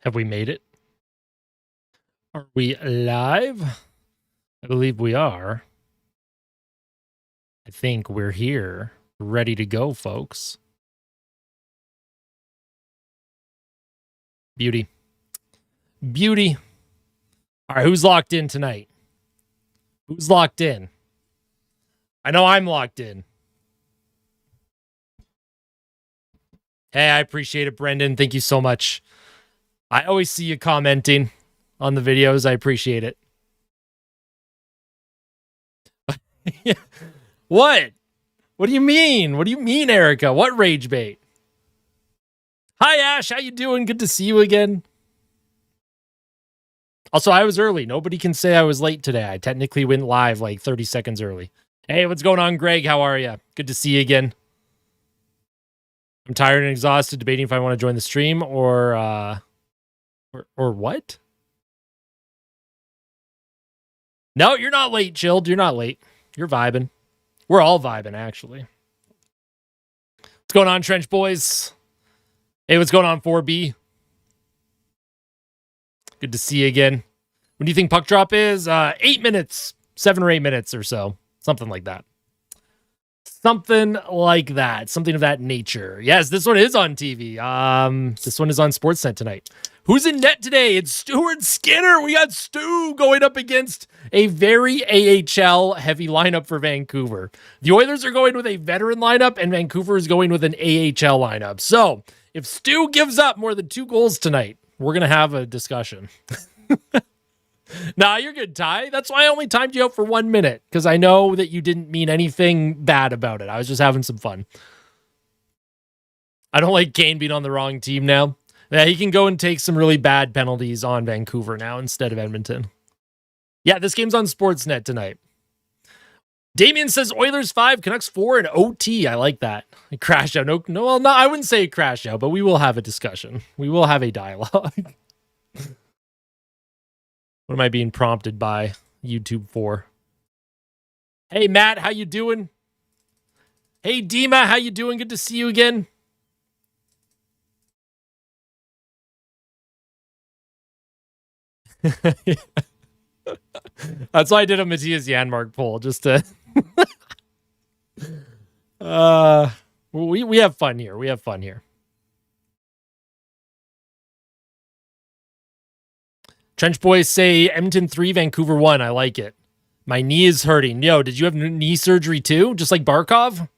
Have we made it? Are we live? I believe we are. I think we're here, ready to go, folks. Beauty. Beauty. All right, who's locked in tonight? Who's locked in? I know I'm locked in. Hey, I appreciate it, Brendan. Thank you so much. I always see you commenting on the videos. I appreciate it. What? What do you mean? What do you mean, Erica? What rage bait? Hi, Ash. How you doing? Good to see you again. Also, I was early. Nobody can say I was late today. I technically went live like 30 seconds early. Hey, what's going on, Greg? How are you? Good to see you again. I'm tired and exhausted, debating if I want to join the stream or what? No, you're not late, Chilled. You're not late. You're vibing. We're all vibing, actually. What's going on, Trench Boys? Hey, what's going on, 4B? Good to see you again. When do you think puck drop is? 8 minutes. 7 or 8 minutes or so. Something like that. Something like that. Something of that nature. Yes, this one is on TV. This one is on Sportsnet tonight. Who's in net today? It's Stuart Skinner. We got Stu going up against a very AHL heavy lineup for Vancouver. The Oilers are going with a veteran lineup, and Vancouver is going with an AHL lineup. So if Stu gives up more than 2 goals tonight, we're going to have a discussion. Nah, you're good, Ty. That's why I only timed you out for 1 minute, because I know that you didn't mean anything bad about it. I was just having some fun. I don't like Kane being on the wrong team now. Yeah, he can go and take some really bad penalties on Vancouver now instead of Edmonton. Yeah, this game's on Sportsnet tonight. Damien says Oilers 5, Canucks 4, and OT. I like that. A crash out. No, I wouldn't say a crash out, but we will have a discussion. We will have a dialogue. What am I being prompted by YouTube for? Hey, Matt, how you doing? Hey, Dima, how you doing? Good to see you again. That's why I did a Matthias Janmark poll, just to we have fun here. We have fun here. Trench Boys say Edmonton 3, Vancouver 1. I like it. My knee is hurting. Yo, did you have knee surgery too? Just like Barkov?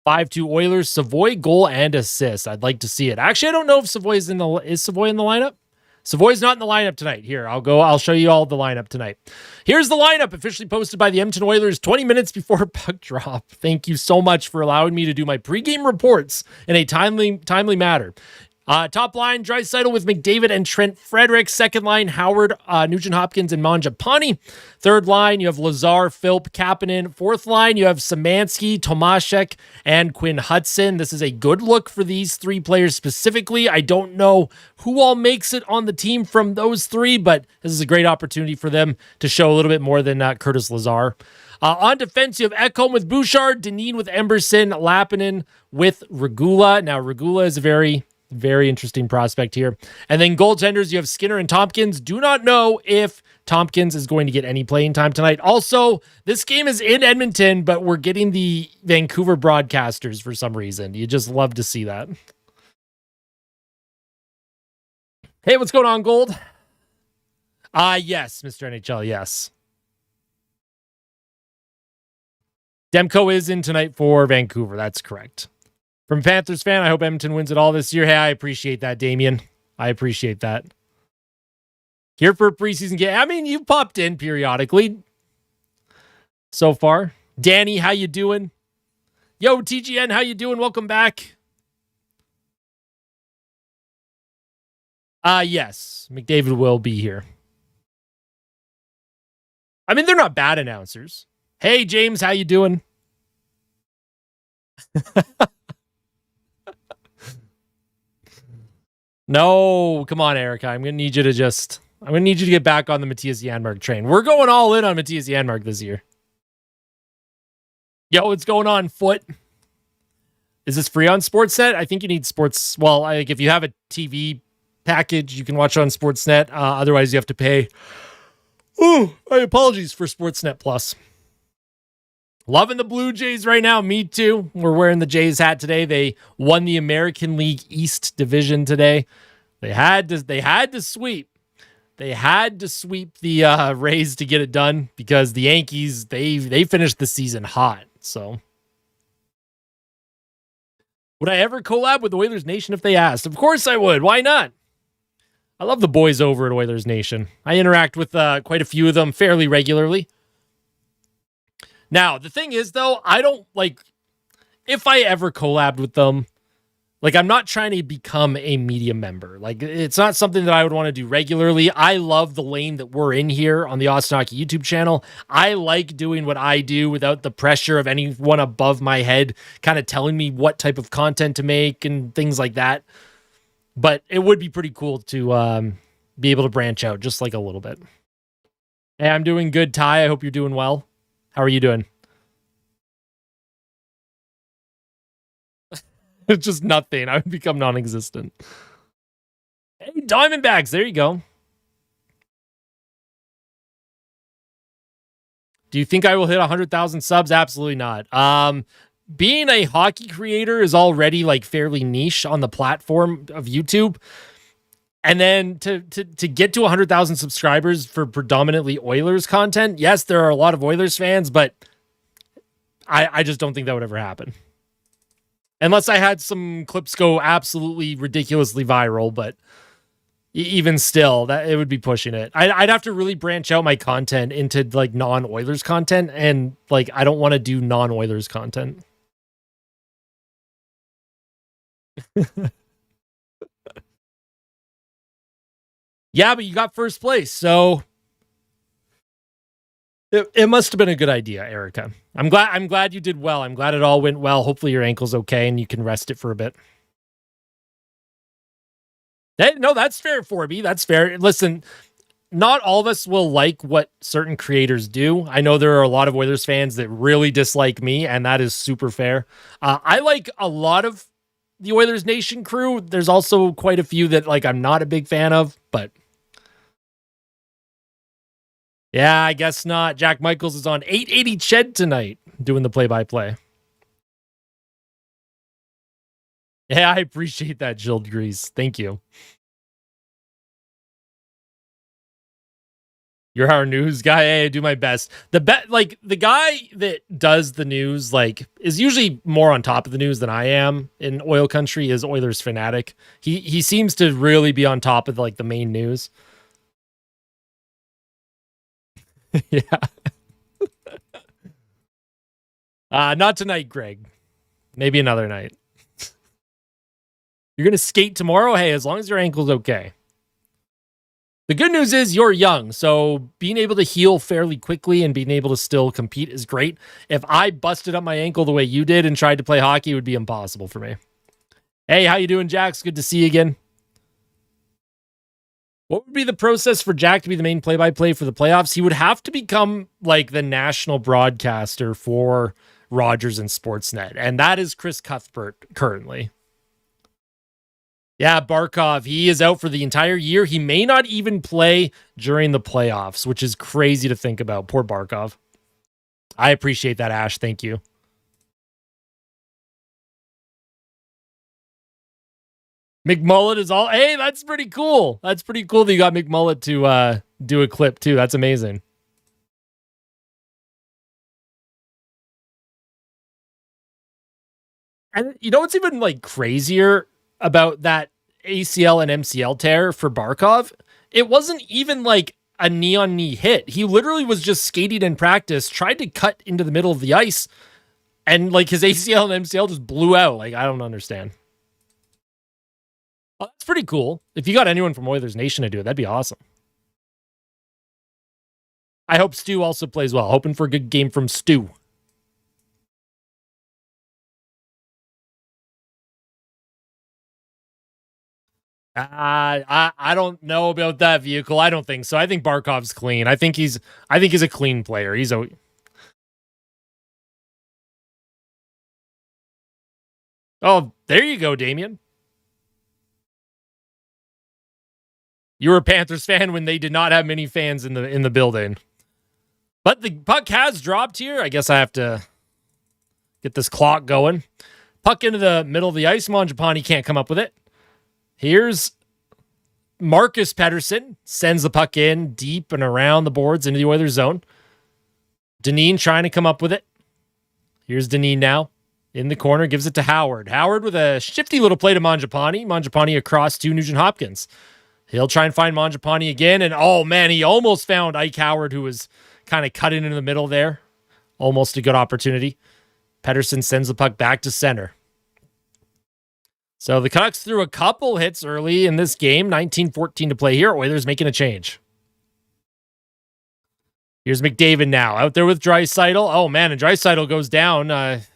5-2 Oilers, Savoy goal and assist. I'd like to see it. Actually, I don't know if Savoy's is Savoy in the lineup? Savoy's not in the lineup tonight. Here, I'll show you all the lineup tonight. Here's the lineup officially posted by the Edmonton Oilers 20 minutes before puck drop. Thank you so much for allowing me to do my pregame reports in a timely manner. Top line, Draisaitl with McDavid and Trent Frederick. Second line, Howard, Nugent-Hopkins, and Mangiapane. Third line, you have Lazar, Philp, Kapanen. Fourth line, you have Szymanski, Tomaszek, and Quinn Hudson. This is a good look for these 3 players specifically. I don't know who all makes it on the team from those 3, but this is a great opportunity for them to show a little bit more than Curtis Lazar. On defense, you have Ekholm with Bouchard, Dineen with Emberson, Lappinen with Regula. Now, Regula is a very interesting prospect here. And then goaltenders, you have Skinner and Tompkins. Do not know if Tompkins is going to get any playing time tonight. Also, this game is in Edmonton, but we're getting the Vancouver broadcasters for some reason. You just love to see that. Hey, what's going on, Gold? Yes, Mr. NHL, yes. Demko is in tonight for Vancouver. That's correct. From Panthers fan, I hope Edmonton wins it all this year. Hey, I appreciate that, Damien. I appreciate that. Here for a preseason game. I mean, you've popped in periodically so far. Danny, how you doing? Yo, TGN, how you doing? Welcome back. Yes, McDavid will be here. I mean, they're not bad announcers. Hey, James, how you doing? No, come on, Erica. I'm going to need you to get back on the Matthias Janmark train. We're going all in on Matthias Janmark this year. Yo, what's going on, Foot? Is this free on Sportsnet? I think you need sports. Well, like if you have a TV package, you can watch it on Sportsnet. Otherwise, you have to pay. Oh, my apologies for Sportsnet Plus. Loving the Blue Jays right now. Me too. We're wearing the Jays hat today. They won the American League East Division today. They had to sweep. They had to sweep the Rays to get it done because the Yankees, they finished the season hot. So would I ever collab with Oilers Nation if they asked? Of course I would. Why not? I love the boys over at Oilers Nation. I interact with quite a few of them fairly regularly. Now, the thing is, though, I don't like, if I ever collabed with them, like, I'm not trying to become a media member. Like, it's not something that I would want to do regularly. I love the lane that we're in here on the Austin Hockey YouTube channel. I like doing what I do without the pressure of anyone above my head kind of telling me what type of content to make and things like that. But it would be pretty cool to be able to branch out just like a little bit. Hey, I'm doing good, Ty. I hope you're doing well. How are you doing? It's just nothing. I would become non-existent. Hey, Diamondbacks. There you go. Do you think I will hit 100,000 subs? Absolutely not. Being a hockey creator is already like fairly niche on the platform of YouTube. And then to get to 100,000 subscribers for predominantly Oilers content, yes, there are a lot of Oilers fans, but I just don't think that would ever happen. Unless I had some clips go absolutely ridiculously viral, but even still, that it would be pushing it. I'd have to really branch out my content into like non-Oilers content, and like I don't want to do non-Oilers content. Yeah, but you got first place, so it must have been a good idea, Erica. I'm glad you did well. I'm glad it all went well. Hopefully your ankle's okay and you can rest it for a bit. No, that's fair for me. That's fair. Listen, not all of us will like what certain creators do. I know there are a lot of Oilers fans that really dislike me, and that is super fair. I like a lot of the Oilers Nation crew. There's also quite a few that like I'm not a big fan of, but yeah, I guess not. Jack Michaels is on 880 Ched tonight doing the play-by-play. Yeah, I appreciate that, Jill Grease. Thank you. You're our news guy. Hey, I do my best. The guy that does the news, like, is usually more on top of the news than I am in oil country is Oilers Fanatic. He seems to really be on top of like the main news. Yeah. Not tonight, Greg. Maybe another night. You're going to skate tomorrow? Hey, as long as your ankle's okay. The good news is you're young, so being able to heal fairly quickly and being able to still compete is great. If I busted up my ankle the way you did and tried to play hockey, it would be impossible for me. Hey, how you doing, Jax? Good to see you again. What would be the process for Jack to be the main play-by-play for the playoffs? He would have to become like the national broadcaster for Rogers and Sportsnet, and that is Chris Cuthbert currently. Yeah, Barkov, he is out for the entire year. He may not even play during the playoffs, which is crazy to think about. Poor Barkov. I appreciate that, Ash. Thank you. McMullet is all... Hey, that's pretty cool. That's pretty cool that you got McMullet to do a clip, too. That's amazing. And you know what's even, like, crazier about that ACL and MCL tear for Barkov? It wasn't even, like, a knee-on-knee hit. He literally was just skating in practice, tried to cut into the middle of the ice, and, like, his ACL and MCL just blew out. Like, I don't understand. Well, that's pretty cool. If you got anyone from Oilers Nation to do it, that'd be awesome. I hope Stu also plays well. Hoping for a good game from Stu. I don't know about that vehicle. I don't think so. I think Barkov's clean. I think he's a clean player. He's a Oh, there you go, Damien. You were a Panthers fan when they did not have many fans in the building. But the puck has dropped here. I guess I have to get this clock going. Puck into the middle of the ice. Mangiapane can't come up with it. Here's Marcus Pettersson. Sends the puck in deep and around the boards into the Oilers zone. Dineen trying to come up with it. Here's Dineen now. In the corner, gives it to Howard. Howard with a shifty little play to Mangiapane. Mangiapane across to Nugent Hopkins. He'll try and find Mangiapane again. And, oh, man, he almost found Ike Howard, who was kind of cut into the middle there. Almost a good opportunity. Pettersson sends the puck back to center. So the Canucks threw a couple hits early in this game. 19-14 to play here. Oilers making a change. Here's McDavid now. Out there with Draisaitl. Oh, man, and Draisaitl goes down.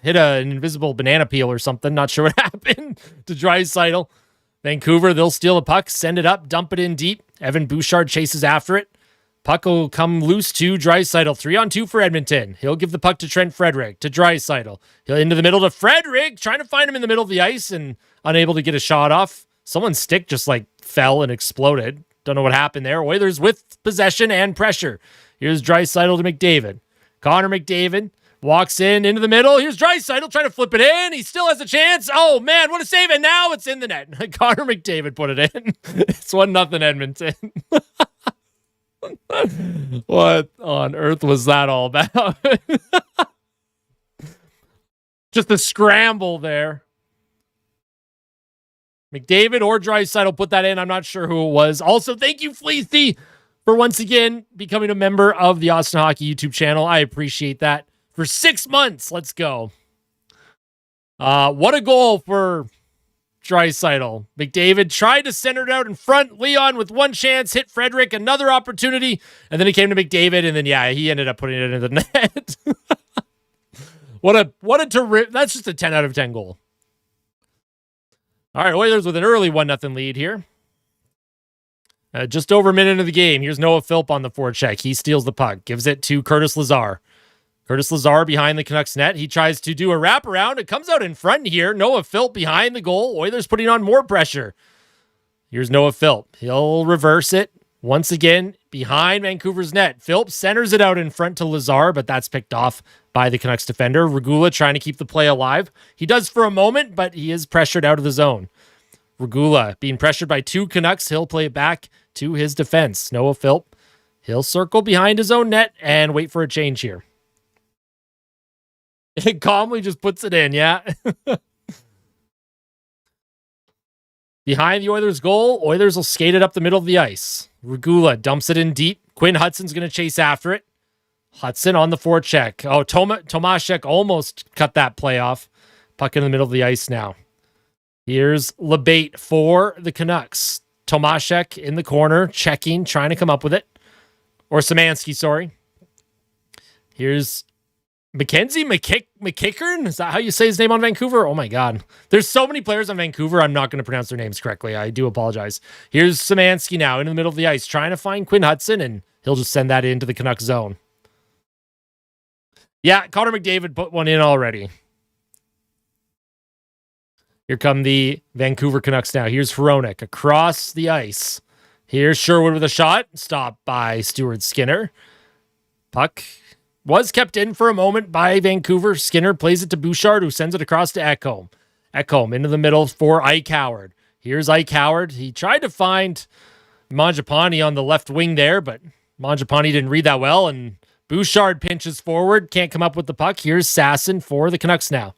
Hit an invisible banana peel or something. Not sure what happened to Draisaitl. Vancouver, they'll steal the puck, send it up, dump it in deep. Evan Bouchard chases after it. Puck will come loose to Draisaitl. 3-on-2 for Edmonton. He'll give the puck to Trent Frederick, to Draisaitl. He'll into the middle to Frederick, trying to find him in the middle of the ice and unable to get a shot off. Someone's stick just fell and exploded. Don't know what happened there. Oilers with possession and pressure. Here's Draisaitl to McDavid. Connor McDavid walks into the middle. Here's Draisaitl trying to flip it in. He still has a chance. Oh, man, what a save. And now it's in the net. Connor McDavid put it in. It's 1-0 Edmonton. What on earth was that all about? Just a scramble there. McDavid or Draisaitl put that in. I'm not sure who it was. Also, thank you, Fleethy, for once again becoming a member of the Austin Hockey YouTube channel. I appreciate that. For 6 months. Let's go. What a goal for Draisaitl. McDavid tried to center it out in front. Leon with one chance, hit Frederick, another opportunity, and then he came to McDavid, and then, yeah, he ended up putting it into the net. What a terrific, that's just a 10 out of 10 goal. All right, Oilers with an early 1-0 lead here. Just over a minute of the game. Here's Noah Philp on the forecheck. He steals the puck, gives it to Curtis Lazar. Curtis Lazar behind the Canucks net. He tries to do a wraparound. It comes out in front here. Noah Philp behind the goal. Oilers putting on more pressure. Here's Noah Philp. He'll reverse it. Once again, behind Vancouver's net. Philp centers it out in front to Lazar, but that's picked off by the Canucks defender. Regula trying to keep the play alive. He does for a moment, but he is pressured out of the zone. Regula being pressured by two Canucks. He'll play it back to his defense. Noah Philp. He'll circle behind his own net and wait for a change here. It calmly just puts it in, yeah. Behind the Oilers' goal, Oilers will skate it up the middle of the ice. Regula dumps it in deep. Quinn Hudson's going to chase after it. Hudson on the forecheck. Oh, Tomaszek almost cut that play off. Puck in the middle of the ice now. Here's Lebate for the Canucks. Tomaszek in the corner, checking, trying to come up with it. Or Szymanski, sorry. Here's Mackenzie McKickern? Is that how you say his name on Vancouver? Oh my God. There's so many players on Vancouver, I'm not going to pronounce their names correctly. I do apologize. Here's Szymanski now in the middle of the ice, trying to find Quinn Hudson, and he'll just send that into the Canucks zone. Yeah, Connor McDavid put one in already. Here come the Vancouver Canucks now. Here's Hronek across the ice. Here's Sherwood with a shot. Stopped by Stuart Skinner. Puck was kept in for a moment by Vancouver. Skinner plays it to Bouchard, who sends it across to Ekholm. Ekholm into the middle for Ike Howard. Here's Ike Howard. He tried to find Mangiapane on the left wing there, but Mangiapane didn't read that well, and Bouchard pinches forward. Can't come up with the puck. Here's Sasson for the Canucks now.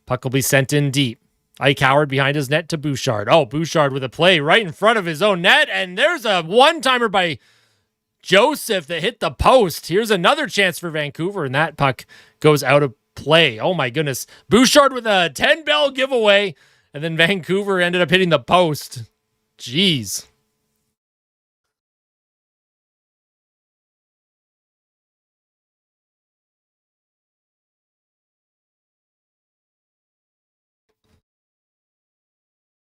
Puck will be sent in deep. Ike Howard behind his net to Bouchard. Oh, Bouchard with a play right in front of his own net, and there's a one-timer by Joseph that hit the post. Here's another chance for Vancouver, and that puck goes out of play. Oh my goodness. Bouchard with a 10-bell giveaway, and then Vancouver ended up hitting the post. Jeez.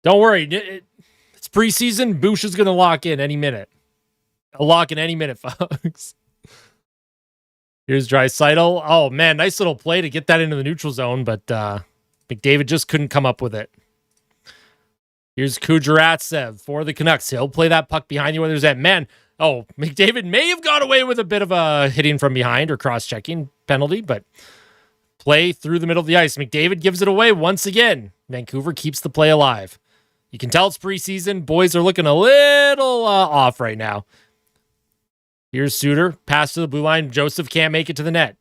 Don't worry. It's preseason. Bouch is going to lock in any minute. A lock in any minute, folks. Here's Draisaitl. Oh, man. Nice little play to get that into the neutral zone, but McDavid just couldn't come up with it. Here's Kujaratsev for the Canucks. He'll play that puck behind the Oilers' net. Man, McDavid may have got away with a bit of a hitting from behind or cross-checking penalty, but play through the middle of the ice. McDavid gives it away once again. Vancouver keeps the play alive. You can tell it's preseason. Boys are looking a little off right now. Here's Suter. Pass to the blue line. Joseph can't make it to the net.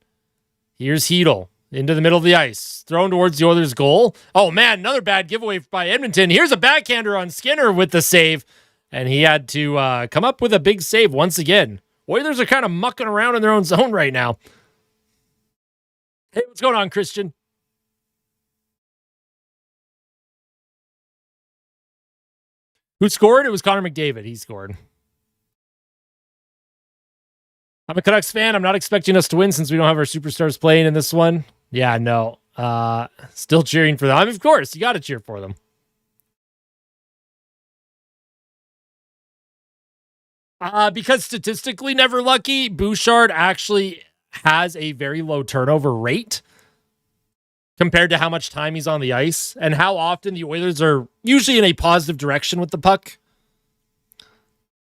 Here's Hedl. Into the middle of the ice. Thrown towards the Oilers' goal. Oh, man, another bad giveaway by Edmonton. Here's a backhander on Skinner with the save. And he had to come up with a big save once again. Oilers are kind of mucking around in their own zone right now. Hey, what's going on, Christian? Who scored? It was Connor McDavid. He scored. I'm a Canucks fan. I'm not expecting us to win since we don't have our superstars playing in this one. Yeah, no. Still cheering for them. I mean, of course, you got to cheer for them. Because statistically never lucky, Bouchard actually has a very low turnover rate compared to how much time he's on the ice and how often the Oilers are usually in a positive direction with the puck.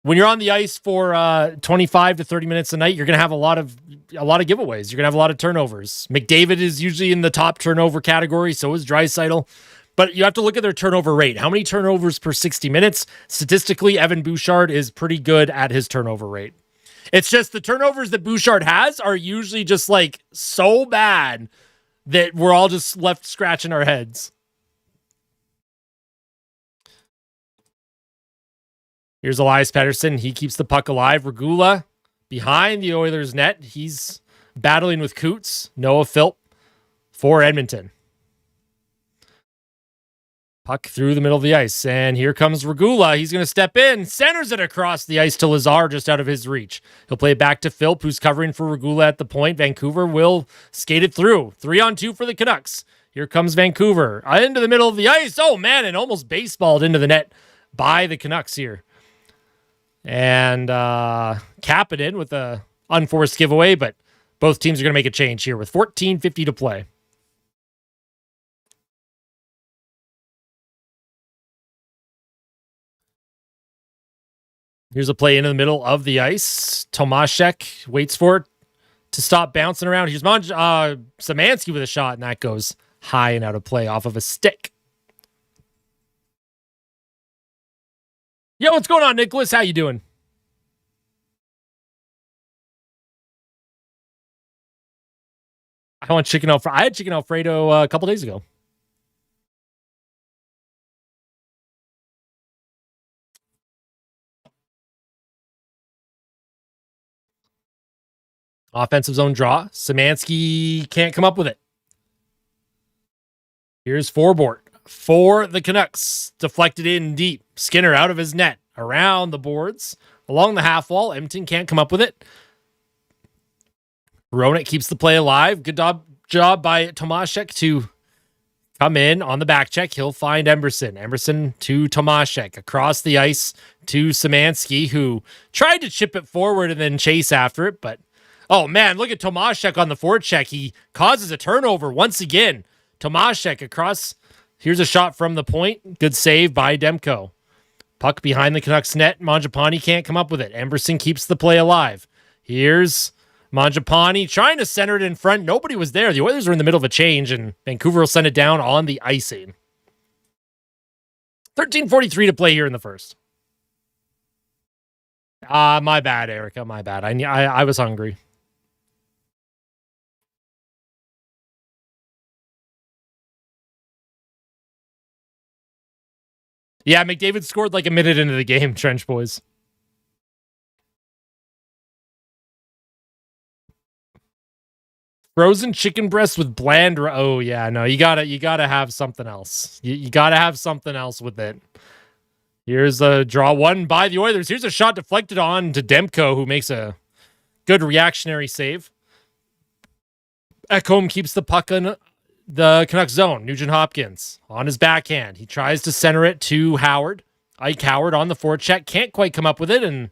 When you're on the ice for 25 to 30 minutes a night, you're going to have a lot of giveaways. You're going to have a lot of turnovers. McDavid is usually in the top turnover category. So is Draisaitl. But you have to look at their turnover rate. How many turnovers per 60 minutes? Statistically, Evan Bouchard is pretty good at his turnover rate. It's just the turnovers that Bouchard has are usually just like so bad that we're all just left scratching our heads. Here's Elias Pettersson. He keeps the puck alive. Regula behind the Oilers' net. He's battling with Coots. Noah Philp for Edmonton. Puck through the middle of the ice. And here comes Regula. He's going to step in. Centers it across the ice to Lazar just out of his reach. He'll play it back to Philp, who's covering for Regula at the point. Vancouver will skate it through. 3-on-2 for the Canucks. Here comes Vancouver. Into the middle of the ice. Oh, man, and almost baseballed into the net by the Canucks here. And cap it in with a unforced giveaway, but both teams are going to make a change here with 14:50 to play. Here's a play into the middle of the ice. Tomaszek waits for it to stop bouncing around. Here's Szymanski with a shot, and that goes high and out of play off of a stick. Yo, what's going on, Nicholas? How you doing? I want chicken Alfredo. I had chicken Alfredo a couple days ago. Offensive zone draw. Szymanski can't come up with it. Here's Forbort for the Canucks. Deflected in deep. Skinner out of his net. Around the boards. Along the half wall. Edmonton can't come up with it. Roenick keeps the play alive. Good job by Tomaszek to come in on the back check. He'll find Emberson. Emberson to Tomaszek. Across the ice to Szymanski, who tried to chip it forward and then chase after it. But, oh man, look at Tomaszek on the forecheck. He causes a turnover once again. Tomaszek across. Here's a shot from the point. Good save by Demko. Puck behind the Canucks net. Mangiapane can't come up with it. Emberson keeps the play alive. Here's Mangiapane trying to center it in front. Nobody was there. The Oilers were in the middle of a change, and Vancouver will send it down on the icing. 13:43 to play here in the first. My bad, Erica. My bad. I was hungry. Yeah, McDavid scored like a minute into the game, Trench Boys. Frozen chicken breast with bland. Oh yeah, no, you gotta have something else. You gotta have something else with it. Here's a draw one by the Oilers. Here's a shot deflected on to Demko, who makes a good reactionary save. Ekholm keeps the puck in the Canucks zone. Nugent Hopkins on his backhand. He tries to center it to Howard. Ike Howard on the forecheck. Can't quite come up with it, and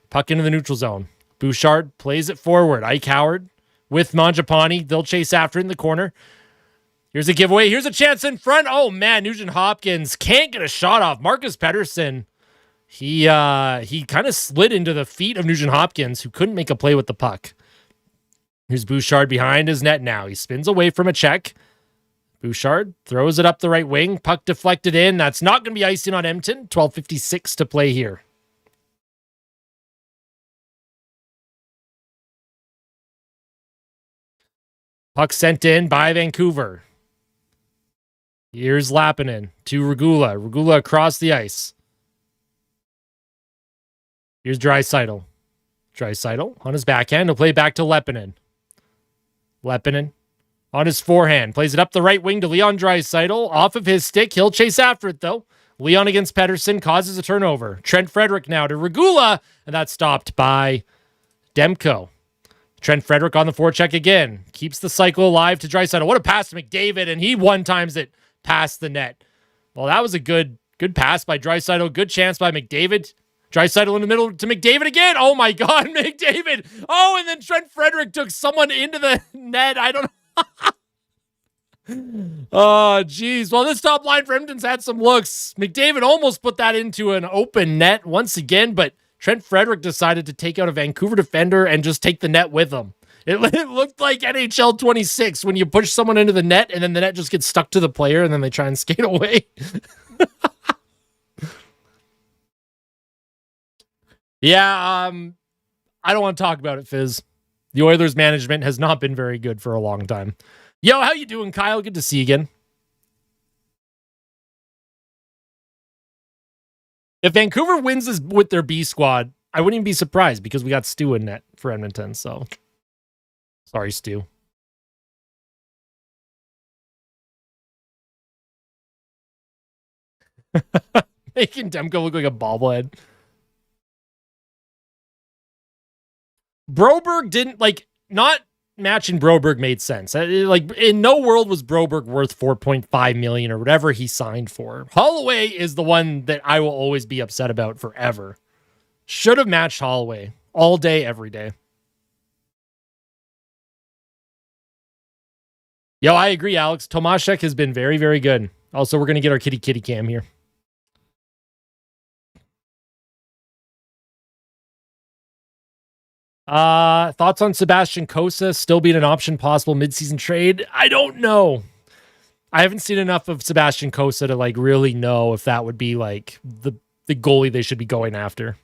puck into the neutral zone. Bouchard plays it forward. Ike Howard with Mangiapane. They'll chase after it in the corner. Here's a giveaway. Here's a chance in front. Oh, man, Nugent Hopkins can't get a shot off. Marcus Pettersson, he kind of slid into the feet of Nugent Hopkins, who couldn't make a play with the puck. Here's Bouchard behind his net now. He spins away from a check. Bouchard throws it up the right wing. Puck deflected in. That's not going to be icing on Edmonton. 12:56 to play here. Puck sent in by Vancouver. Here's Lappinen to Regula. Regula across the ice. Here's Draisaitl. Draisaitl on his backhand. He'll play back to Lappinen. Lappinen on his forehand. Plays it up the right wing to Leon Draisaitl. Off of his stick. He'll chase after it, though. Leon against Pettersson causes a turnover. Trent Frederick now to Regula, and that's stopped by Demko. Trent Frederick on the forecheck again. Keeps the cycle alive to Draisaitl. What a pass to McDavid, and he one-times it past the net. Well, that was a good pass by Draisaitl. Good chance by McDavid. Draisaitl in the middle to McDavid again. Oh, my God, McDavid. Oh, and then Trent Frederick took someone into the net. I don't know. Oh, geez. Well, this top line for Edmonton's had some looks. McDavid almost put that into an open net once again, but Trent Frederick decided to take out a Vancouver defender and just take the net with him. It looked like NHL 26 when you push someone into the net and then the net just gets stuck to the player and then they try and skate away. Yeah, I don't want to talk about it, Fizz. The Oilers management has not been very good for a long time. Yo, how you doing, Kyle? Good to see you again. If Vancouver wins this with their B squad, I wouldn't even be surprised because we got Stu in net for Edmonton. So, sorry, Stu. Making Demko look like a bobblehead. Broberg didn't, not matching Broberg made sense. In no world was Broberg worth $4.5 million or whatever he signed for. Holloway is the one that I will always be upset about forever. Should have matched Holloway all day, every day. Yo, I agree, Alex. Tomaszek has been very, very good. Also, we're going to get our kitty cam here. Thoughts on Sebastian Cossa still being an option, possible midseason trade? I don't know. I haven't seen enough of Sebastian Cossa to really know if that would be the goalie they should be going after.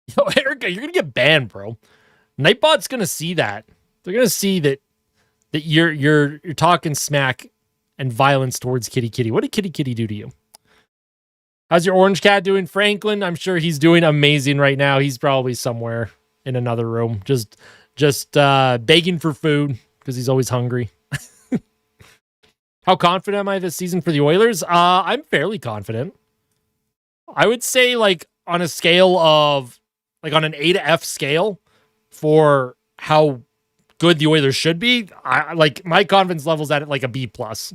Yo, Erica, you're gonna get banned, bro. Nightbot's gonna see that. They're gonna see that you're talking smack and violence towards Kitty. What did Kitty do to you? How's your orange cat doing, Franklin? I'm sure he's doing amazing right now. He's probably somewhere in another room, just begging for food because he's always hungry. How confident am I this season for the Oilers? I'm fairly confident. I would say on a scale of on an A to F scale for how good the Oilers should be. My confidence level's at a B plus.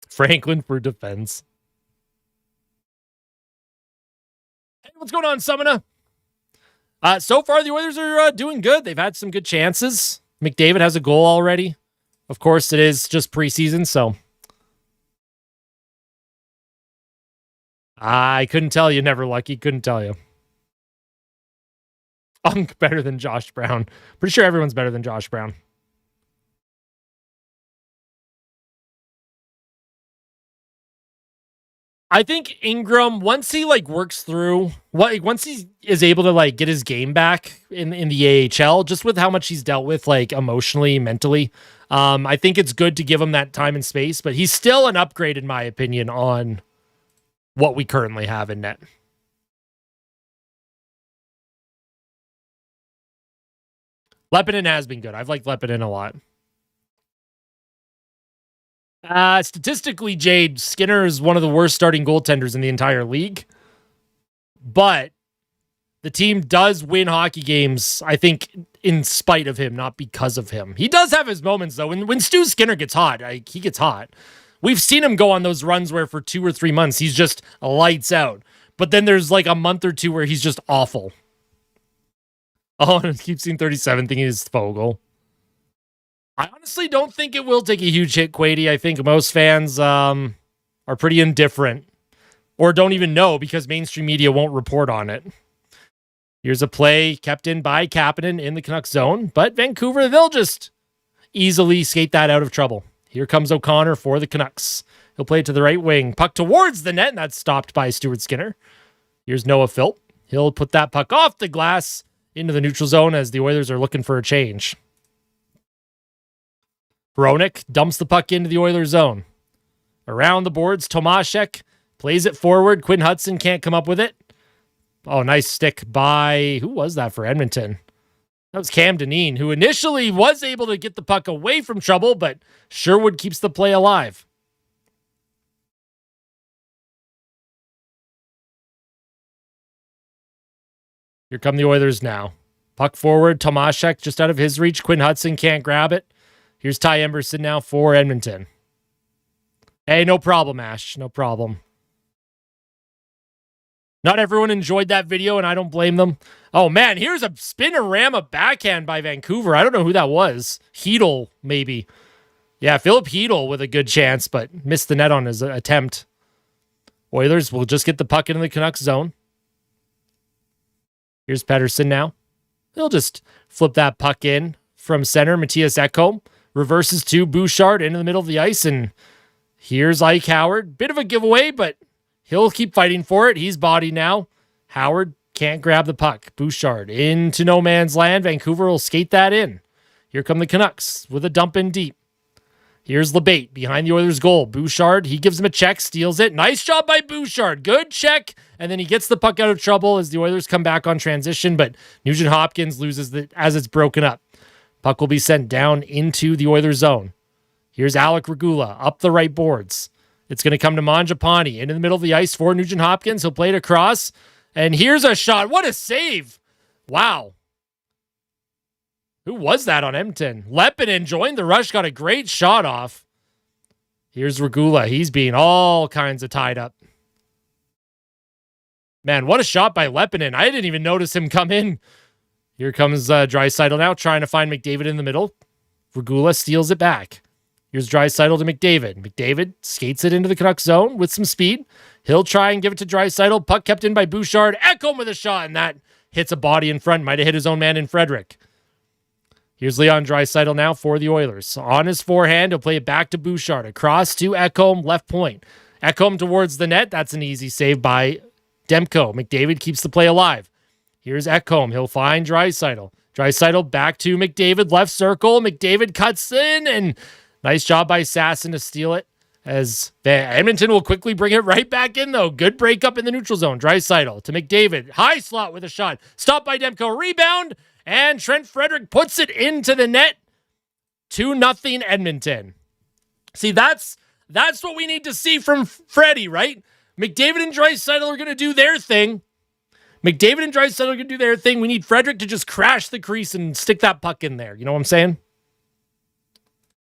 Franklin for defense. Hey, what's going on, Summoner? So far, the Oilers are doing good. They've had some good chances. McDavid has a goal already. Of course, it is just preseason, so. I couldn't tell you, Never Lucky. Couldn't tell you. Unk better than Josh Brown. Pretty sure everyone's better than Josh Brown. I think Ingram, once he works through once he is able to get his game back in the AHL, just with how much he's dealt with emotionally, mentally, I think it's good to give him that time and space, but he's still an upgrade in my opinion on what we currently have in net. Lappinen has been good. I've liked Lappinen a lot. Statistically, Jade, Skinner is one of the worst starting goaltenders in the entire league. But the team does win hockey games, I think, in spite of him, not because of him. He does have his moments, though. When Stu Skinner gets hot, he gets hot. We've seen him go on those runs where for 2 or 3 months, he's just lights out. But then there's a month or two where he's just awful. Oh, and I keep seeing 37 thinking it's Fogle. I honestly don't think it will take a huge hit, Quady. I think most fans are pretty indifferent or don't even know because mainstream media won't report on it. Here's a play kept in by Kapanen in the Canucks zone, but Vancouver, they'll just easily skate that out of trouble. Here comes O'Connor for the Canucks. He'll play it to the right wing. Puck towards the net, and that's stopped by Stuart Skinner. Here's Noah Philp. He'll put that puck off the glass into the neutral zone as the Oilers are looking for a change. Hronek dumps the puck into the Oilers zone. Around the boards, Tomaszek plays it forward. Quinn Hudson can't come up with it. Oh, nice stick by... Who was that for Edmonton? That was Cam Dineen, who initially was able to get the puck away from trouble, but Sherwood keeps the play alive. Here come the Oilers now. Puck forward, Tomaszek just out of his reach. Quinn Hudson can't grab it. Here's Ty Emberson now for Edmonton. Hey, no problem, Ash. No problem. Not everyone enjoyed that video, and I don't blame them. Oh, man, here's a spinorama backhand by Vancouver. I don't know who that was. Hedl, maybe. Yeah, Philip Hedl with a good chance, but missed the net on his attempt. Oilers will just get the puck into the Canucks zone. Here's Pettersson now. He'll just flip that puck in from center. Matthias Ekholm reverses to Bouchard into the middle of the ice, and here's Ike Howard. Bit of a giveaway, but he'll keep fighting for it. He's body now. Howard can't grab the puck. Bouchard into no man's land. Vancouver will skate that in. Here come the Canucks with a dump in deep. Here's LeBate behind the Oilers' goal. Bouchard, he gives him a check, steals it. Nice job by Bouchard. Good check. And then he gets the puck out of trouble as the Oilers come back on transition, but Nugent Hopkins loses as it's broken up. Puck will be sent down into the Oilers' zone. Here's Alec Regula up the right boards. It's going to come to Mangiapane into the middle of the ice for Nugent Hopkins. He'll play it across. And here's a shot. What a save. Wow. Who was that on Edmonton? Lepinen joined the rush, got a great shot off. Here's Regula. He's being all kinds of tied up. Man, what a shot by Lepinen. I didn't even notice him come in. Here comes Draisaitl now trying to find McDavid in the middle. Regula steals it back. Here's Draisaitl to McDavid. McDavid skates it into the Canucks zone with some speed. He'll try and give it to Draisaitl. Puck kept in by Bouchard. Ekholm with a shot, and that hits a body in front. Might have hit his own man in Frederick. Here's Leon Draisaitl now for the Oilers. On his forehand, he'll play it back to Bouchard. Across to Ekholm, left point. Ekholm towards the net. That's an easy save by Demko. McDavid keeps the play alive. Here's Ekholm. He'll find Draisaitl. Draisaitl back to McDavid, left circle. McDavid cuts in, and nice job by Sasson to steal it. As Edmonton will quickly bring it right back in, though. Good breakup in the neutral zone. Draisaitl to McDavid. High slot with a shot. Stopped by Demko. Rebound. And Trent Frederick puts it into the net. 2-0 Edmonton. See, that's what we need to see from Freddie, right? McDavid and Draisaitl are going to do their thing. We need Frederick to just crash the crease and stick that puck in there. You know what I'm saying?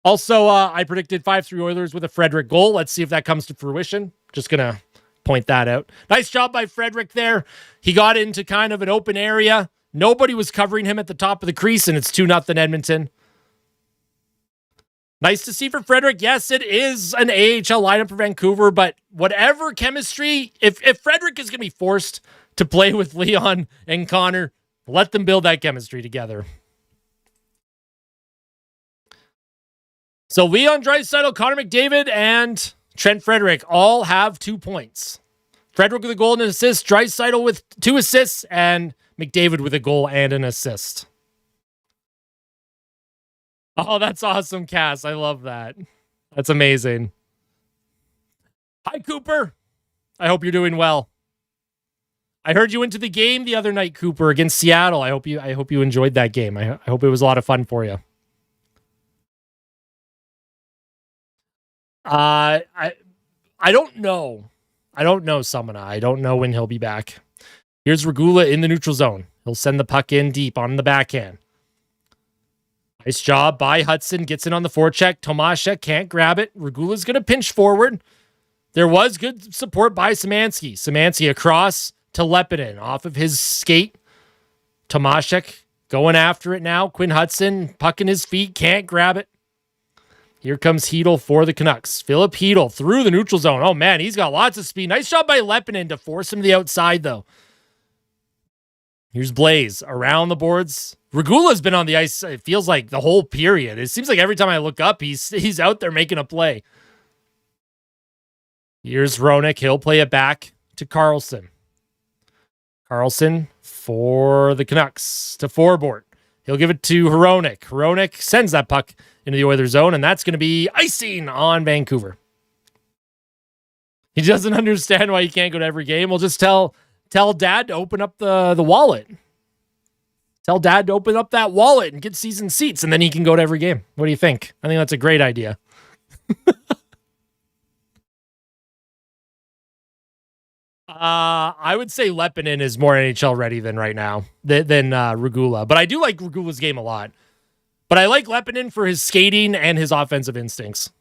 Also, I predicted 5-3 Oilers with a Frederick goal. Let's see if that comes to fruition. Just going to point that out. Nice job by Frederick there. He got into kind of an open area. Nobody was covering him at the top of the crease, and it's 2-0 Edmonton. Nice to see for Frederick. Yes, it is an AHL lineup for Vancouver, but whatever chemistry, if Frederick is going to be forced to play with Leon and Connor, let them build that chemistry together. So Leon Draisaitl, Connor McDavid, and Trent Frederick all have 2 points. Frederick with a goal and an assist, Draisaitl with 2 assists, and McDavid with a goal and an assist. Oh, that's awesome, Cass. I love that. That's amazing. Hi, Cooper. I hope you're doing well. I heard you went to the game the other night, Cooper, against Seattle. I hope you enjoyed that game. I hope it was a lot of fun for you. I don't know. I don't know, Samana. I don't know when he'll be back. Here's Regula in the neutral zone. He'll send the puck in deep on the backhand. Nice job by Hudson. Gets in on the forecheck. Tomaszek can't grab it. Regula's going to pinch forward. There was good support by Szymanski. Szymanski across to Lepinen. Off of his skate. Tomaszek going after it now. Quinn Hudson, puck in his feet. Can't grab it. Here comes Hedl for the Canucks. Philip Hedl through the neutral zone. Oh, man, he's got lots of speed. Nice job by Leppinen to force him to the outside, though. Here's Blaze around the boards. Regula's been on the ice, it feels like, the whole period. It seems like every time I look up, he's out there making a play. Here's Hronek. He'll play it back to Carlson. Carlson for the Canucks to Forbort. He'll give it to Hronek. Hronek sends that puck into the Oilers zone, and that's going to be icing on Vancouver. He doesn't understand why he can't go to every game. We'll just tell Dad to open up the wallet. Tell Dad to open up that wallet and get season seats, and then he can go to every game. What do you think? I think that's a great idea. I would say Leppinen is more NHL ready than right now than Regula. But I do like Regula's game a lot. But I like Leppinen for his skating and his offensive instincts.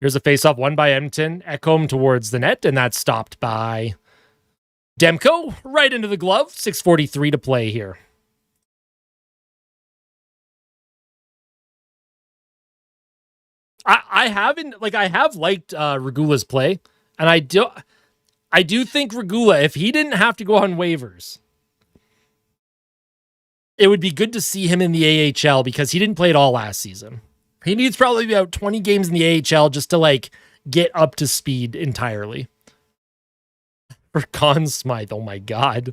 Here's a faceoff won by Edmonton. Ekholm towards the net, and that's stopped by Demko right into the glove. 6:43 to play here. I have liked Regula's play, and I do think Regula, if he didn't have to go on waivers, it would be good to see him in the AHL because he didn't play at all last season. He needs probably about 20 games in the AHL just to get up to speed entirely. For Conn Smythe, oh my God.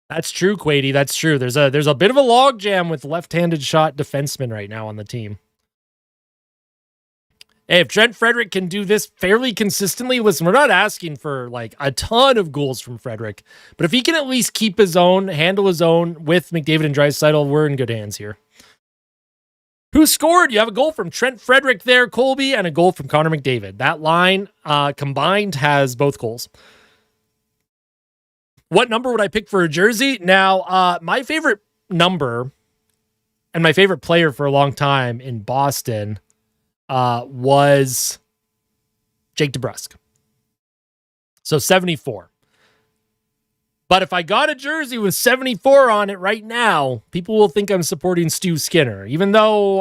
That's true, Quady. That's true. There's a bit of a logjam with left-handed shot defensemen right now on the team. Hey, if Trent Frederick can do this fairly consistently, listen, we're not asking for a ton of goals from Frederick, but if he can at least keep his own, handle his own with McDavid and Draisaitl, we're in good hands here. Who scored? You have a goal from Trent Frederick there, Colby, and a goal from Connor McDavid. That line combined has both goals. What number would I pick for a jersey? Now, my favorite number and my favorite player for a long time in Boston was Jake DeBrusk. So 74. But if I got a jersey with 74 on it right now, people will think I'm supporting Stu Skinner, even though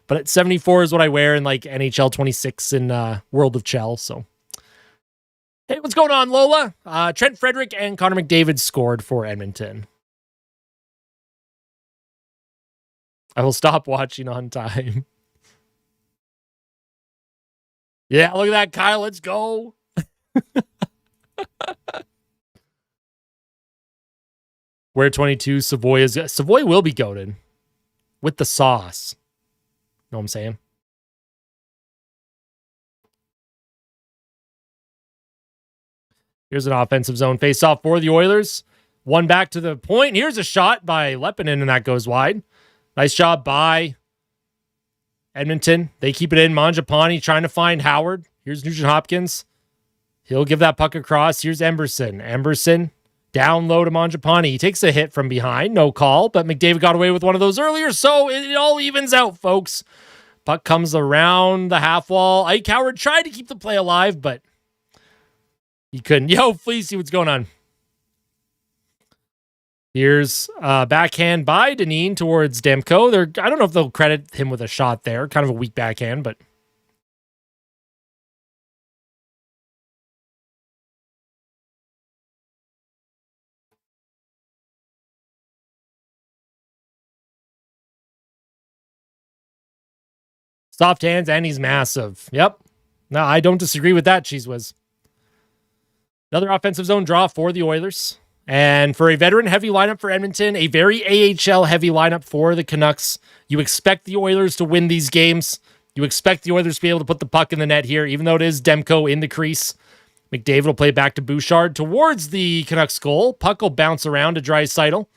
but at 74 is what I wear in NHL 26 and World of Chell. So, hey, what's going on, Lola? Trent Frederick and Connor McDavid scored for Edmonton. I will stop watching on time. Yeah, look at that, Kyle. Let's go. Where 22, Savoy is. Savoy will be goated with the sauce. Know what I'm saying? Here's an offensive zone face-off for the Oilers. One back to the point. Here's a shot by Leppinen, and that goes wide. Nice job by Edmonton. They keep it in. Mangiapane trying to find Howard. Here's Nugent Hopkins. He'll give that puck across. Here's Emberson. Emberson down low to Mangiapane. He takes a hit from behind. No call, but McDavid got away with one of those earlier, so it all evens out, folks. Puck comes around the half wall. Ike Howard tried to keep the play alive, but he couldn't. Yo, Fleecy, what's going on? Here's backhand by Deneen towards Demko. I don't know if they'll credit him with a shot there. Kind of a weak backhand, but soft hands, and he's massive. Yep. No, I don't disagree with that, Cheese Whiz. Another offensive zone draw for the Oilers. And for a veteran-heavy lineup for Edmonton, a very AHL-heavy lineup for the Canucks. You expect the Oilers to win these games. You expect the Oilers to be able to put the puck in the net here, even though it is Demko in the crease. McDavid will play back to Bouchard towards the Canucks goal. Puck will bounce around to Draisaitl.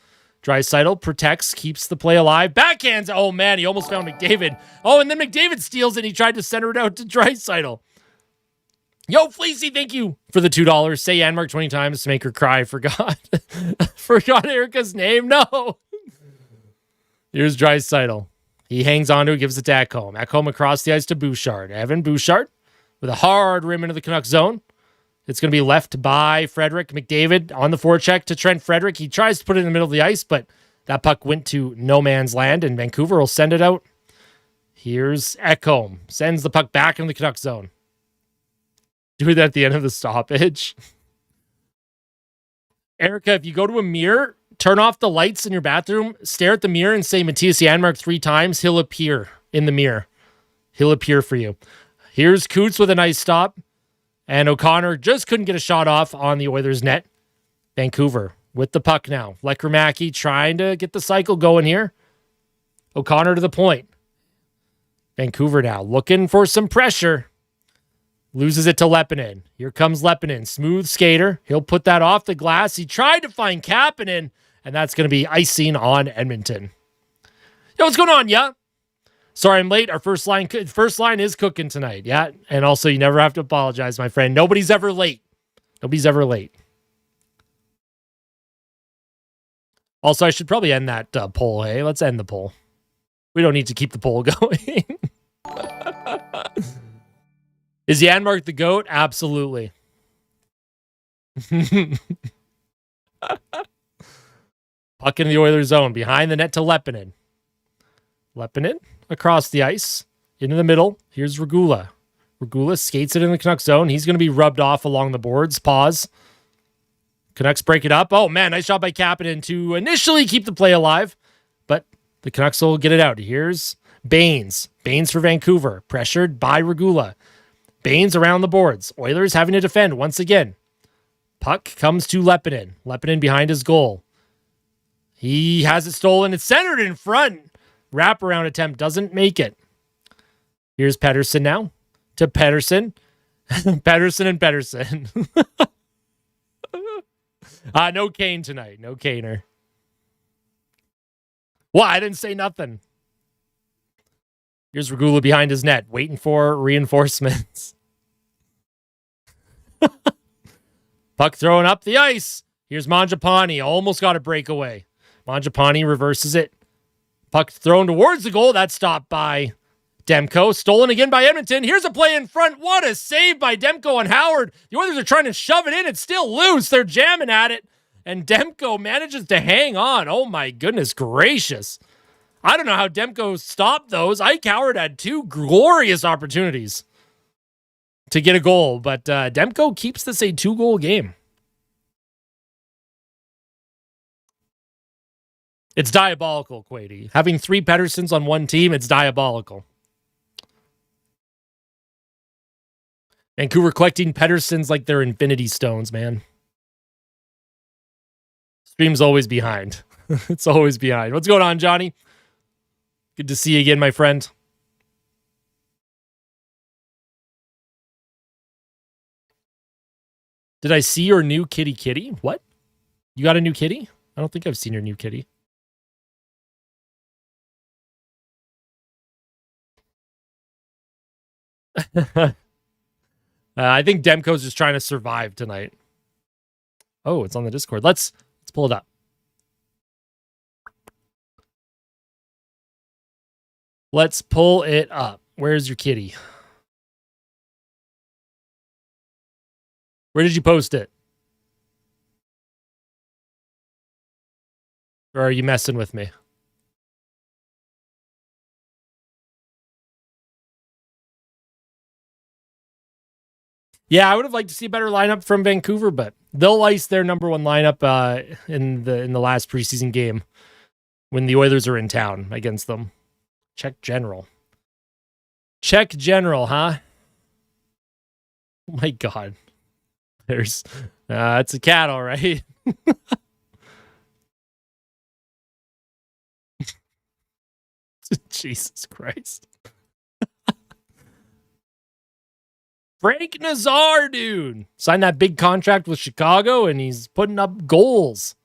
Draisaitl protects, keeps the play alive. Backhands. Oh, man, he almost found McDavid. Oh, and then McDavid steals it. He tried to center it out to Draisaitl. Yo, Fleecy, thank you for the $2. Say Yanmark 20 times to make her cry. Forgot Erica's name. No. Here's Draisaitl. He hangs on to it, gives it to Ekholm. Ekholm across the ice to Bouchard. Evan Bouchard with a hard rim into the Canucks zone. It's going to be left by Frederick McDavid on the forecheck to Trent Frederick. He tries to put it in the middle of the ice, but that puck went to no man's land, and Vancouver will send it out. Here's Ekholm. Sends the puck back into the Canucks zone. Do it at the end of the stoppage. Erica, if you go to a mirror, turn off the lights in your bathroom, stare at the mirror and say Matthias Janmark 3 times, he'll appear in the mirror. He'll appear for you. Here's Coots with a nice stop. And O'Connor just couldn't get a shot off on the Oilers net. Vancouver with the puck now. Lekramaki trying to get the cycle going here. O'Connor to the point. Vancouver now looking for some pressure. Loses it to Leppinen. Here comes Leppinen. Smooth skater. He'll put that off the glass. He tried to find Kapanen, and that's going to be icing on Edmonton. Yo, what's going on, yeah? Sorry I'm late. Our first line is cooking tonight. Yeah, and also you never have to apologize, my friend. Nobody's ever late. Nobody's ever late. Also, I should probably end that poll, hey? Let's end the poll. We don't need to keep the poll going. Is Janmark the GOAT? Absolutely. Puck in the Oilers zone. Behind the net to Leppinen. Leppinen across the ice. Into the middle. Here's Regula. Regula skates it in the Canucks zone. He's going to be rubbed off along the boards. Pause. Canucks break it up. Oh, man. Nice job by Kapanen to initially keep the play alive. But the Canucks will get it out. Here's Baines. Baines for Vancouver. Pressured by Regula. Baines around the boards. Oilers having to defend once again. Puck comes to Leppinen. Leppinen behind his goal. He has it stolen. It's centered in front. Wraparound attempt doesn't make it. Here's Pettersson now. To Pettersson. Pettersson and Pettersson. No Kane tonight. No Kaner. Well, I didn't say nothing. Here's Regula behind his net, waiting for reinforcements. Puck thrown up the ice. Here's Mangiapane. Almost got a breakaway. Mangiapane reverses it. Puck thrown towards the goal. That's stopped by Demko. Stolen again by Edmonton. Here's a play in front. What a save by Demko and Howard. The Oilers are trying to shove it in. It's still loose. They're jamming at it. And Demko manages to hang on. Oh, my goodness gracious. I don't know how Demko stopped those. Ike Howard had 2 glorious opportunities to get a goal, but Demko keeps this a 2-goal game. It's diabolical, Quady. Having 3 Petterssons on one team, it's diabolical. Vancouver collecting Petterssons like they're infinity stones, man. Stream's always behind. It's always behind. What's going on, Johnny? Good to see you again, my friend. Did I see your new kitty? What? You got a new kitty? I don't think I've seen your new kitty. I think Demko's just trying to survive tonight. Oh, it's on the Discord. Let's pull it up. Let's pull it up. Where's your kitty? Where did you post it? Or are you messing with me? Yeah, I would have liked to see a better lineup from Vancouver, but they'll ice their number 1 lineup in the last preseason game when the Oilers are in town against them. Check general. Check general, huh? Oh my God. There's it's a cat, all right. Jesus Christ. Frank Nazar, dude. Signed that big contract with Chicago, and he's putting up goals.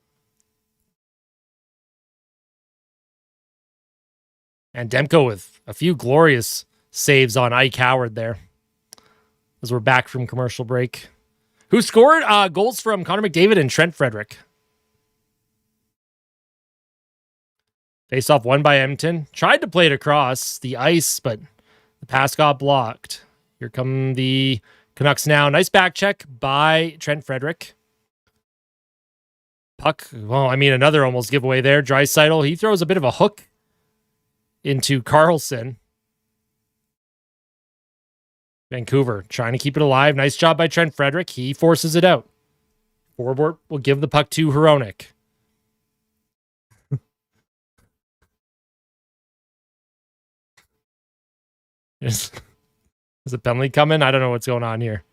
And Demko with a few glorious saves on Ike Howard there. As we're back from commercial break. Who scored goals from Connor McDavid and Trent Frederick? Face-off won by Edmonton. Tried to play it across the ice, but the pass got blocked. Here come the Canucks now. Nice back check by Trent Frederick. Puck, well, I mean, another almost giveaway there. Draisaitl, he throws a bit of a hook into Carlson. Vancouver trying to keep it alive. Nice job by Trent Frederick. He forces it out. Forward will give the puck to Hronek. Is a penalty coming? I don't know what's going on here.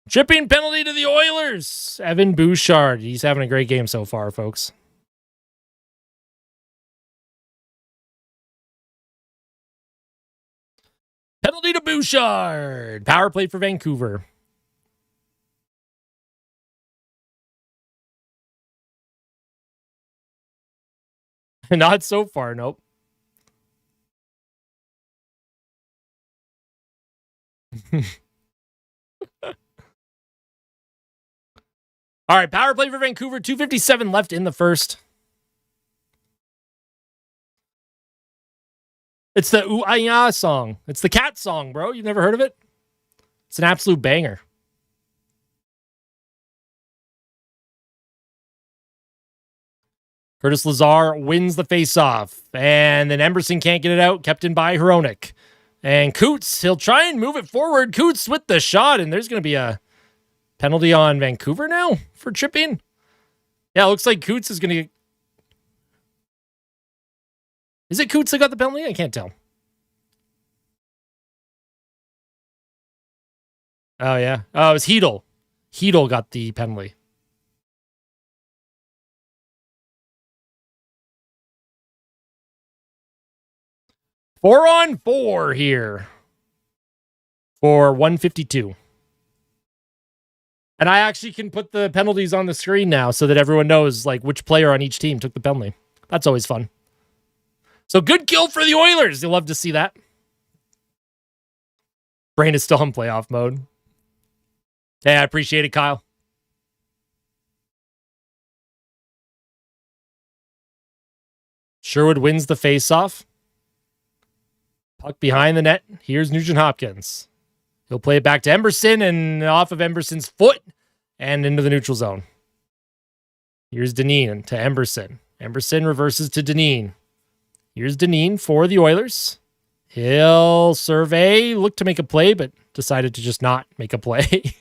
Chipping penalty to the Oilers. Evan Bouchard. He's having a great game so far, folks. Penalty to Bouchard. Power play for Vancouver. Not so far, nope. All right, power play for Vancouver. 2:57 left in the first. It's the Ooh-Ah-Ya song. It's the cat song, bro. You've never heard of it? It's an absolute banger. Curtis Lazar wins the faceoff. And then Emberson can't get it out. Kept in by Hronek. And Coots, he'll try and move it forward. Coots with the shot. And there's going to be a penalty on Vancouver now for tripping. Yeah, it looks like Coots is going to get... Is it Coots that got the penalty? I can't tell. Oh, yeah. Oh, it was Hedl. Hedl got the penalty. Four on four here for 152. And I actually can put the penalties on the screen now so that everyone knows like which player on each team took the penalty. That's always fun. So good kill for the Oilers. You'll love to see that. Brain is still in playoff mode. Hey, I appreciate it, Kyle. Sherwood wins the faceoff. Puck behind the net. Here's Nugent Hopkins. He'll play it back to Emberson and off of Emberson's foot and into the neutral zone. Here's Dineen to Emberson. Emberson reverses to Dineen. Here's Dineen for the Oilers. He'll survey, look to make a play, but decided to just not make a play.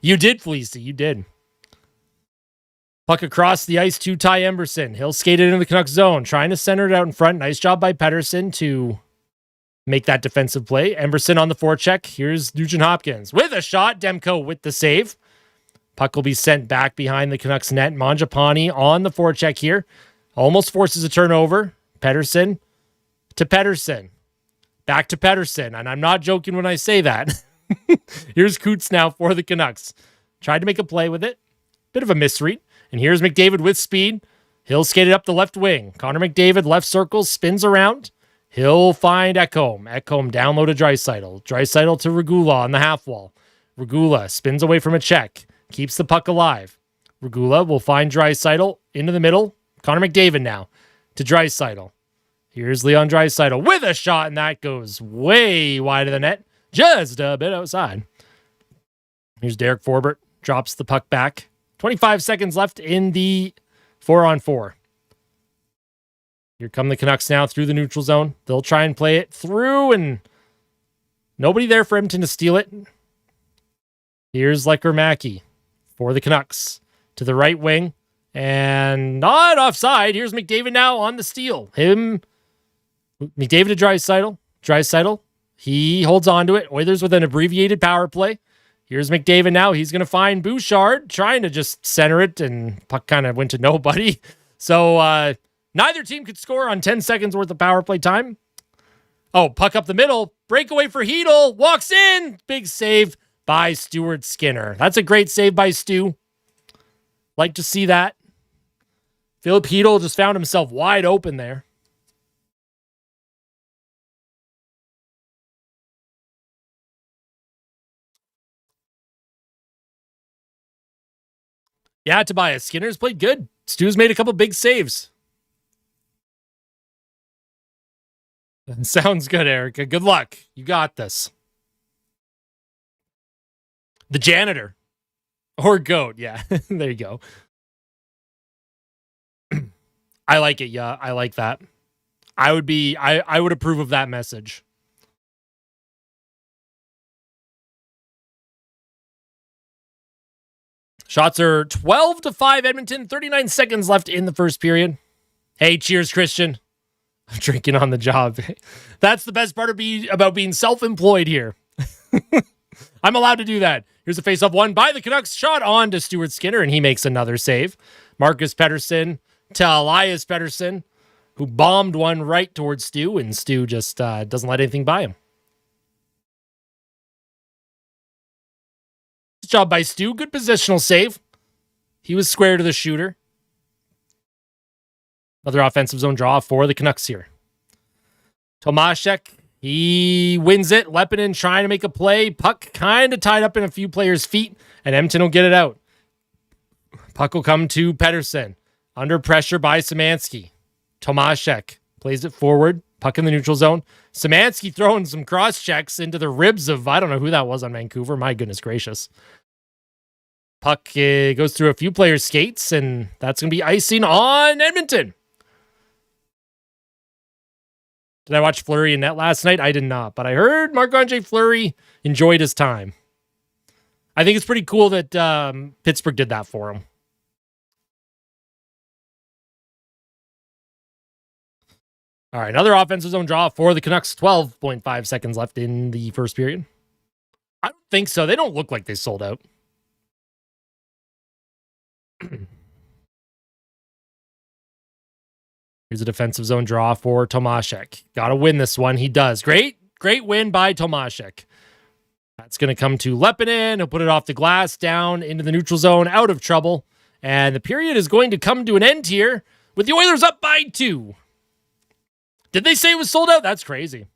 You did, Fleecy. You did. Puck across the ice to Ty Emberson. He'll skate it into the Canucks zone, trying to center it out in front. Nice job by Pettersson to make that defensive play. Emberson on the forecheck. Here's Nugent Hopkins with a shot. Demko with the save. Puck will be sent back behind the Canucks net. Mangiapane on the forecheck here. Almost forces a turnover. Pettersson to Pettersson. Back to Pettersson. And I'm not joking when I say that. Here's Coots now for the Canucks. Tried to make a play with it. Bit of a misread. And here's McDavid with speed. He'll skate it up the left wing. Connor McDavid, left circle, spins around. He'll find Ekholm. Ekholm down low to Draisaitl. Draisaitl to Regula on the half wall. Regula spins away from a check. Keeps the puck alive. Regula will find Draisaitl into the middle. Connor McDavid now to Draisaitl. Here's Leon Draisaitl with a shot, and that goes way wide of the net. Just a bit outside. Here's Derek Forbert. Drops the puck back. 25 seconds left in the 4-on-4. Here come the Canucks now through the neutral zone. They'll try and play it through, and nobody there for Edmonton to steal it. Here's Lecker-Mackey for the Canucks to the right wing, and not offside. Here's McDavid now on the steal. McDavid to Draisaitl. Draisaitl, he holds on to it. Oilers with an abbreviated power play. Here's McDavid now. He's going to find Bouchard, trying to just center it, and puck kind of went to nobody. So, neither team could score on 10 seconds worth of power play time. Oh, puck up the middle. Breakaway for Hedl. Walks in. Big save by Stuart Skinner. That's a great save by Stu. Like to see that. Philip Hedl just found himself wide open there. Yeah, Tobias. Skinner's played good. Stu's made a couple big saves. Sounds good, Erica. Good luck. You got this. The janitor. Or goat, yeah. There you go. I like it, yeah. I like that. I would approve of that message. Shots are 12-5 Edmonton, 39 seconds left in the first period. Hey, cheers, Christian. I'm drinking on the job. That's the best part about being self-employed here. I'm allowed to do that. Here's a face-off one by the Canucks. Shot on to Stuart Skinner, and he makes another save. Marcus Pettersson to Elias Pettersson, who bombed one right towards Stu, and Stu just doesn't let anything by him. Good job by Stu. Good positional save. He was square to the shooter. Another offensive zone draw for the Canucks here. Tomaszek, he wins it. Leppinen trying to make a play. Puck kind of tied up in a few players' feet, and Edmonton will get it out. Puck will come to Pettersson. Under pressure by Szymanski. Tomaszek plays it forward. Puck in the neutral zone. Szymanski throwing some cross checks into the ribs of, I don't know who that was on Vancouver. My goodness gracious. Puck goes through a few players' skates, and that's going to be icing on Edmonton. Did I watch Fleury in net last night? I did not, but I heard Marc-Andre Fleury enjoyed his time. I think it's pretty cool that Pittsburgh did that for him. All right, another offensive zone draw for the Canucks. 12.5 seconds left in the first period. I don't think so. They don't look like they sold out. Here's a defensive zone draw for Tomaszek. Got to win this one. He does. Great win by Tomaszek. That's going to come to Leppinen. He'll put it off the glass, down into the neutral zone, out of trouble. And the period is going to come to an end here with the Oilers up by 2. Did they say it was sold out? That's crazy.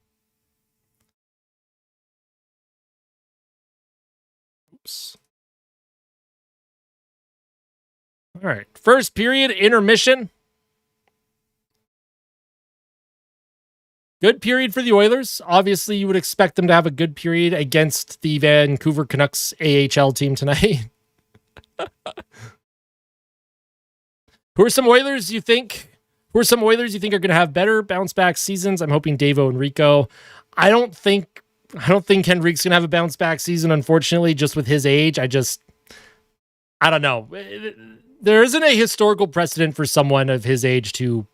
Oops. All right. First period, intermission. Good period for the Oilers. Obviously, you would expect them to have a good period against the Vancouver Canucks AHL team tonight. Who are some Oilers you think are going to have better bounce back seasons? I'm hoping Davo and Rico. I don't think Henrique's going to have a bounce back season, unfortunately, just with his age. I don't know. There isn't a historical precedent for someone of his age to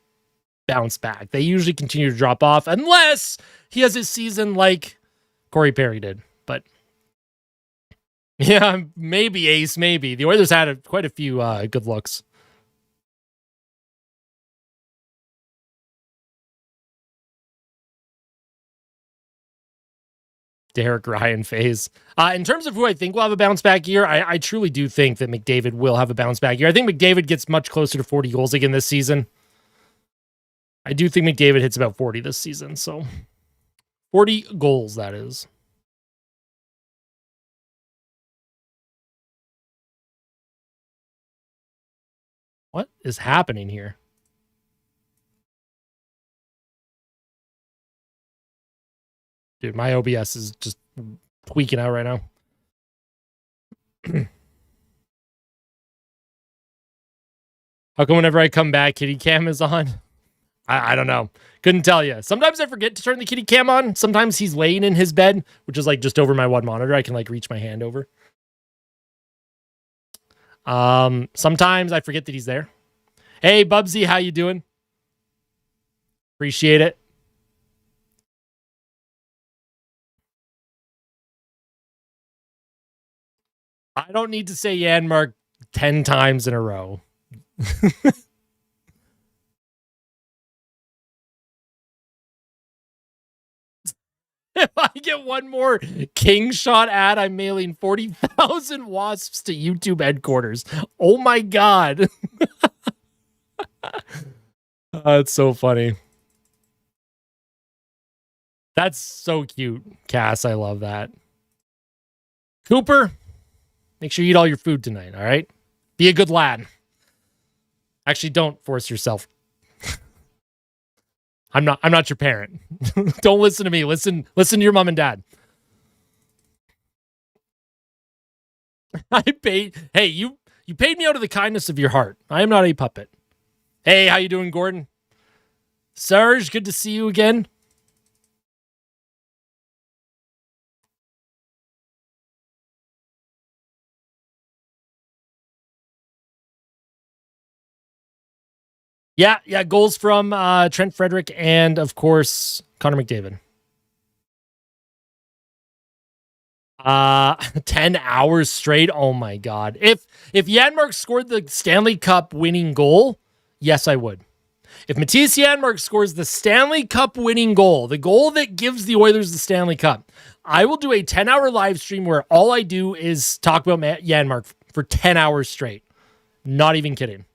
bounce back. They usually continue to drop off unless he has his season like Corey Perry did. But yeah, maybe Ace, maybe. The Oilers had quite a few good looks. Derek Ryan phase. In terms of who I think will have a bounce back year, I truly do think that McDavid will have a bounce back year. I think McDavid gets much closer to 40 goals again this season. I do think McDavid hits about 40 this season. So 40 goals, that is. What is happening here? Dude, my OBS is just tweaking out right now. How come whenever I come back, kitty cam is on? I don't know. Couldn't tell you. Sometimes I forget to turn the kitty cam on. Sometimes he's laying in his bed, which is like just over my one monitor. I can like reach my hand over. Sometimes I forget that he's there. Hey, Bubsy, how you doing? Appreciate it. I don't need to say Janmark 10 times in a row. If I get one more King Shot ad, I'm mailing 40,000 wasps to YouTube headquarters. Oh my God. That's so funny. That's so cute, Cass. I love that. Cooper, make sure you eat all your food tonight, all right? Be a good lad. Actually, don't force yourself. I'm not your parent. Don't listen to me. Listen to your mom and dad. I paid. Hey, you paid me out of the kindness of your heart. I am not a puppet. Hey, how you doing, Gordon? Serge, good to see you again. Yeah, goals from Trent Frederick and, of course, Connor McDavid. 10 hours straight. Oh my God. If Janmark scored the Stanley Cup winning goal, yes, I would. If Matthias Janmark scores the Stanley Cup winning goal, the goal that gives the Oilers the Stanley Cup, I will do a 10-hour live stream where all I do is talk about Janmark for 10 hours straight. Not even kidding.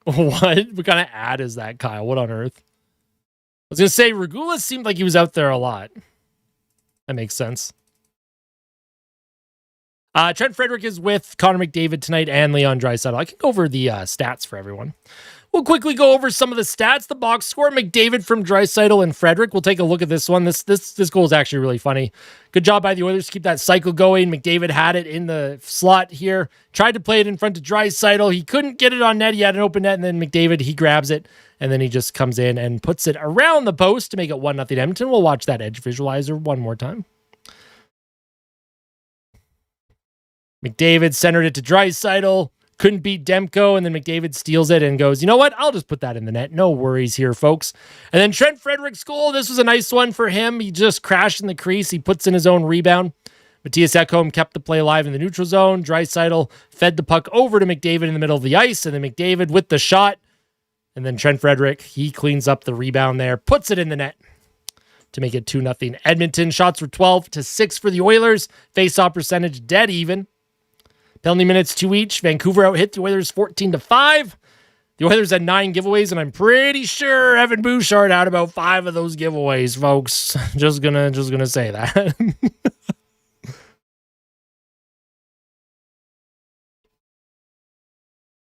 What kind of ad is that, Kyle? What on earth? I was going to say, Regula seemed like he was out there a lot. That makes sense. Trent Frederick is with Connor McDavid tonight and Leon Draisaitl. I can go over the stats for everyone. We'll quickly go over some of the stats. The box score, McDavid from Draisaitl and Frederick. We'll take a look at this one. This goal is actually really funny. Good job by the Oilers to keep that cycle going. McDavid had it in the slot here. Tried to play it in front of Draisaitl. He couldn't get it on net. He had an open net, and then McDavid, he grabs it, and then he just comes in and puts it around the post to make it 1-0 Edmonton. We'll watch that edge visualizer one more time. McDavid centered it to Draisaitl. Couldn't beat Demko, and then McDavid steals it and goes, you know what? I'll just put that in the net. No worries here, folks. And then Trent Frederick's goal. This was a nice one for him. He just crashed in the crease. He puts in his own rebound. Matthias Ekholm kept the play alive in the neutral zone. Draisaitl fed the puck over to McDavid in the middle of the ice, and then McDavid with the shot. And then Trent Frederick, he cleans up the rebound there, puts it in the net to make it 2-0 Edmonton. Shots were 12-6 for the Oilers. Face-off percentage dead even. Penalty minutes 2 each. Vancouver out-hit the Oilers 14-5. The Oilers had 9 giveaways, and I'm pretty sure Evan Bouchard had about 5 of those giveaways, folks. Just gonna say that.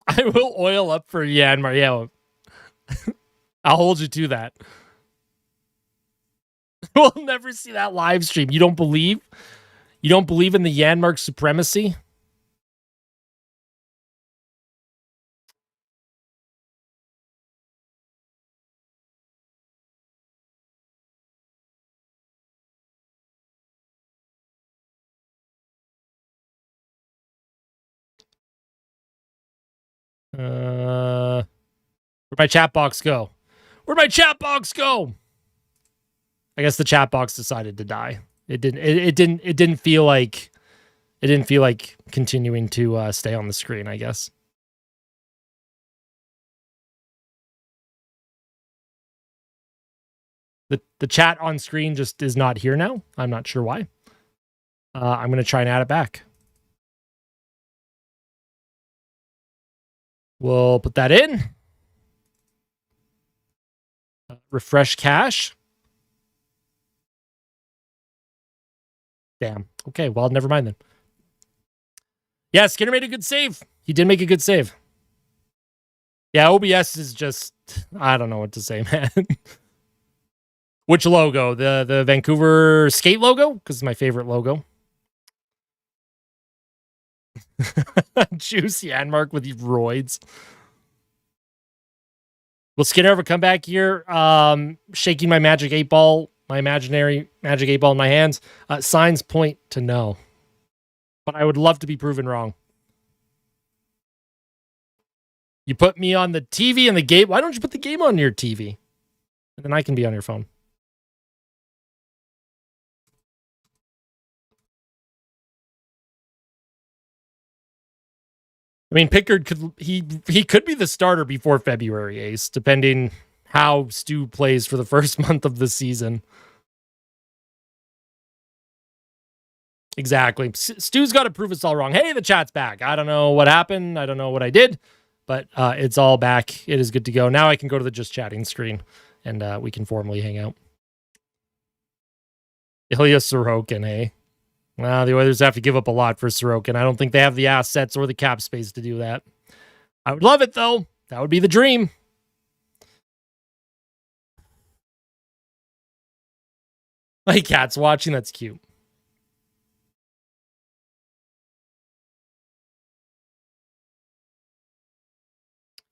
I will oil up for Janmark. Yeah, I'll hold you to that. We'll never see that live stream. You don't believe? You don't believe in the Janmark supremacy? Where'd my chat box go? Where'd my chat box go? I guess the chat box decided to die. It didn't feel like continuing to stay on the screen, I guess. The chat on screen just is not here now. I'm not sure why. I'm going to try and add it back. We'll put that in. Refresh cache. Damn. Okay, well, never mind then. Yeah, Skinner made a good save. He did make a good save. Yeah, OBS is just, I don't know what to say, man. Which logo? The Vancouver skate logo? Because it's my favorite logo. Juice Janmark with roids. Will Skinner ever come back here? Shaking my magic 8 ball, my imaginary magic 8 ball in my hands. Signs point to no. But I would love to be proven wrong. You put me on the TV and the game. Why don't you put the game on your TV? And then I can be on your phone. I mean, Pickard could he could be the starter before February, Ace, depending how Stu plays for the first month of the season. Exactly. Stu's got to prove us all wrong. Hey, the chat's back. I don't know what happened. I don't know what I did, but it's all back. It is good to go. Now I can go to the just chatting screen, and we can formally hang out. Ilya Sorokin, hey? Well, the Oilers have to give up a lot for Sorokin. I don't think they have the assets or the cap space to do that. I would love it, though. That would be the dream. My cat's watching. That's cute.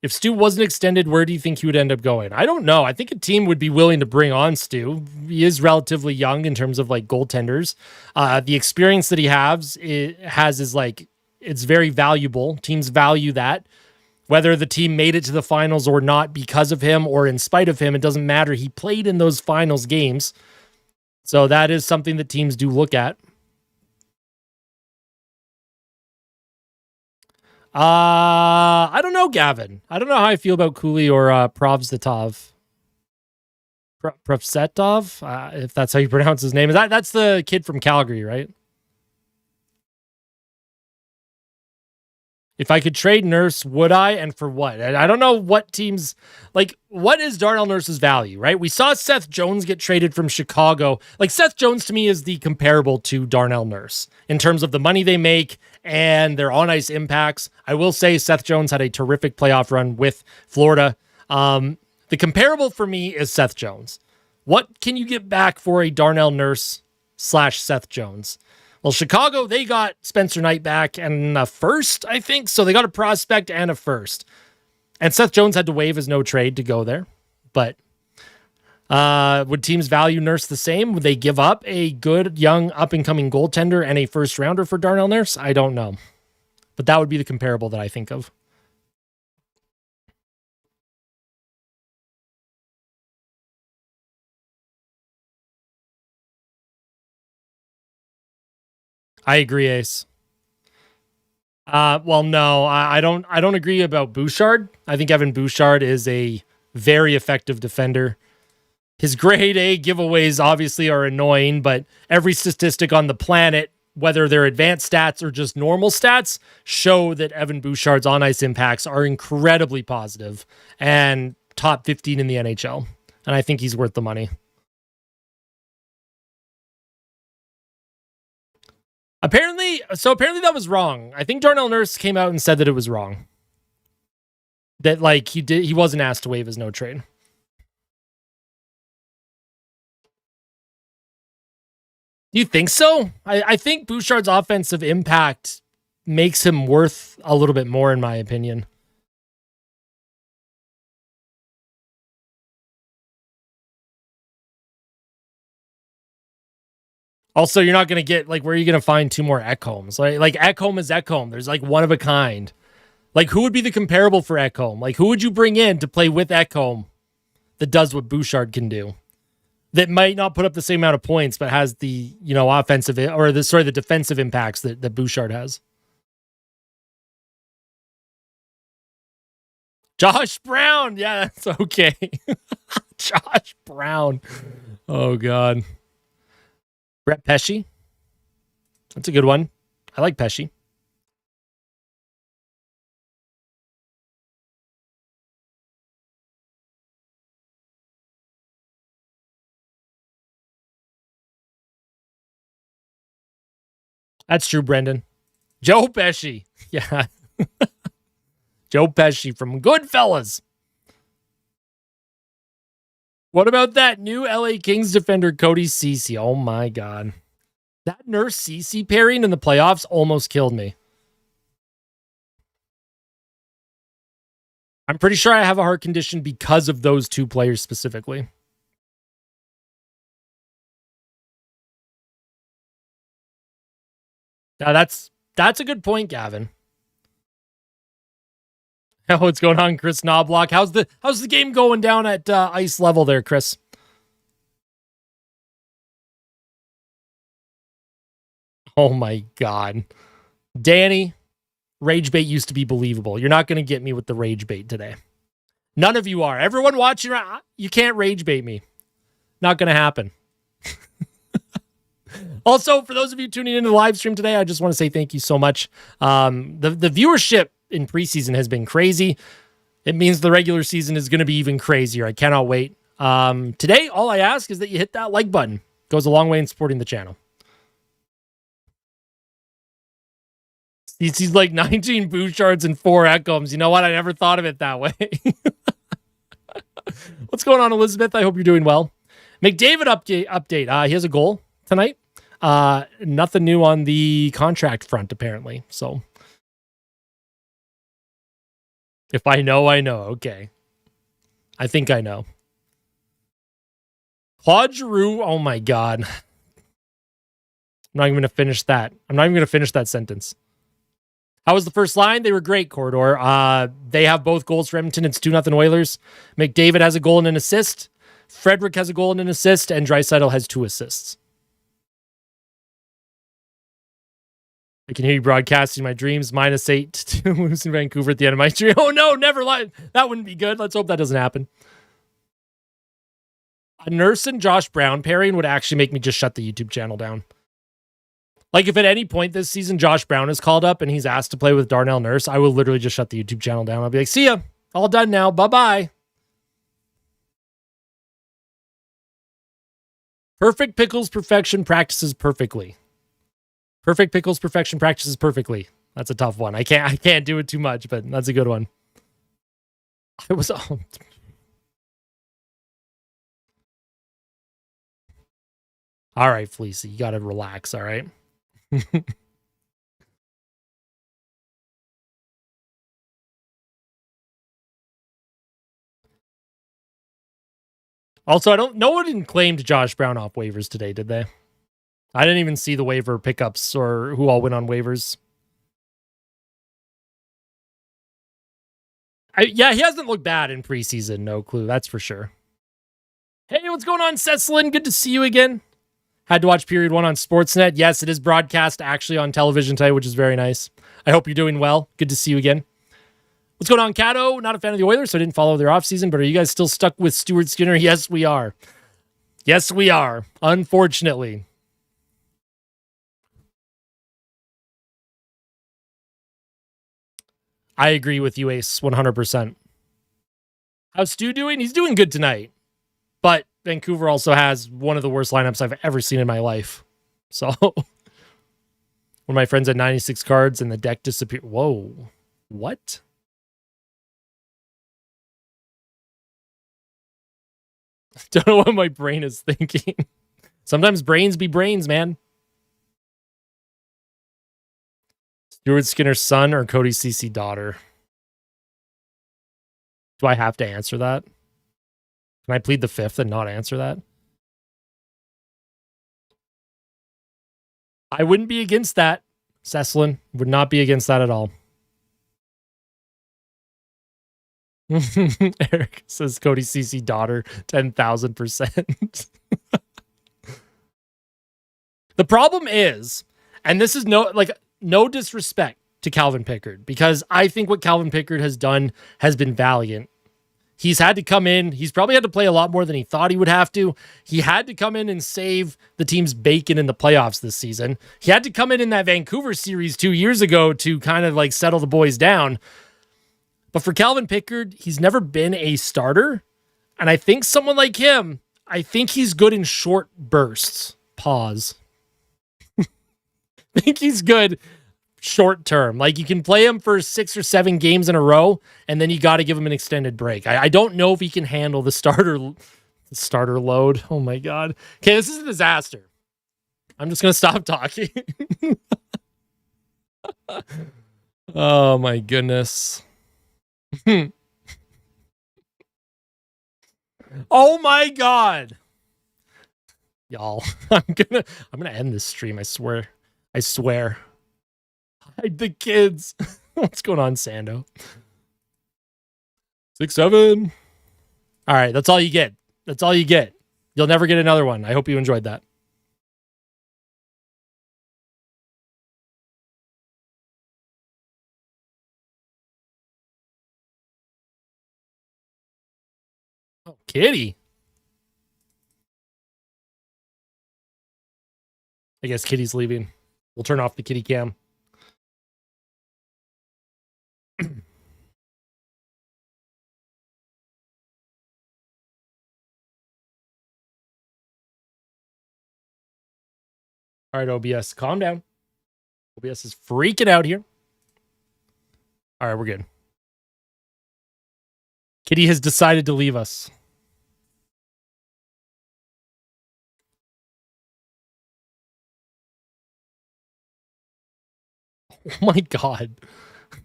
If Stu wasn't extended, where do you think he would end up going? I don't know. I think a team would be willing to bring on Stu. He is relatively young in terms of like goaltenders. The experience that he has is like, it's very valuable. Teams value that. Whether the team made it to the finals or not because of him or in spite of him, it doesn't matter. He played in those finals games. So that is something that teams do look at. I don't know, Gavin. I don't know how I feel about Cooley or Provzetov. Provzetov, if that's how you pronounce his name. That's the kid from Calgary, right? If I could trade Nurse, would I? And for what? I don't know what teams, like, what is Darnell Nurse's value, right? We saw Seth Jones get traded from Chicago. Like, Seth Jones to me is the comparable to Darnell Nurse in terms of the money they make and their on-ice impacts. I will say Seth Jones had a terrific playoff run with Florida. The comparable for me is Seth Jones. What can you get back for a Darnell Nurse / Seth Jones? Well, Chicago, they got Spencer Knight back and a first, I think. So they got a prospect and a first. And Seth Jones had to waive his no trade to go there. But would teams value Nurse the same? Would they give up a good, young, up-and-coming goaltender and a first rounder for Darnell Nurse? I don't know. But that would be the comparable that I think of. I agree, Ace. Well, no, I don't. I don't agree about Bouchard. I think Evan Bouchard is a very effective defender. His grade A giveaways obviously are annoying, but every statistic on the planet, whether they're advanced stats or just normal stats, show that Evan Bouchard's on-ice impacts are incredibly positive and top 15 in the NHL. And I think he's worth the money. Apparently that was wrong. I think Darnell Nurse came out and said that it was wrong. That like he wasn't asked to waive his no trade. Do you think so? I think Bouchard's offensive impact makes him worth a little bit more, in my opinion. Also, you're not going to get, like, where are you going to find two more Ekholms? Like Ekholm is Ekholm. There's, like, one of a kind. Like, who would be the comparable for Ekholm? Like, who would you bring in to play with Ekholm that does what Bouchard can do? That might not put up the same amount of points, but has the, offensive, or the defensive impacts that Bouchard has. Josh Brown. Yeah, that's okay. Josh Brown. Oh, God. Brett Pesce. That's a good one. I like Pesce. That's true, Brendan. Joe Pesci. Yeah. Joe Pesci from Goodfellas. What about that new LA Kings defender, Cody Ceci? Oh, my God. That Nurse Ceci pairing in the playoffs almost killed me. I'm pretty sure I have a heart condition because of those two players specifically. Now that's a good point, Gavin. Oh, what's going on, Chris Knobloch? How's the game going down at ice level there, Chris? Oh my God. Danny, rage bait used to be believable. You're not going to get me with the rage bait today. None of you are. Everyone watching, you can't rage bait me. Not going to happen. Also, for those of you tuning into the live stream today, I just want to say thank you so much. The viewership in preseason has been crazy. It means the regular season is going to be even crazier. I cannot wait. Today, all I ask is that you hit that like button. It goes a long way in supporting the channel. He's like 19 Bouchards and 4 Ekholms. You know what? I never thought of it that way. What's going on, Elizabeth? I hope you're doing well. McDavid update. He has a goal tonight. Nothing new on the contract front, apparently. So if I know, I know. Okay. I think I know. Claude Giroux. Oh my God. I'm not even going to finish that. I'm not even going to finish that sentence. How was the first line? They were great, Corridor. They have both goals for Edmonton. It's 2-0 Oilers. McDavid has a goal and an assist. Frederick has a goal and an assist. And Draisaitl has 2 assists. I can hear you broadcasting my dreams. -8 to lose in Vancouver at the end of my dream. Oh no, never mind. That wouldn't be good. Let's hope that doesn't happen. A Nurse and Josh Brown pairing would actually make me just shut the YouTube channel down. Like, if at any point this season Josh Brown is called up and he's asked to play with Darnell Nurse, I will literally just shut the YouTube channel down. I'll be like, see ya. All done now. Bye-bye. Perfect Pickles Perfection practices perfectly. Perfect Pickles Perfection practices perfectly. That's a tough one. I can't do it too much, but that's a good one. I was... Oh. All right, Fleecy, you got to relax, all right? Also, no one claimed Josh Brown off waivers today, did they? I didn't even see the waiver pickups or who all went on waivers. Yeah, he hasn't looked bad in preseason, no clue, that's for sure. Hey, what's going on, Cecilin? Good to see you again. Had to watch Period 1 on Sportsnet. Yes, it is broadcast actually on television today, which is very nice. I hope you're doing well. Good to see you again. What's going on, Cato? Not a fan of the Oilers, so I didn't follow their offseason, but are you guys still stuck with Stuart Skinner? Yes, we are. Yes, we are. Unfortunately. I agree with you, Ace, 100%. How's Stu doing? He's doing good tonight. But Vancouver also has one of the worst lineups I've ever seen in my life. So, one of my friends had 96 cards and the deck disappeared. Whoa. What? Don't know what my brain is thinking. Sometimes brains be brains, man. Stuart Skinner's son or Cody Ceci daughter? Do I have to answer that? Can I plead the fifth and not answer that? I wouldn't be against that, Cecilin. Would not be against that at all. Eric says Cody Ceci daughter, 10,000%. The problem is, and this is no disrespect to Calvin Pickard, because I think what Calvin Pickard has done has been valiant. He's had to come in. He's probably had to play a lot more than he thought he would have to. He had to come in and save the team's bacon in the playoffs this season. He had to come in that Vancouver series 2 years ago to kind of like settle the boys down. But for Calvin Pickard, he's never been a starter. And I think someone like him, I think he's good in short bursts. Pause. I think he's good short term. Like, you can play him for 6 or 7 games in a row, and then you got to give him an extended break. I don't know if he can handle the starter load. Oh my God. Okay, this is a disaster. I'm just going to stop talking. Oh my goodness. Oh my God. Y'all, I'm gonna end this stream, I swear. I swear. Hide the kids. What's going on, Sando? 6-7. All right, that's all you get. That's all you get. You'll never get another one. I hope you enjoyed that. Oh, Kitty. I guess Kitty's leaving. We'll turn off the kitty cam. All right, OBS, calm down. OBS is freaking out here. All right, we're good. Kitty has decided to leave us. Oh my God.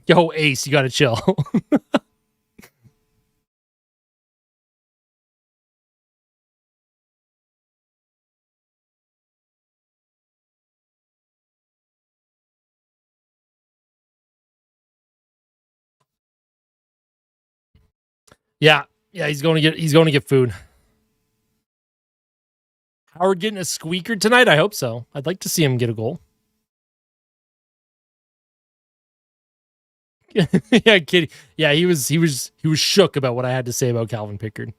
Yo, Ace, you got to chill. Yeah. Yeah, he's going to get food. Howard getting a squeaker tonight? I hope so. I'd like to see him get a goal. Yeah, Kitty. Yeah, he was shook about what I had to say about Calvin Pickard.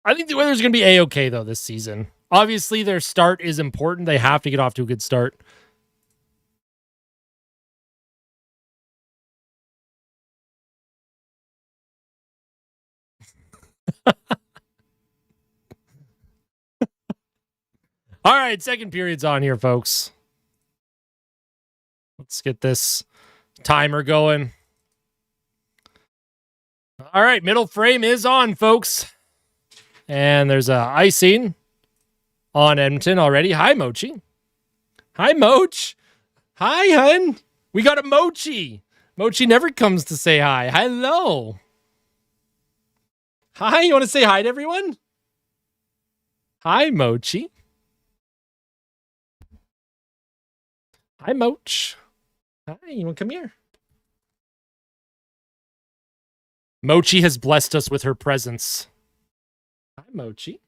I think the Oilers are going to be A-okay, though, this season. Obviously, their start is important. They have to get off to a good start. All right, second period's on here, folks. Let's get this timer going. All right, middle frame is on, folks. And there's a icing on Edmonton already. Hi, Mochi. Hi, Moch. Hi, hun. We got a Mochi. Mochi never comes to say hi. Hello. Hi, you want to say hi to everyone? Hi, Mochi. Hi, Moch. Hi, you want to come here? Mochi has blessed us with her presence. Hi, Mochi.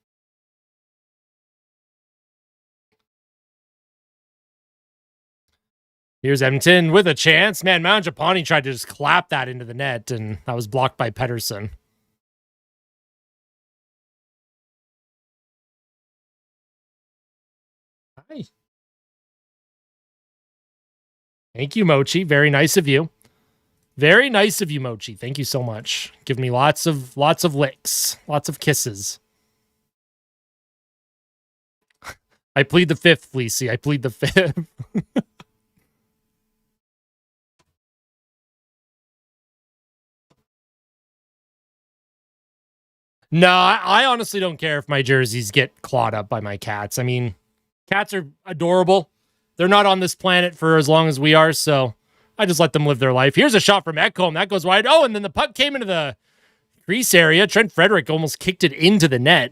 Here's Edmonton with a chance. Man, Mangiapane tried to just clap that into the net, and that was blocked by Pettersson. Hi. Thank you, Mochi. Very nice of you. Very nice of you, Mochi. Thank you so much. Give me lots of licks, lots of kisses. I plead the fifth, Fleecy. I plead the fifth. No, I honestly don't care if my jerseys get clawed up by my cats. I mean, cats are adorable. They're not on this planet for as long as we are, so I just let them live their life. Here's a shot from Ekholm. That goes wide. Oh, and then the puck came into the crease area. Trent Frederick almost kicked it into the net.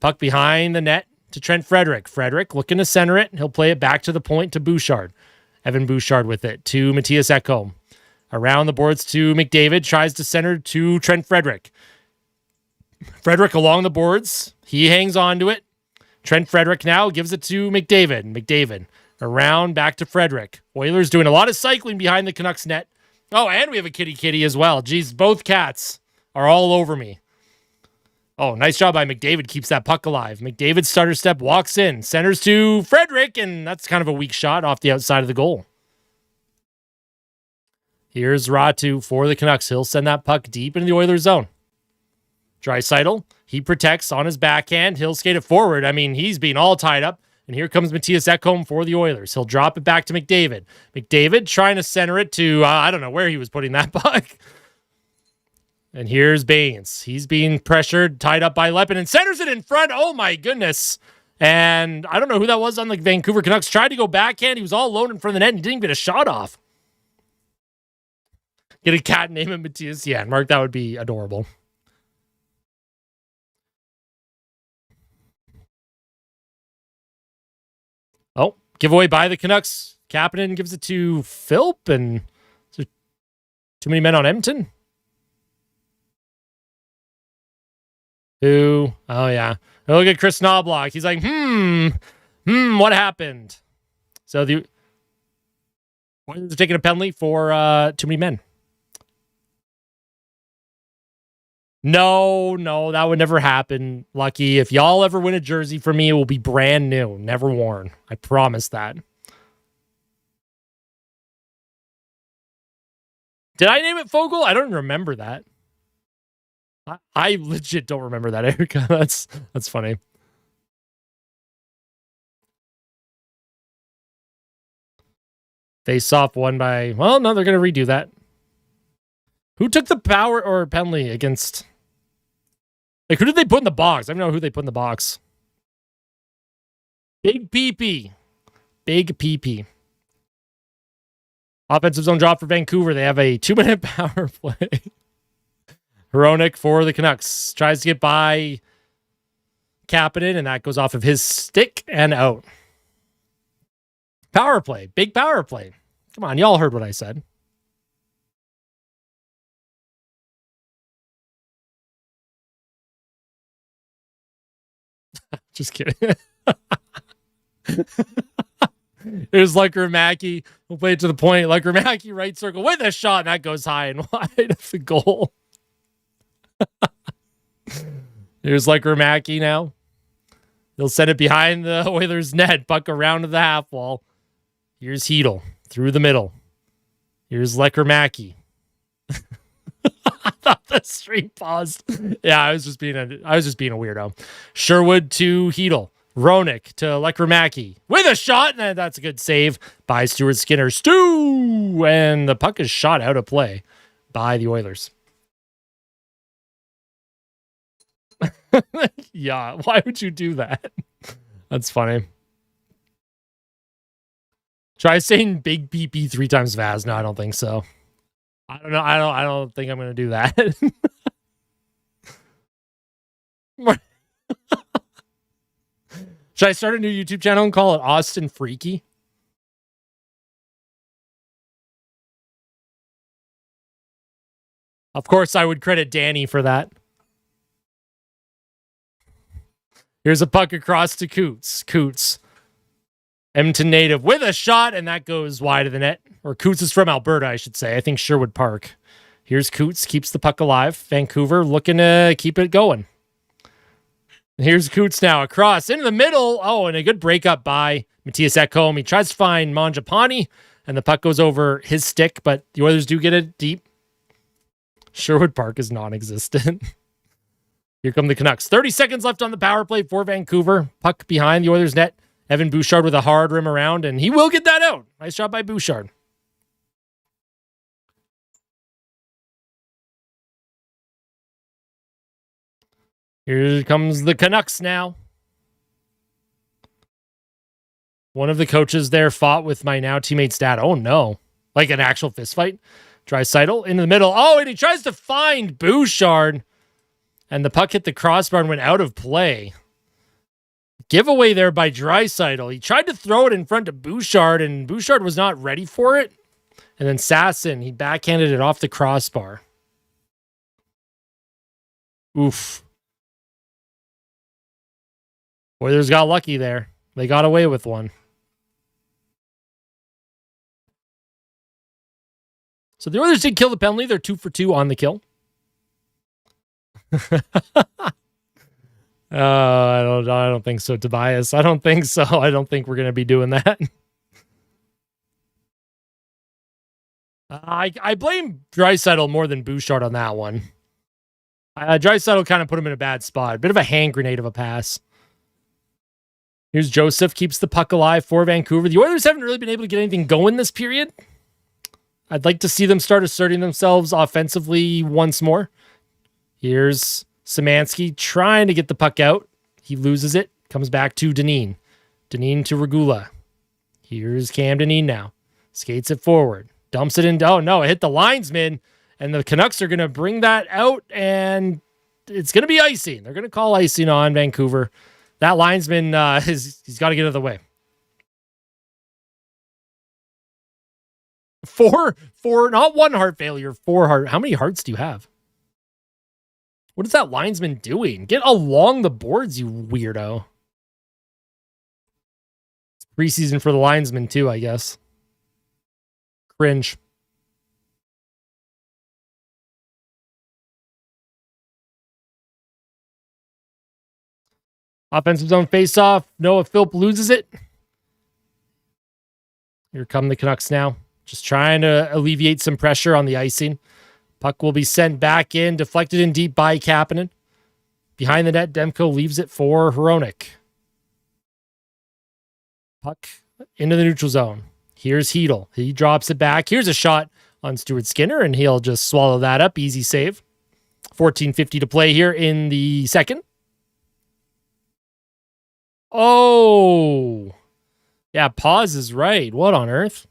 Puck behind the net to Trent Frederick. Frederick looking to center it. He'll play it back to the point to Bouchard. Evan Bouchard with it to Matthias Ekholm. Around the boards to McDavid. Tries to center to Trent Frederick. Frederick along the boards. He hangs on to it. Trent Frederick now gives it to McDavid. McDavid around back to Frederick. Oilers doing a lot of cycling behind the Canucks net. Oh, and we have a kitty as well. Geez, both cats are all over me. Oh, nice job by McDavid. Keeps that puck alive. McDavid stutter step walks in. Centers to Frederick, and that's kind of a weak shot off the outside of the goal. Here's Ratu for the Canucks. He'll send that puck deep into the Oilers zone. Draisaitl, he protects on his backhand. He'll skate it forward. I mean, he's being all tied up. And here comes Matthias Ekholm for the Oilers. He'll drop it back to McDavid. McDavid trying to center it to, I don't know where he was putting that puck. And here's Baines. He's being pressured, tied up by Lepin, and centers it in front. Oh, my goodness. And I don't know who that was on the Vancouver Canucks. Tried to go backhand. He was all alone in front of the net, and he didn't even get a shot off. Get a cat name of Matthias Janmark. That would be adorable. Oh, giveaway by the Canucks. Kapanen gives it to Philp, and too many men on Edmonton. Who? Oh, yeah. Look at Chris Knobloch. He's like, what happened? So the Oilers are taking a penalty for too many men. No, that would never happen. Lucky. If y'all ever win a jersey from me, it will be brand new, never worn. I promise that. Did I name it Fogel? I don't remember that. I legit don't remember that, Erica. That's funny. Face off won by, well, no, they're going to redo that. Who took the power or penalty against? Like, who did they put in the box? I don't know who they put in the box. Big Peepee. Big PP. Offensive zone drop for Vancouver. They have a 2-minute power play. Hronek for the Canucks. Tries to get by Kapanen, and that goes off of his stick and out. Power play. Big power play. Come on, y'all heard what I said. Just kidding. Here's Lekramaki. We'll play it to the point. Lekramaki, right circle with a shot, and that goes high and wide of the goal. Here's Lekramaki now. He'll send it behind the Oilers' net. Puck around to the half wall. Here's Heedle through the middle. Here's Lekramaki. I thought the stream paused. Yeah, I was just being a weirdo. Sherwood to Heedle. Hronek to Lekramaki with a shot, and that's a good save by Stuart Skinner. Stu! And the puck is shot out of play by the Oilers. Yeah, why would you do that? That's funny. Try saying big PP 3 times Vaz. No, I don't think so. I don't know. I don't think I'm going to do that. Should I start a new YouTube channel and call it Austin Freaky? Of course, I would credit Danny for that. Here's a puck across to Coots. Coots. Edmonton native with a shot, and that goes wide of the net. Or Coots is from Alberta, I should say. I think Sherwood Park. Here's Coots, keeps the puck alive. Vancouver looking to keep it going. And here's Coots now across into the middle. Oh, and a good breakup by Matthias Ekholm. He tries to find Mangiapane, and the puck goes over his stick, but the Oilers do get it deep. Sherwood Park is non-existent. Here come the Canucks. 30 seconds left on the power play for Vancouver. Puck behind the Oilers' net. Evan Bouchard with a hard rim around, and he will get that out. Nice job by Bouchard. Here comes the Canucks now. One of the coaches there fought with my now teammate's dad. Oh, no. Like an actual fist fight. Draisaitl into the middle. Oh, and he tries to find Bouchard. And the puck hit the crossbar and went out of play. Giveaway there by Draisaitl. He tried to throw it in front of Bouchard, and Bouchard was not ready for it. And then Sasson, he backhanded it off the crossbar. Oof. Oilers got lucky there. They got away with one. So the Oilers did kill the penalty. They're 2 for 2 on the kill. I don't think so, Tobias. I don't think so. I don't think we're going to be doing that. I blame Draisaitl more than Bouchard on that one. Draisaitl kind of put him in a bad spot. A bit of a hand grenade of a pass. Here's Joseph, keeps the puck alive for Vancouver. The Oilers haven't really been able to get anything going this period. I'd like to see them start asserting themselves offensively once more. Here's Szymanski trying to get the puck out. He loses it. Comes back to Dineen. Dineen to Regula. Here's Cam Dineen now. Skates it forward. Dumps it in. Oh, no. It hit the linesman. And the Canucks are going to bring that out. And it's going to be icing. They're going to call icing on Vancouver. That linesman, he's got to get out of the way. Four, not one heart failure, 4 heart. How many hearts do you have? What is that linesman doing? Get along the boards, you weirdo. It's preseason for the linesman too, I guess. Cringe. Offensive zone face-off. Noah Philp loses it. Here come the Canucks now. Just trying to alleviate some pressure on the icing. Puck will be sent back in, deflected in deep by Kapanen. Behind the net, Demko leaves it for Hronek. Puck into the neutral zone. Here's Heedle. He drops it back. Here's a shot on Stuart Skinner, and he'll just swallow that up. Easy save. 14:50 to play here in the second. Oh, Yeah, pause is right. What on earth?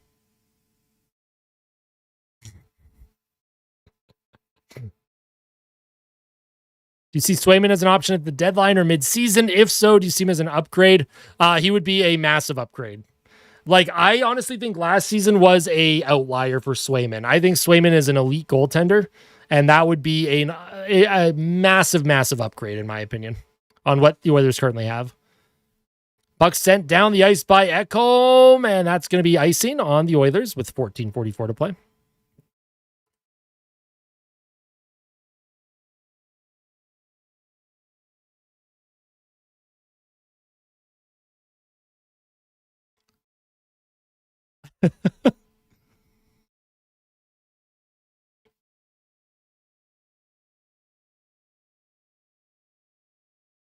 Do you see Swayman as an option at the deadline or mid-season? If so, do you see him as an upgrade? He would be a massive upgrade. Like, I honestly think last season was a outlier for Swayman. I think Swayman is an elite goaltender, and that would be a massive, massive upgrade, in my opinion, on what the Oilers currently have. Puck sent down the ice by Ekholm, and that's going to be icing on the Oilers with 14:44 to play.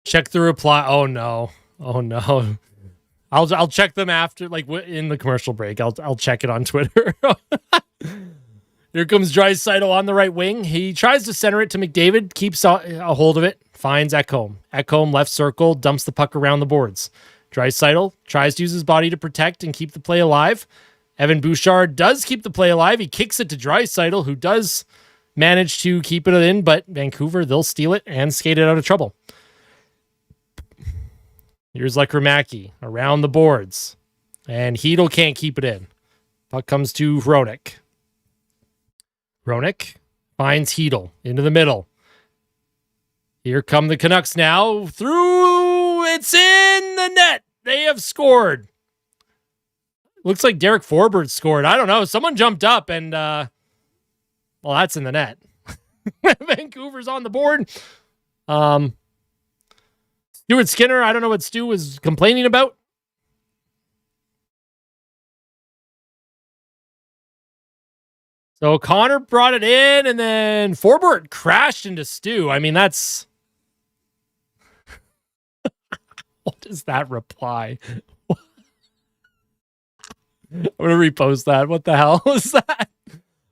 Check the reply. Oh no. Oh no. I'll check them after, like in the commercial break. I'll check it on Twitter. Here comes Draisaitl on the right wing. He tries to center it to McDavid, keeps a hold of it, finds Ekholm. Ekholm left circle, dumps the puck around the boards. Draisaitl tries to use his body to protect and keep the play alive. Evan Bouchard does keep the play alive. He kicks it to Draisaitl, who does manage to keep it in, but Vancouver, they'll steal it and skate it out of trouble. Here's Lekramaki around the boards. And Hedl can't keep it in. Puck comes to Hronek. Hronek finds Hedl into the middle. Here come the Canucks now. Through. It's in the net. They have scored. Looks like Derek Forbert scored. I don't know. Someone jumped up and, well, that's in the net. Vancouver's on the board. Stuart Skinner, I don't know what Stu was complaining about. So Connor brought it in, and then Forbert crashed into Stu. I mean, that's... What is that reply? I'm going to repost that. What the hell is that?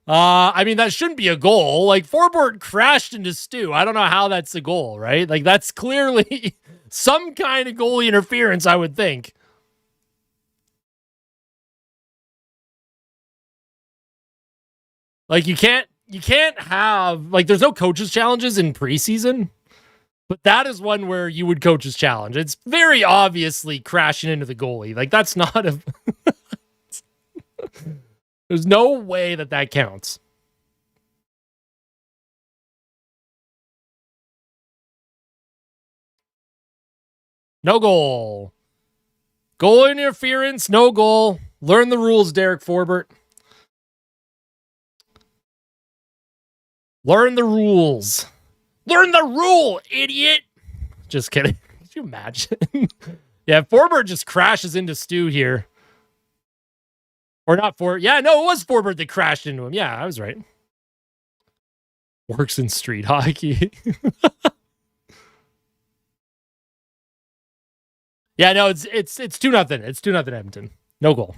I mean, that shouldn't be a goal. Like, Forbert crashed into Stu. I don't know how that's a goal, right? Like, that's clearly some kind of goalie interference, I would think. Like, you can't have, like, there's no coaches challenges in preseason, but that is one where you would coaches challenge. It's very obviously crashing into the goalie. Like, that's not a... There's no way that counts. No goal. Goal interference, no goal. Learn the rules, Derek Forbert. Learn the rules. Learn the rule, idiot. Just kidding. Could you imagine? Yeah, Forbert just crashes into Stu here. Or not for... Yeah, no, it was Forbert that crashed into him. Yeah, I was right. Works in street hockey. Yeah, no, it's 2-0. It's 2-0 Edmonton. No goal.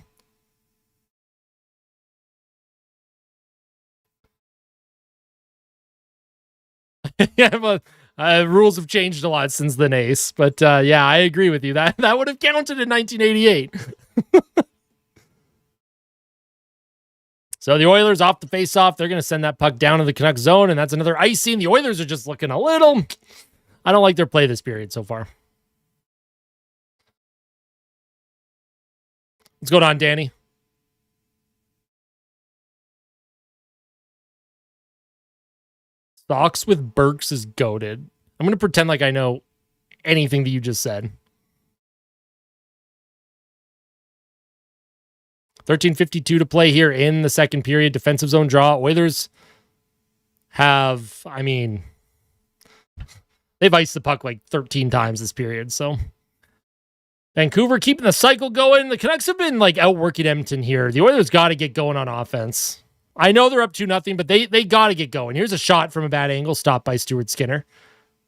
Yeah, but rules have changed a lot since the Ace. But yeah, I agree with you. That would have counted in 1988. So the Oilers off the faceoff. They're going to send that puck down to the Canucks zone, and that's another icing. The Oilers are just looking a little... I don't like their play this period so far. What's going on, Danny? Stocks with Burks is goated. I'm going to pretend like I know anything that you just said. 13:52 to play here in the second period. Defensive zone draw. Oilers have, I mean, they've iced the puck like 13 times this period. So Vancouver keeping the cycle going. The Canucks have been like outworking Edmonton here. The Oilers got to get going on offense. I know they're up 2-0, but they got to get going. Here's a shot from a bad angle, stopped by Stuart Skinner.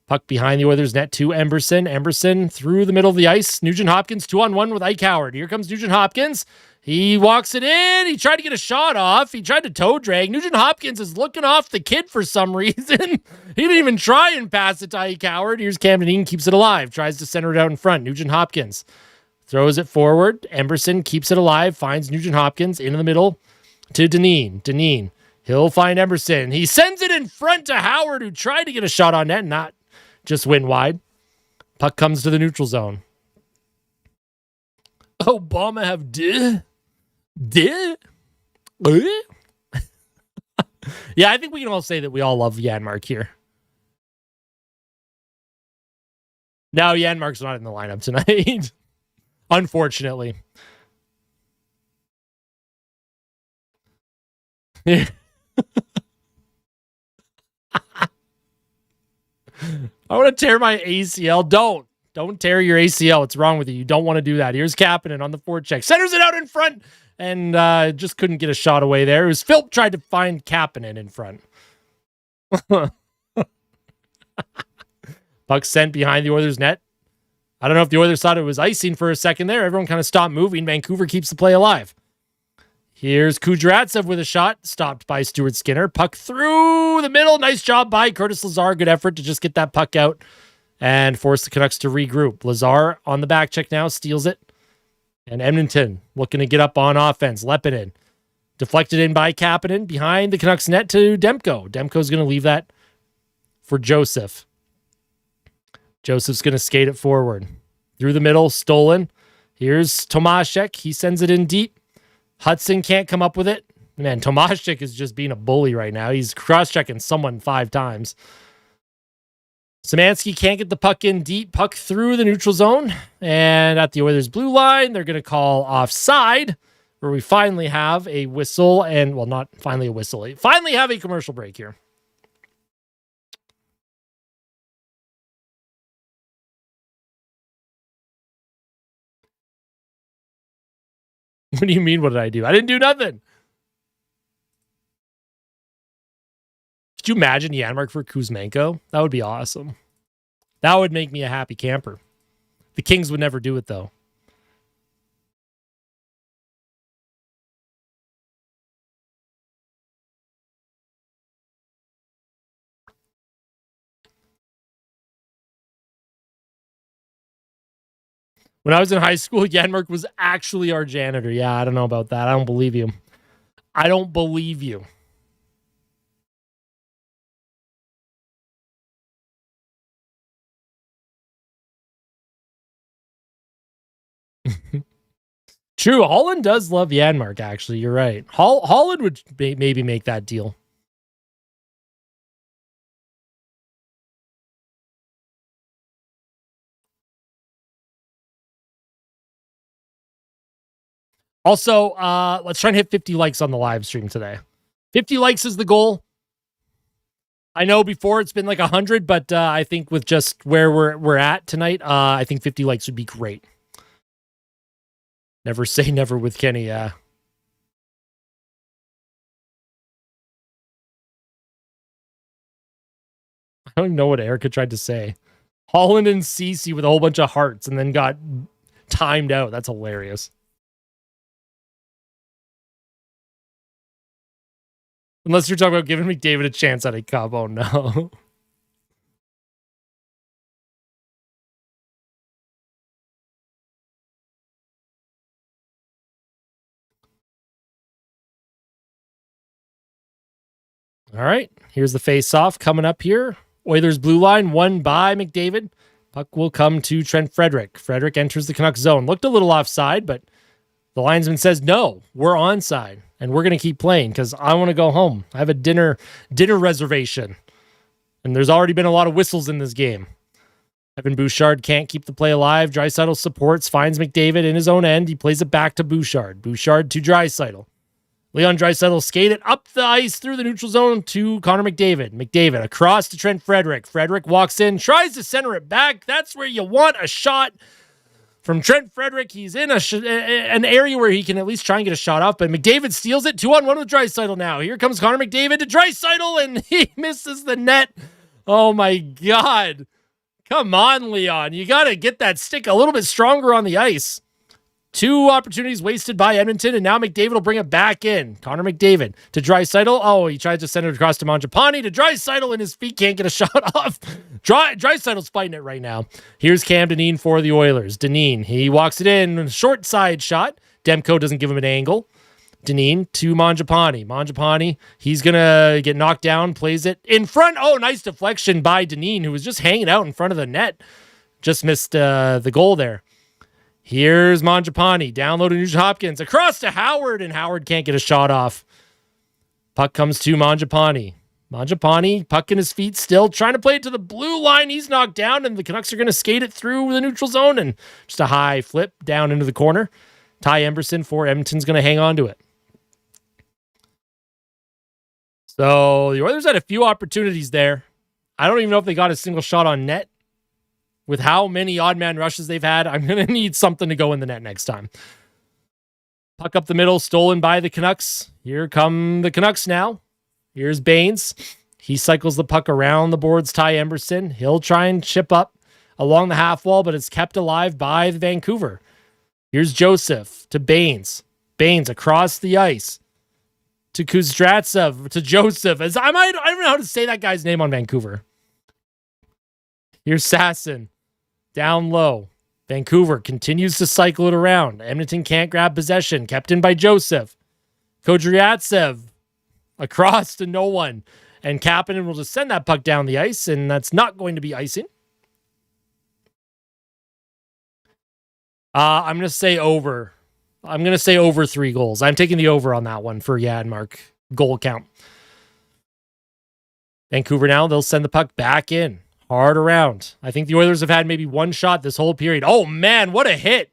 Puck behind the Oilers net to Emberson. Emberson through the middle of the ice. Nugent Hopkins 2-on-1 with Ike Howard. Here comes Nugent Hopkins. He walks it in. He tried to get a shot off. He tried to toe drag. Nugent Hopkins is looking off the kid for some reason. He didn't even try and pass it to Ike Howard. Here's Camden Eaton, keeps it alive. Tries to center it out in front. Nugent Hopkins Throws it forward. Emberson keeps it alive. Finds Nugent Hopkins into the middle to Dineen. Dineen. He'll find Emberson. He sends it in front to Howard, who tried to get a shot on net and not just win wide. Puck comes to the neutral zone. Obama have Yeah, I think we can all say that we all love Janmark here. Now Janmark's not in the lineup tonight. Unfortunately. I want to tear my ACL. Don't tear your ACL. What's wrong with you? You don't want to do that. Here's Kapanen on the forecheck. Centers it out in front and just couldn't get a shot away there. It was Philp tried to find Kapanen in front. Puck sent behind the Oilers net. I don't know if the Oilers thought it was icing for a second there. Everyone kind of stopped moving. Vancouver keeps the play alive. Here's Kudryavtsev with a shot, stopped by Stuart Skinner. Puck through the middle. Nice job by Curtis Lazar. Good effort to just get that puck out and force the Canucks to regroup. Lazar on the back check now, steals it. And Edmonton looking to get up on offense. Lepinen deflected in by Kapanen behind the Canucks net to Demko. Demko's going to leave that for Joseph. Joseph's going to skate it forward. Through the middle, stolen. Here's Tomaszek. He sends it in deep. Hudson can't come up with it. Man, Tomaszek is just being a bully right now. He's cross-checking someone 5 times. Szymanski can't get the puck in deep. Puck through the neutral zone. And at the Oilers' blue line, they're going to call offside, where we finally have a whistle and, well, not finally a whistle. Finally have a commercial break here. What do you mean, what did I do? I didn't do nothing. Could you imagine Janmark for Kuzmenko? That would be awesome. That would make me a happy camper. The Kings would never do it, though. When I was in high school, Janmark was actually our janitor. Yeah, I don't know about that. I don't believe you. I don't believe you. True, Holland does love Janmark, actually. You're right. Holland would maybe make that deal. Also, let's try and hit 50 likes on the live stream today. 50 likes is the goal. I know before it's been like 100, but I think with just where we're at tonight, I think 50 likes would be great. Never say never with Kenny. I don't even know what Erica tried to say. Holland and Cece with a whole bunch of hearts and then got timed out. That's hilarious. Unless you're talking about giving McDavid a chance at a cup. Oh, no. All right. Here's the face-off coming up here. Oilers blue line, won by McDavid. Puck will come to Trent Frederick. Frederick enters the Canucks zone. Looked a little offside, but the linesman says, no, we're onside. And we're going to keep playing because I want to go home. I have a dinner reservation. And there's already been a lot of whistles in this game. Evan Bouchard can't keep the play alive. Draisaitl supports, finds McDavid in his own end. He plays it back to Bouchard. Bouchard to Draisaitl. Leon Draisaitl skated up the ice through the neutral zone to Connor McDavid. McDavid across to Trent Frederick. Frederick walks in, tries to center it back. That's where you want a shot from Trent Frederick. He's in an area where he can at least try and get a shot off, but McDavid steals it. 2-on-1 with Draisaitl now. Here comes Connor McDavid to Draisaitl, and he misses the net. Oh, my God. Come on, Leon. You got to get that stick a little bit stronger on the ice. 2 opportunities wasted by Edmonton, and now McDavid will bring it back in. Connor McDavid to Draisaitl. Oh, he tries to send it across to Mangiapane. To Draisaitl, and his feet can't get a shot off. Draisaitl's fighting it right now. Here's Cam Dineen for the Oilers. Dineen, he walks it in. Short side shot. Demko doesn't give him an angle. Dineen to Mangiapane. Mangiapane, he's going to get knocked down, plays it in front. Oh, nice deflection by Dineen, who was just hanging out in front of the net. Just missed the goal there. Here's Mangiapane, down low to Nugent Hopkins, across to Howard, and Howard can't get a shot off. Puck comes to Mangiapane. Mangiapane, puck in his feet still, trying to play it to the blue line. He's knocked down, and the Canucks are going to skate it through the neutral zone, and just a high flip down into the corner. Ty Emberson for Edmonton's going to hang on to it. So the Oilers had a few opportunities there. I don't even know if they got a single shot on net. With how many odd man rushes they've had, I'm going to need something to go in the net next time. Puck up the middle, stolen by the Canucks. Here come the Canucks now. Here's Baines. He cycles the puck around the boards, Ty Emberson. He'll try and chip up along the half wall, but it's kept alive by the Vancouver. Here's Joseph to Baines. Baines across the ice to Kuzdratsov, to Joseph. I don't know how to say that guy's name on Vancouver. Here's Sasson. Down low. Vancouver continues to cycle it around. Edmonton can't grab possession. Kept in by Joseph. Kodryatsev across to no one. And Kapanen will just send that puck down the ice, and that's not going to be icing. I'm going to say over. I'm going to say over 3 goals. I'm taking the over on that one for Janmark goal count. Vancouver now, they'll send the puck back in. Hard around. I think the Oilers have had maybe 1 shot this whole period. Oh, man, what a hit.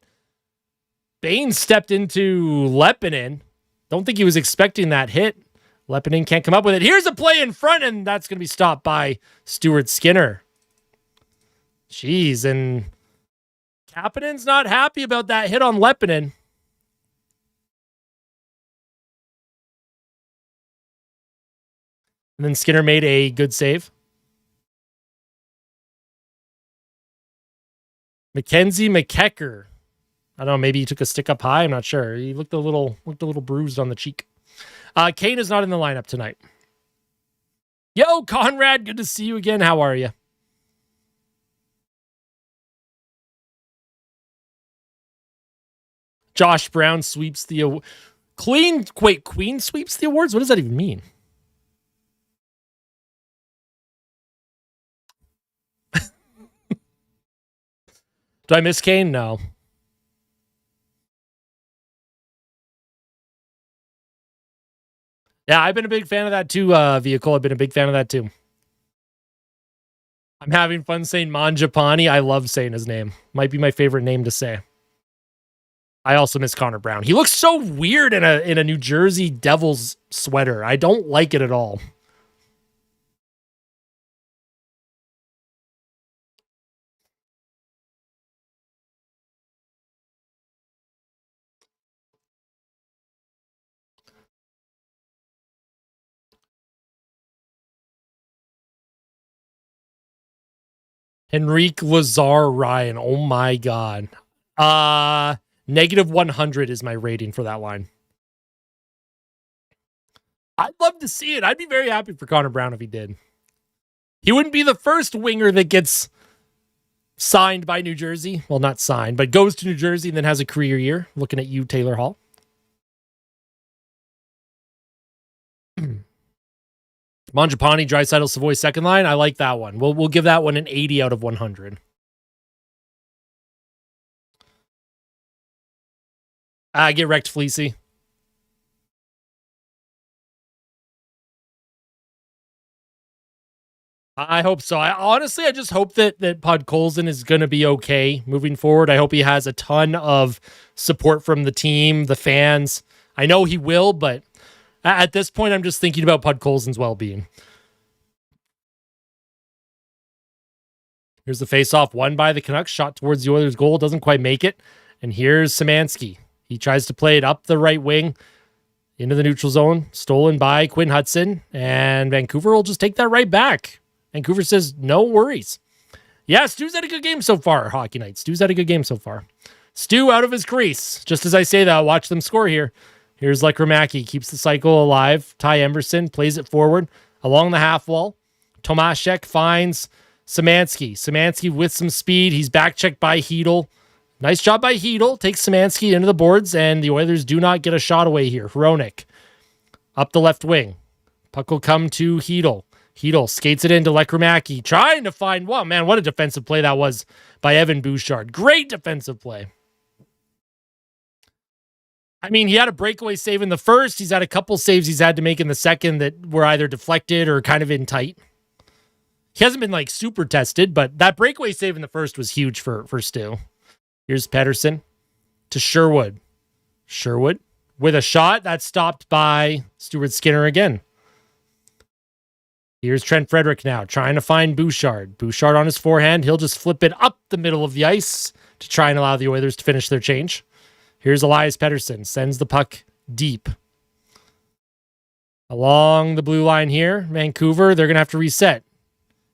Baines stepped into Lepinen. Don't think he was expecting that hit. Lepinen can't come up with it. Here's a play in front, and that's going to be stopped by Stuart Skinner. Jeez, and Kapanen's not happy about that hit on Lepinen. And then Skinner made a good save. Mackenzie McKecker. I don't know, maybe he took a stick up high. I'm not sure. He looked a little bruised on the cheek. Kane is not in the lineup tonight. Yo, Conrad, good to see you again. How are you? Josh Brown sweeps the Queen sweeps the awards? What does that even mean? Do I miss Kane? No. Yeah, I've been a big fan of that too, Vehicle. I've been a big fan of that too. I'm having fun saying Mangiapane. I love saying his name. Might be my favorite name to say. I also miss Connor Brown. He looks so weird in a New Jersey Devils sweater. I don't like it at all. Henrique Lazar Ryan. Oh my God. Negative 100 is my rating for that line. I'd love to see it. I'd be very happy for Connor Brown if he did. He wouldn't be the first winger that gets signed by New Jersey. Well, not signed, but goes to New Jersey and then has a career year. Looking at you, Taylor Hall. Mangiapane, Draisaitl, Savoy second line. I like that one. We'll give that one an 80 out of 100. Get wrecked, Fleecy. I hope so. I just hope that Podkolzin is going to be okay moving forward. I hope he has a ton of support from the team, the fans. I know he will, but at this point, I'm just thinking about Podkolzin's well-being. Here's the face-off won by the Canucks. Shot towards the Oilers' goal. Doesn't quite make it. And here's Szymanski. He tries to play it up the right wing into the neutral zone. Stolen by Quinn Hudson. And Vancouver will just take that right back. Vancouver says, no worries. Yeah, Stu's had a good game so far, Hockey Night. Stu's had a good game so far. Stu out of his crease. Just as I say that, watch them score here. Here's Lekramaki, keeps the cycle alive. Ty Emberson plays it forward along the half wall. Tomaszek finds Szymanski. Szymanski with some speed. He's back checked by Hedl. Nice job by Hedl. Takes Szymanski into the boards, and the Oilers do not get a shot away here. Hronek up the left wing. Puck will come to Hedl. Hedl skates it into Lekramaki, trying to find, wow, man, what a defensive play that was by Evan Bouchard. Great defensive play. I mean, he had a breakaway save in the first. He's had a couple saves he's had to make in the second that were either deflected or kind of in tight. He hasn't been like super tested, but that breakaway save in the first was huge for Stu. Here's Pettersson to Sherwood. Sherwood with a shot that's stopped by Stuart Skinner again. Here's Trent Frederick now trying to find Bouchard. Bouchard on his forehand. He'll just flip it up the middle of the ice to try and allow the Oilers to finish their change. Here's Elias Pettersson. Sends the puck deep. Along the blue line here, Vancouver, they're going to have to reset.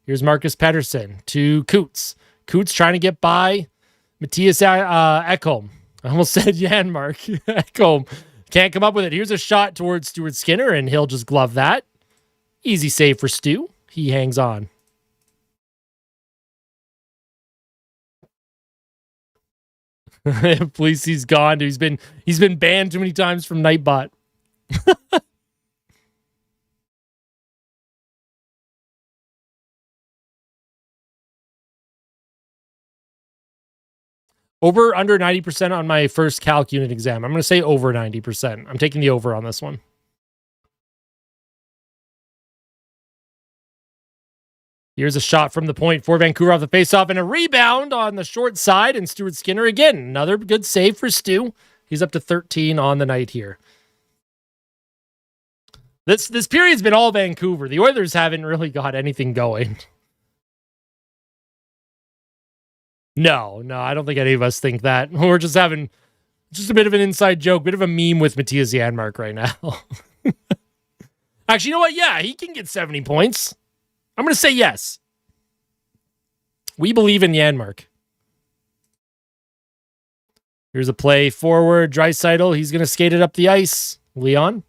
Here's Marcus Pettersson to Coots. Coots trying to get by Matthias Ekholm. I almost said Janmark. Ekholm can't come up with it. Here's a shot towards Stuart Skinner, and he'll just glove that. Easy save for Stu. He hangs on. Please, he's gone. He's been banned too many times from Nightbot. Over under 90% on my first calc unit exam. I'm going to say over 90%. I'm taking the over on this one. Here's a shot from the point for Vancouver off the faceoff and a rebound on the short side. And Stuart Skinner again. Another good save for Stu. He's up to 13 on the night here. This period's been all Vancouver. The Oilers haven't really got anything going. No, I don't think any of us think that. We're just having just a bit of an inside joke, bit of a meme with Matthias Janmark right now. Actually, you know what? Yeah, he can get 70 points. I'm going to say yes. We believe in Janmark. Here's a play forward. Draisaitl, he's going to skate it up the ice. Leon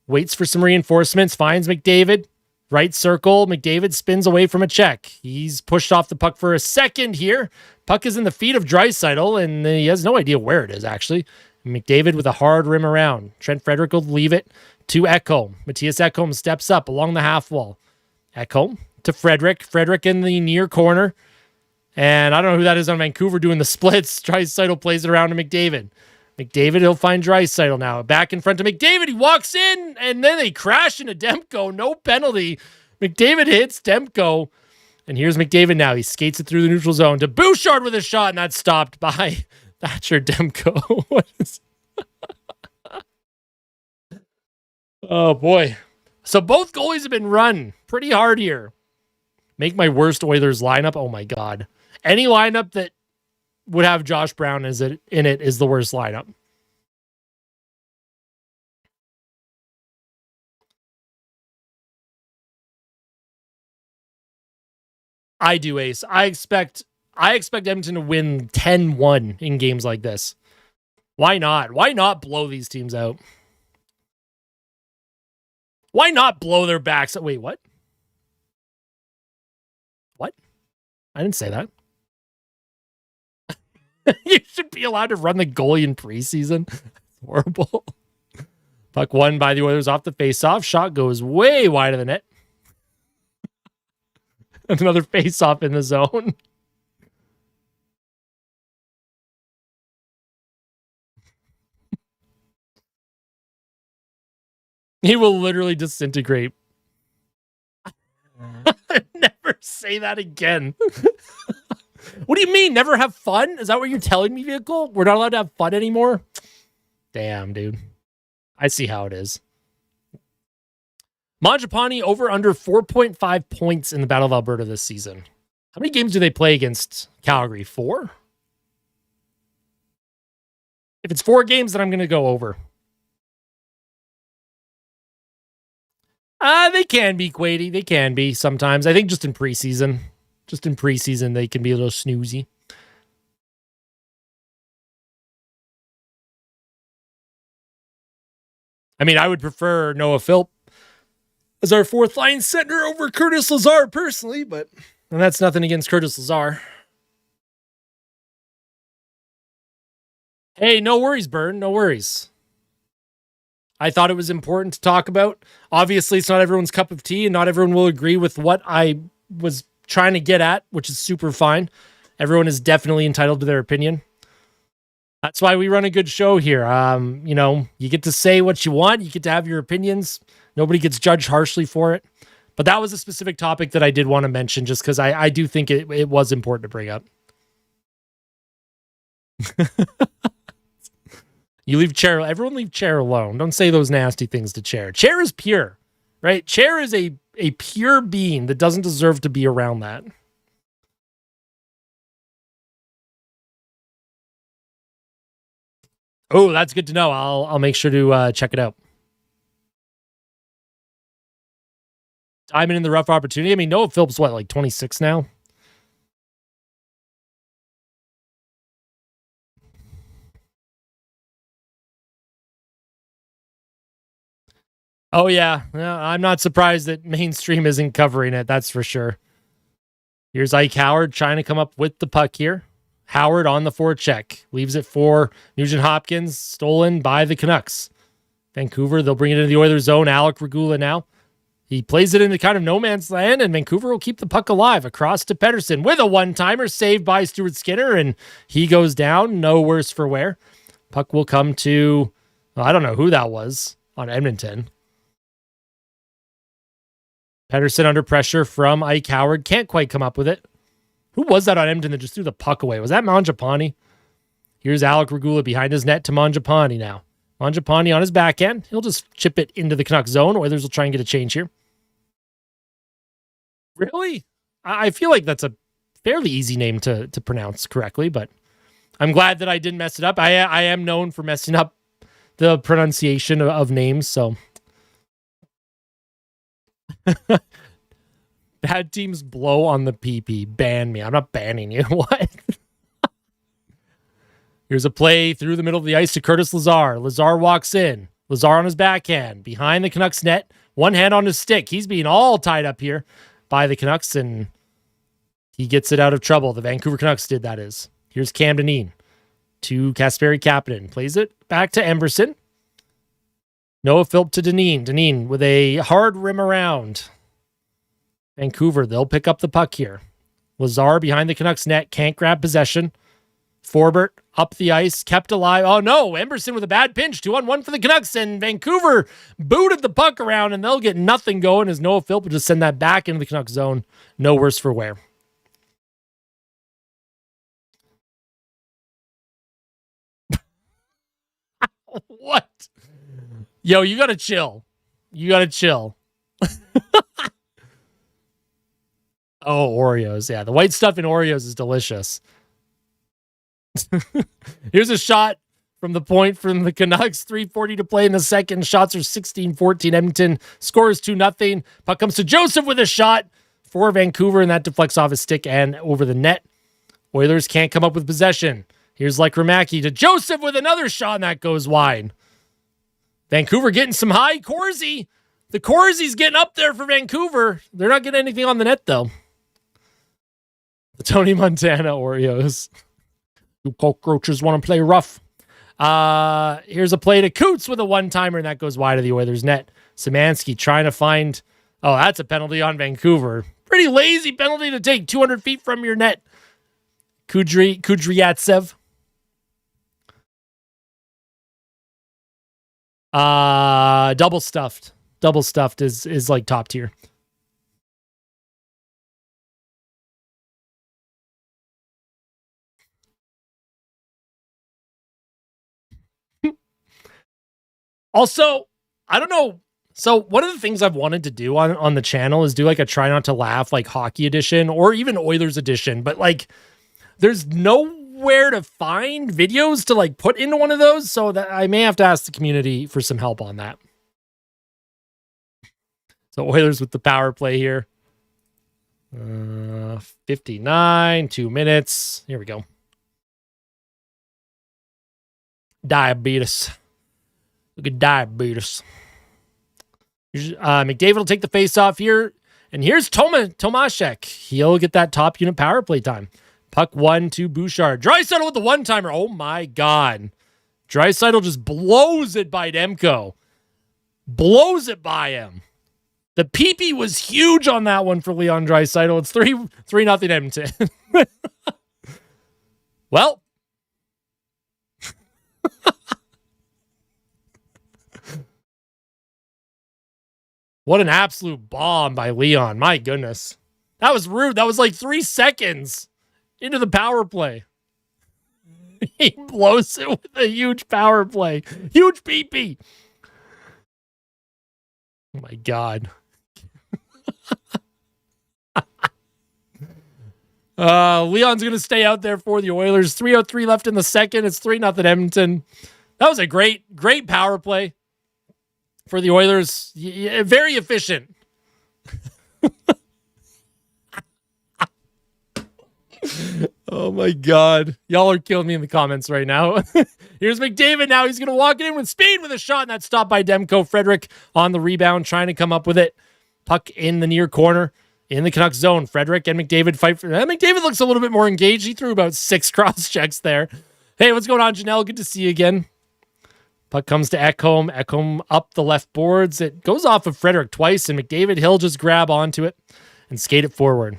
waits for some reinforcements, finds McDavid. Right circle, McDavid spins away from a check. He's pushed off the puck for a second here. Puck is in the feet of Draisaitl, and he has no idea where it is, actually. McDavid with a hard rim around. Trent Frederick will leave it to Ekholm. Matthias Ekholm steps up along the half wall. Ekholm to Frederick. Frederick in the near corner. And I don't know who that is on Vancouver doing the splits. Draisaitl plays it around to McDavid. McDavid, he'll find Draisaitl now. Back in front of McDavid. He walks in, and then they crash into Demko. No penalty. McDavid hits Demko. And here's McDavid now. He skates it through the neutral zone to Bouchard with a shot, and that's stopped by Thatcher Demko. What is... Oh, boy. So both goalies have been run pretty hard here. Make my worst Oilers lineup. Oh, my God. Any lineup that would have Josh Brown in it is the worst lineup. I do, Ace. I expect Edmonton to win 10-1 in games like this. Why not? Why not blow these teams out? Why not blow their backs? Wait, what? What? I didn't say that. You should be allowed to run the goalie in preseason. It's horrible. Puck won by the Oilers off the faceoff. Shot goes way wide of the net. Another faceoff in the zone. He will literally disintegrate. Never say that again. What do you mean? Never have fun? Is that what you're telling me, Vehicle? We're not allowed to have fun anymore? Damn, dude. I see how it is. Mangiapane over under 4.5 points in the Battle of Alberta this season. How many games do they play against Calgary? 4? If it's 4 games, then I'm going to go over. They can be, Quady. They can be sometimes. I think just in preseason. Just in preseason, they can be a little snoozy. I mean, I would prefer Noah Philp as our fourth line center over Curtis Lazar personally, but and that's nothing against Curtis Lazar. Hey, no worries, Burn. No worries. I thought it was important to talk about. Obviously, it's not everyone's cup of tea, and not everyone will agree with what I was trying to get at, which is super fine. Everyone is definitely entitled to their opinion. That's why we run a good show here. You get to say what you want. You get to have your opinions. Nobody gets judged harshly for it. But that was a specific topic that I did want to mention just because I do think it was important to bring up. You leave Chair. Everyone leave Chair alone. Don't say those nasty things to Chair. Chair is pure, right? Chair is a pure being that doesn't deserve to be around that. Oh, that's good to know. I'll make sure to check it out. Diamond in the rough opportunity. I mean, Noah Phillips, what, like 26 now? Oh, yeah. I'm not surprised that mainstream isn't covering it. That's for sure. Here's Ike Howard trying to come up with the puck here. Howard on the forecheck. Leaves it for Nugent Hopkins. Stolen by the Canucks. Vancouver, they'll bring it into the Oilers zone. Alec Regula now. He plays it into kind of no man's land, and Vancouver will keep the puck alive across to Pettersson with a one-timer saved by Stuart Skinner, and he goes down. No worse for wear. Puck will come to, well, I don't know who that was on Edmonton. Pettersson under pressure from Ike Howard. Can't quite come up with it. Who was that on Edmonton that just threw the puck away? Was that Mangiapane? Here's Alec Regula behind his net to Mangiapane now. Mangiapane on his backhand. He'll just chip it into the Canucks zone. Oilers will try and get a change here. Really? I feel like that's a fairly easy name to pronounce correctly, but I'm glad that I didn't mess it up. I am known for messing up the pronunciation of names, so. Bad teams blow on the PP. Ban me. I'm not banning you. What? Here's a play through the middle of the ice to Curtis Lazar. Lazar walks in. Lazar on his backhand. Behind the Canucks net. One hand on his stick. He's being all tied up here by the Canucks, and he gets it out of trouble. The Vancouver Canucks did, that is. Here's Cam Dineen to Kasperi Kapanen. Plays it back to Emberson. Noah Philp to Dineen. Dineen with a hard rim around. Vancouver, they'll pick up the puck here. Lazar behind the Canucks net. Can't grab possession. Forbert up the ice, kept alive. Oh no, Emberson with a bad pinch. 2-on-1 for the Canucks, and Vancouver booted the puck around, and they'll get nothing going as Noah Philp will just send that back into the Canucks zone. No worse for wear. What? Yo, you gotta chill. You gotta chill. Oh, Oreos. Yeah, the white stuff in Oreos is delicious. Here's a shot from the point from the Canucks. 3:40 to play in the second. Shots are 16-14. Edmonton scores 2-0. Puck comes to Joseph with a shot for Vancouver, and that deflects off his stick and over the net. Oilers can't come up with possession. Here's like Ramaki to Joseph with another shot, and that goes wide. Vancouver getting some high. Corsi. The Corsi's getting up there for Vancouver. They're not getting anything on the net, though. The Tony Montana Oreos. You cockroaches want to play rough. Here's a play to Coots with a one-timer, and that goes wide of the Oilers' net. Szymanski trying to find... Oh, that's a penalty on Vancouver. Pretty lazy penalty to take 200 feet from your net. Kudryatsev. Double stuffed. Double stuffed is like top tier. Also, I don't know. So one of the things I've wanted to do on the channel is do like a try not to laugh, like hockey edition or even Oilers edition. But like, there's nowhere to find videos to like put into one of those. So that I may have to ask the community for some help on that. So Oilers with the power play here. 59, 2 minutes. Here we go. Diabetes. Look at diabetes. McDavid will take the face-off here. And here's Tomaszek. He'll get that top unit power play time. Puck 1 to Bouchard. Draisaitl with the one-timer. Oh, my God. Draisaitl just blows it by Demko. Blows it by him. The PP was huge on that one for Leon Draisaitl. It's 3-0 Edmonton. Well. What an absolute bomb by Leon. My goodness. That was rude. That was like 3 seconds into the power play. He blows it with a huge power play. Huge PP. Oh my God. Leon's going to stay out there for the Oilers. 3:03 left in the second. It's 3-0 Edmonton. That was a great power play for the Oilers. Very efficient. Oh my God. Y'all are killing me in the comments right now. Here's McDavid now. He's going to walk in with speed with a shot, and that's stopped by Demko. Frederic on the rebound, trying to come up with it. Puck in the near corner in the Canucks zone. Frederic and McDavid fight for that. McDavid looks a little bit more engaged. He threw about 6 cross checks there. Hey, what's going on, Janelle? Good to see you again. Puck comes to Ekholm. Ekholm up the left boards. It goes off of Frederic twice, and McDavid, he'll just grab onto it and skate it forward.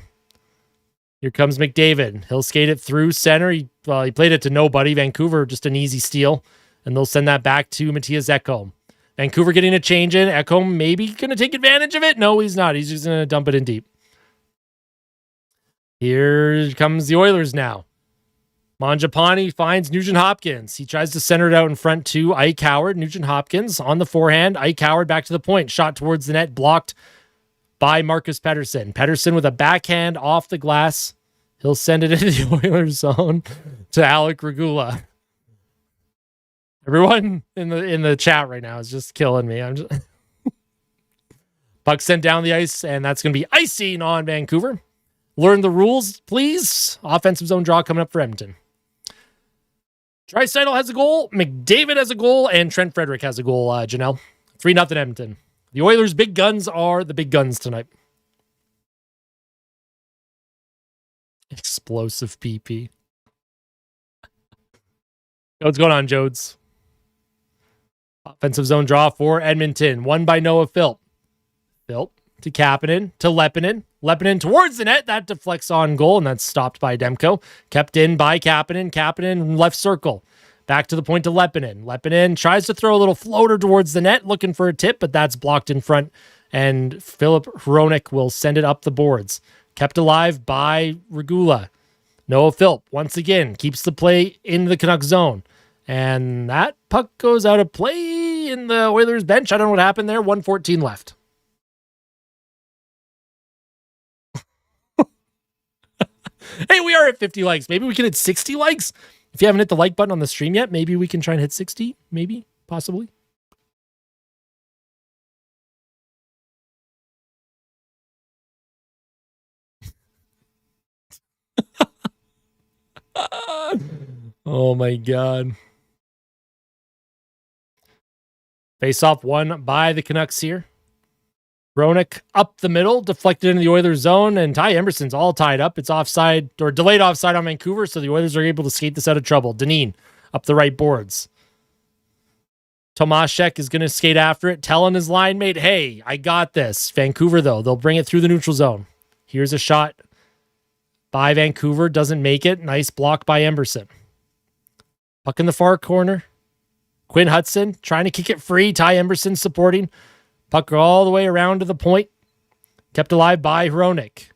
Here comes McDavid. He'll skate it through center. He played it to nobody. Vancouver, just an easy steal. And they'll send that back to Matthias Ekholm. Vancouver getting a change in. Ekholm maybe going to take advantage of it. No, he's not. He's just going to dump it in deep. Here comes the Oilers now. Mangiapane finds Nugent-Hopkins. He tries to center it out in front to Ike Howard. Nugent-Hopkins on the forehand. Ike Howard back to the point. Shot towards the net. Blocked by Marcus Pettersson. Pettersson with a backhand off the glass. He'll send it into the Oilers zone to Alec Regula. Everyone in the chat right now is just killing me. I'm just Puck sent down the ice, and that's going to be icing on Vancouver. Learn the rules, please. Offensive zone draw coming up for Edmonton. Draisaitl has a goal, McDavid has a goal, and Trent Frederic has a goal, Janelle. 3-0 Edmonton. The Oilers' big guns are the big guns tonight. Explosive PP. What's going on, Jodes? Offensive zone draw for Edmonton. Won by Noah Philp. Philp to Kapanen to Leppinen. Leppinen towards the net. That deflects on goal, and that's stopped by Demko. Kept in by Kapanen. Kapanen left circle. Back to the point to Leppinen. Leppinen tries to throw a little floater towards the net, looking for a tip, but that's blocked in front, and Philip Hronek will send it up the boards. Kept alive by Regula. Noah Philp, once again, keeps the play in the Canucks zone. And that puck goes out of play in the Oilers bench. I don't know what happened there. 1:14 left. Hey, we are at 50 likes. Maybe we can hit 60 likes. If you haven't hit the like button on the stream yet, maybe we can try and hit 60. Maybe, possibly. Oh my God. Face off won by the Canucks here. Hronek up the middle, deflected into the Oilers zone, and Ty Emberson's all tied up. It's offside, or delayed offside on Vancouver, so the Oilers are able to skate this out of trouble. Dineen up the right boards. Tomaszek is going to skate after it, telling his line mate, hey, I got this. Vancouver, though, they'll bring it through the neutral zone. Here's a shot by Vancouver, doesn't make it. Nice block by Emberson. Puck in the far corner. Quinn Hudson trying to kick it free. Ty Emberson supporting. Puck all the way around to the point. Kept alive by Hronek.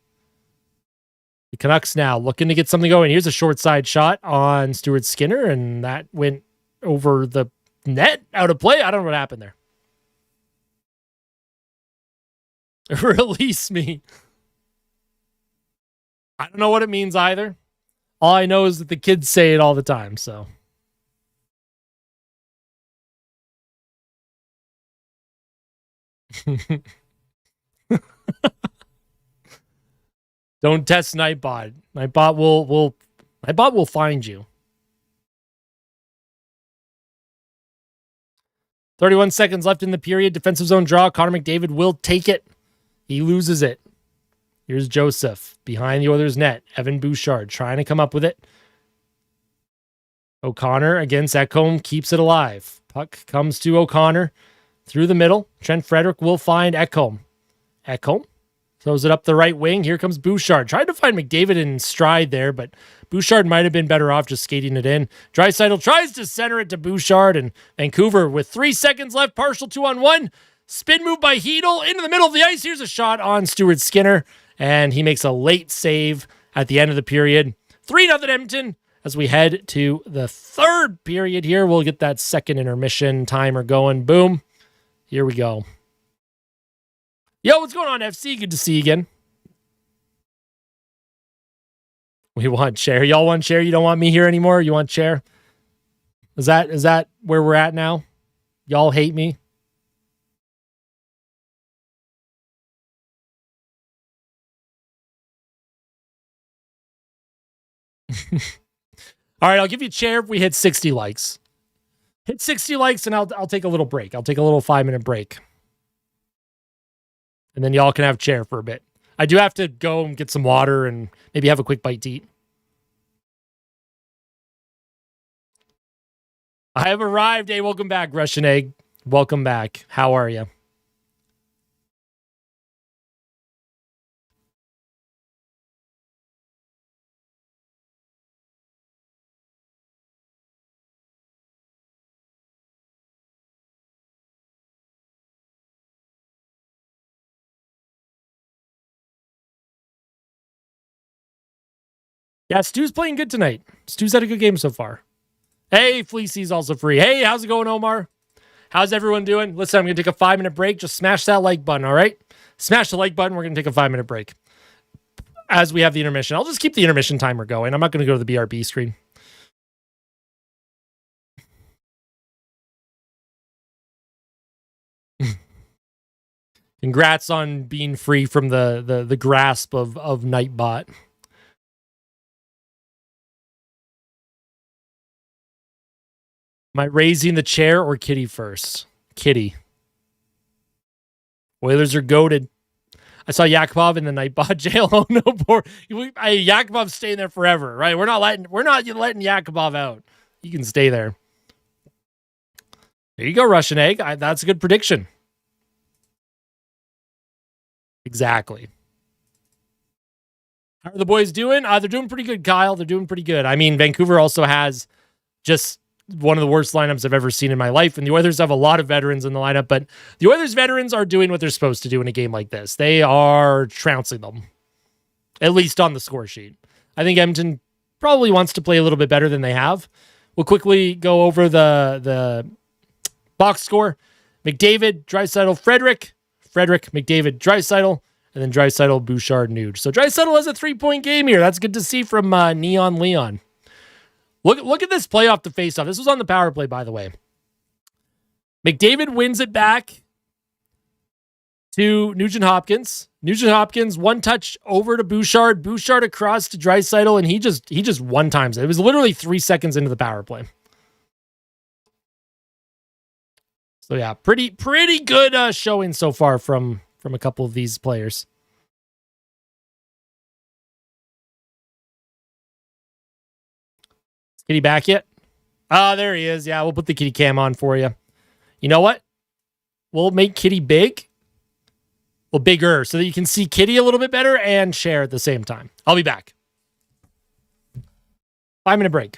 The Canucks now looking to get something going. Here's a short side shot on Stuart Skinner, and that went over the net, out of play. I don't know what happened there. Release me. I don't know what it means either. All I know is that the kids say it all the time, so. Don't test Nightbot. Nightbot will find you. 31 seconds left in the period. Defensive zone draw. Connor McDavid will take it. He loses it. Here's Joseph behind the Oilers net. Evan Bouchard trying to come up with it. O'Connor against Ekholm keeps it alive. Puck comes to O'Connor through the middle. Trent Frederick will find Ekholm. Ekholm throws it up the right wing. Here comes Bouchard. Tried to find McDavid in stride there, but Bouchard might have been better off just skating it in. Draisaitl tries to center it to Bouchard, and Vancouver with 3 seconds left, partial 2-on-1. Spin move by Hedl into the middle of the ice. Here's a shot on Stuart Skinner, and he makes a late save at the end of the period. 3-0 Edmonton as we head to the third period here. We'll get that second intermission timer going. Boom. Here we go. Yo, what's going on, FC? Good to see you again. We want Chair. Y'all want Chair? You don't want me here anymore? You want Chair? Is that where we're at now? Y'all hate me? All right, I'll give you a Chair if we hit 60 likes. Hit 60 likes and I'll take a little break. I'll take a little 5-minute break. And then y'all can have Chair for a bit. I do have to go and get some water and maybe have a quick bite to eat. I have arrived. Hey, welcome back, Russian Egg. Welcome back. How are you? Yeah, Stu's playing good tonight. Stu's had a good game so far. Hey, Fleecy's also free. Hey, how's it going, Omar? How's everyone doing? Listen, I'm going to take a 5-minute break. Just smash that like button, all right? Smash the like button. We're going to take a 5-minute break as we have the intermission. I'll just keep the intermission timer going. I'm not going to go to the BRB screen. Congrats on being free from the grasp of Nightbot. Am I raising the chair or Kitty first? Kitty. Oilers are goated. I saw Yakupov in the Nightbot jail. Oh no, poor Yakupov's staying there forever, right? We're not letting Yakupov out. You can stay there. There you go, Russian Egg. That's a good prediction. Exactly. How are the boys doing? They're doing pretty good, Kyle. They're doing pretty good. I mean, Vancouver also has just one of the worst lineups I've ever seen in my life. And the Oilers have a lot of veterans in the lineup, but the Oilers veterans are doing what they're supposed to do in a game like this. They are trouncing them, at least on the score sheet. I think Edmonton probably wants to play a little bit better than they have. We'll quickly go over the box score. McDavid, Draisaitl, Frederick, McDavid, Draisaitl, and then Draisaitl, Bouchard, Nuge. So Draisaitl has a 3-point game here. That's good to see from Neon Leon. Look at this play off the faceoff. This was on the power play, by the way. McDavid wins it back to Nugent Hopkins. Nugent Hopkins, one touch over to Bouchard. Bouchard across to Draisaitl, and he just one times it. It was literally 3 seconds into the power play. So yeah, pretty good showing so far from a couple of these players. Is Kitty back yet? Oh, there he is. Yeah, we'll put the Kitty cam on for you. You know what? We'll make Kitty big. Well, bigger, so that you can see Kitty a little bit better and share at the same time. I'll be back. 5-minute break.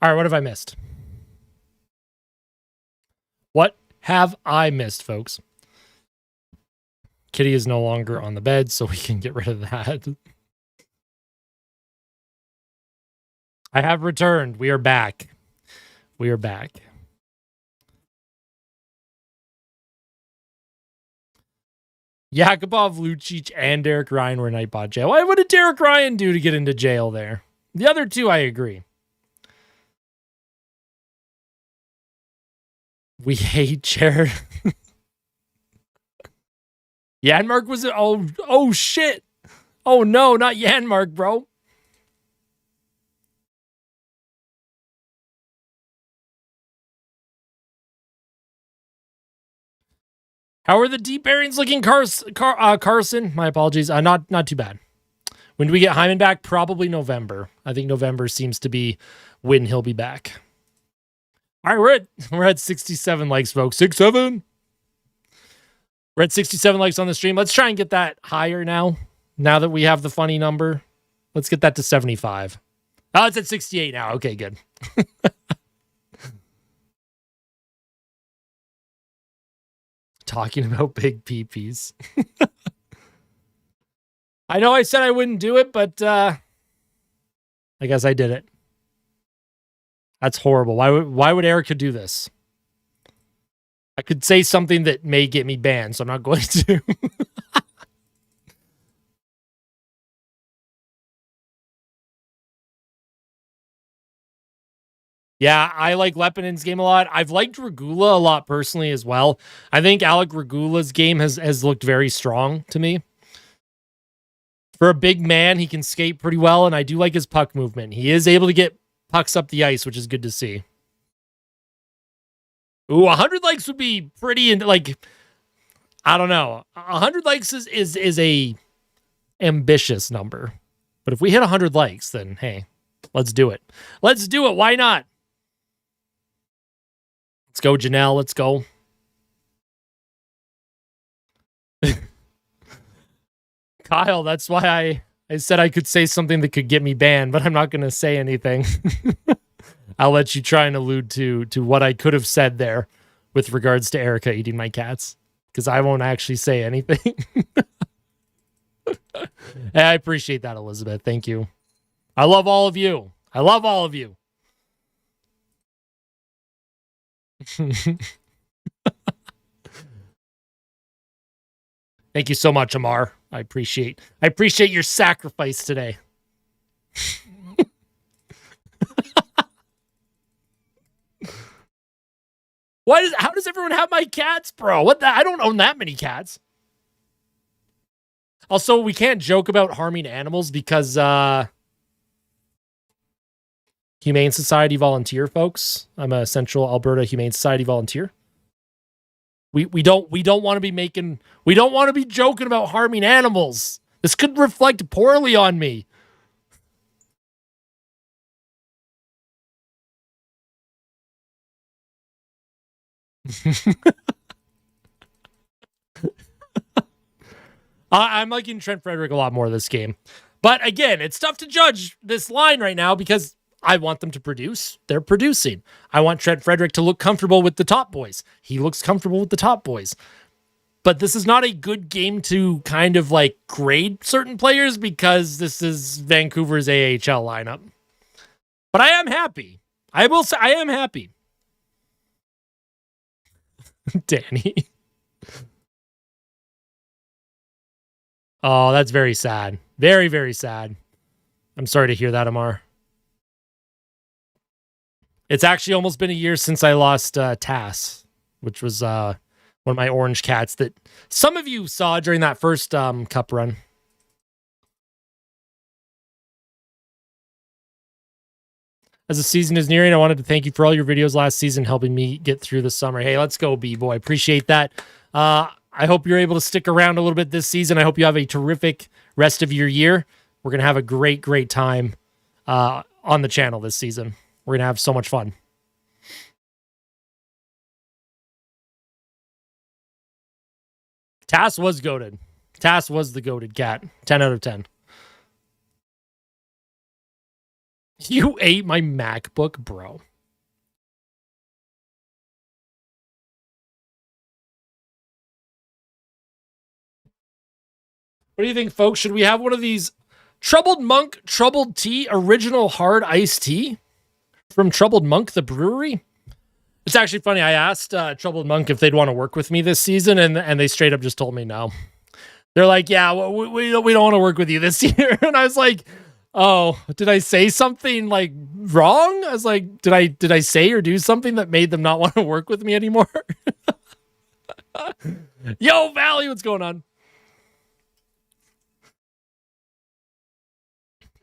All right, what have I missed? What have I missed, folks? Kitty is no longer on the bed, so we can get rid of that. I have returned. We are back. We are back. Yakupov, Lucic, and Derek Ryan were Nightbot jail. What did Derek Ryan do to get into jail there? The other two, I agree. We hate Jared. Janmark was it? Oh shit. Oh no, not Janmark, bro. How are the deep pairings looking, Carson? My apologies. Not too bad. When do we get Hyman back? Probably November. I think November seems to be when he'll be back. All right, we're at 67 likes, folks. 67. We're at 67 likes on the stream. Let's try and get that higher now. Now that we have the funny number, let's get that to 75. Oh, it's at 68 now. Okay, good. Talking about big peepees. I know I said I wouldn't do it, but I guess I did it. That's horrible. Why would Erica do this? I could say something that may get me banned, so I'm not going to. Yeah, I like Lepinen's game a lot. I've liked Regula a lot personally as well. I think Alec Regula's game has looked very strong to me. For a big man, he can skate pretty well, and I do like his puck movement. He is able to get pucks up the ice, which is good to see. Ooh, 100 likes would be pretty, and like, I don't know. 100 likes is a ambitious number. But if we hit 100 likes, then hey, let's do it. Let's do it. Why not? Let's go, Janelle. Let's go. Kyle, that's why I said I could say something that could get me banned, but I'm not going to say anything. I'll let you try and allude to what I could have said there with regards to Erica eating my cats, because I won't actually say anything. I appreciate that, Elizabeth. Thank you. I love all of you. I love all of you. Thank you so much, Amar. I appreciate your sacrifice today. How does everyone have my cats, bro? What the? I don't own that many cats. Also, we can't joke about harming animals because Humane Society volunteer, folks. I'm a Central Alberta Humane Society volunteer. We don't want to be joking about harming animals. This could reflect poorly on me. I'm liking Trent Frederick a lot more this game. But again, it's tough to judge this line right now because I want them to produce. They're producing. I want Trent Frederick to look comfortable with the top boys. He looks comfortable with the top boys. But this is not a good game to kind of like grade certain players because this is Vancouver's AHL lineup. But I am happy. I will say I am happy. Danny. Oh, that's very sad. Very, very sad. I'm sorry to hear that, Amar. It's actually almost been a year since I lost Tass, which was one of my orange cats that some of you saw during that first cup run. As the season is nearing, I wanted to thank you for all your videos last season, helping me get through the summer. Hey, let's go, B-boy. Appreciate that. I hope you're able to stick around a little bit this season. I hope you have a terrific rest of your year. We're going to have a great, great time on the channel this season. We're going to have so much fun. Tass was goated. Tass was the goated cat. 10 out of 10. You ate my MacBook, bro. What do you think, folks? Should we have one of these Troubled Monk Troubled Tea original hard iced tea from Troubled Monk, the brewery? It's actually funny. I asked Troubled Monk if they'd want to work with me this season, and they straight up just told me no. They're like, yeah, we don't want to work with you this year. And I was like, oh, did I say something like wrong? I was like, did I say or do something that made them not want to work with me anymore? Yo, Valley, what's going on?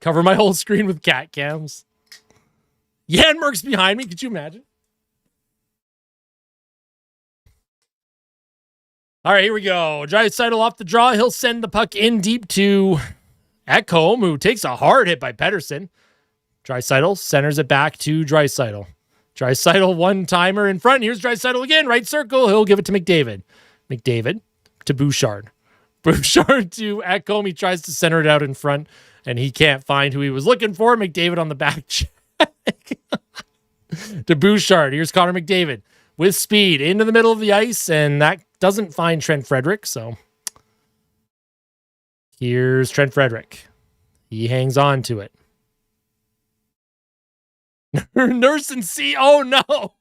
Cover my whole screen with cat cams. Yanmark's behind me. Could you imagine? All right, here we go. Draisaitl off the draw. He'll send the puck in deep to Ekholm, who takes a hard hit by Pettersson. Draisaitl centers it back to Draisaitl. Draisaitl one-timer in front. Here's Draisaitl again. Right circle. He'll give it to McDavid. McDavid to Bouchard. Bouchard to Ekholm. He tries to center it out in front, and he can't find who he was looking for. McDavid on the back check. To Bouchard. Here's Connor McDavid with speed into the middle of the ice, and that doesn't find Trent Frederick, so here's Trent Frederick. He hangs on to it. Nurse and C. Oh, no.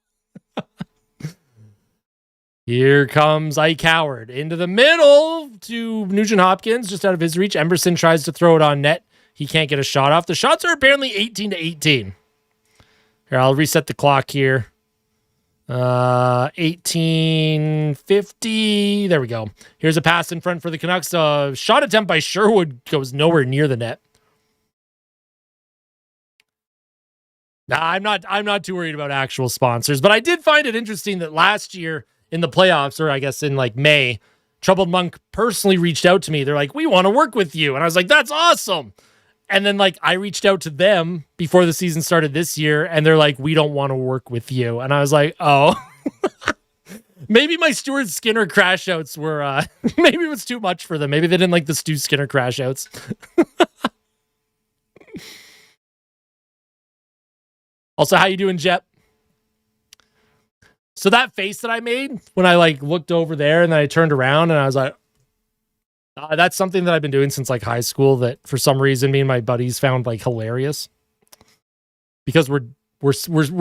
Here comes Ike Howard into the middle to Nugent Hopkins, just out of his reach. Emberson tries to throw it on net. He can't get a shot off. The shots are apparently 18-18. Here, I'll reset the clock here. 1850. There we go. Here's a pass in front for the Canucks. Shot attempt by Sherwood goes nowhere near the net. Nah, I'm not too worried about actual sponsors, but I did find it interesting that last year in the playoffs, or I guess in like May, Troubled Monk personally reached out to me. They're like, we want to work with you. And I was like, that's awesome. And then like I reached out to them before the season started this year, and they're like, we don't want to work with you. And I was like, oh, maybe my Stuart Skinner crash outs were, maybe it was too much for them. Maybe they didn't like the Stu Skinner crash outs. Also, how you doing, Jet? So that face that I made when I like looked over there and then I turned around and I was like, that's something that I've been doing since like high school that for some reason me and my buddies found like hilarious because we're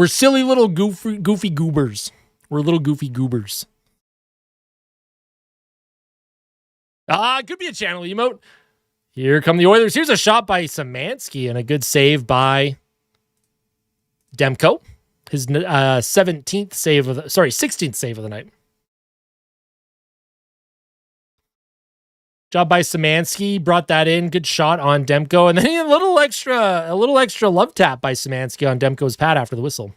silly little goofy goobers. We're little goofy goobers. It could be a channel emote. Here come the Oilers. Here's a shot by Szymanski and a good save by Demko. His 16th save of the night. Job by Szymanski, brought that in. Good shot on Demko, and then a little extra love tap by Szymanski on Demko's pad after the whistle.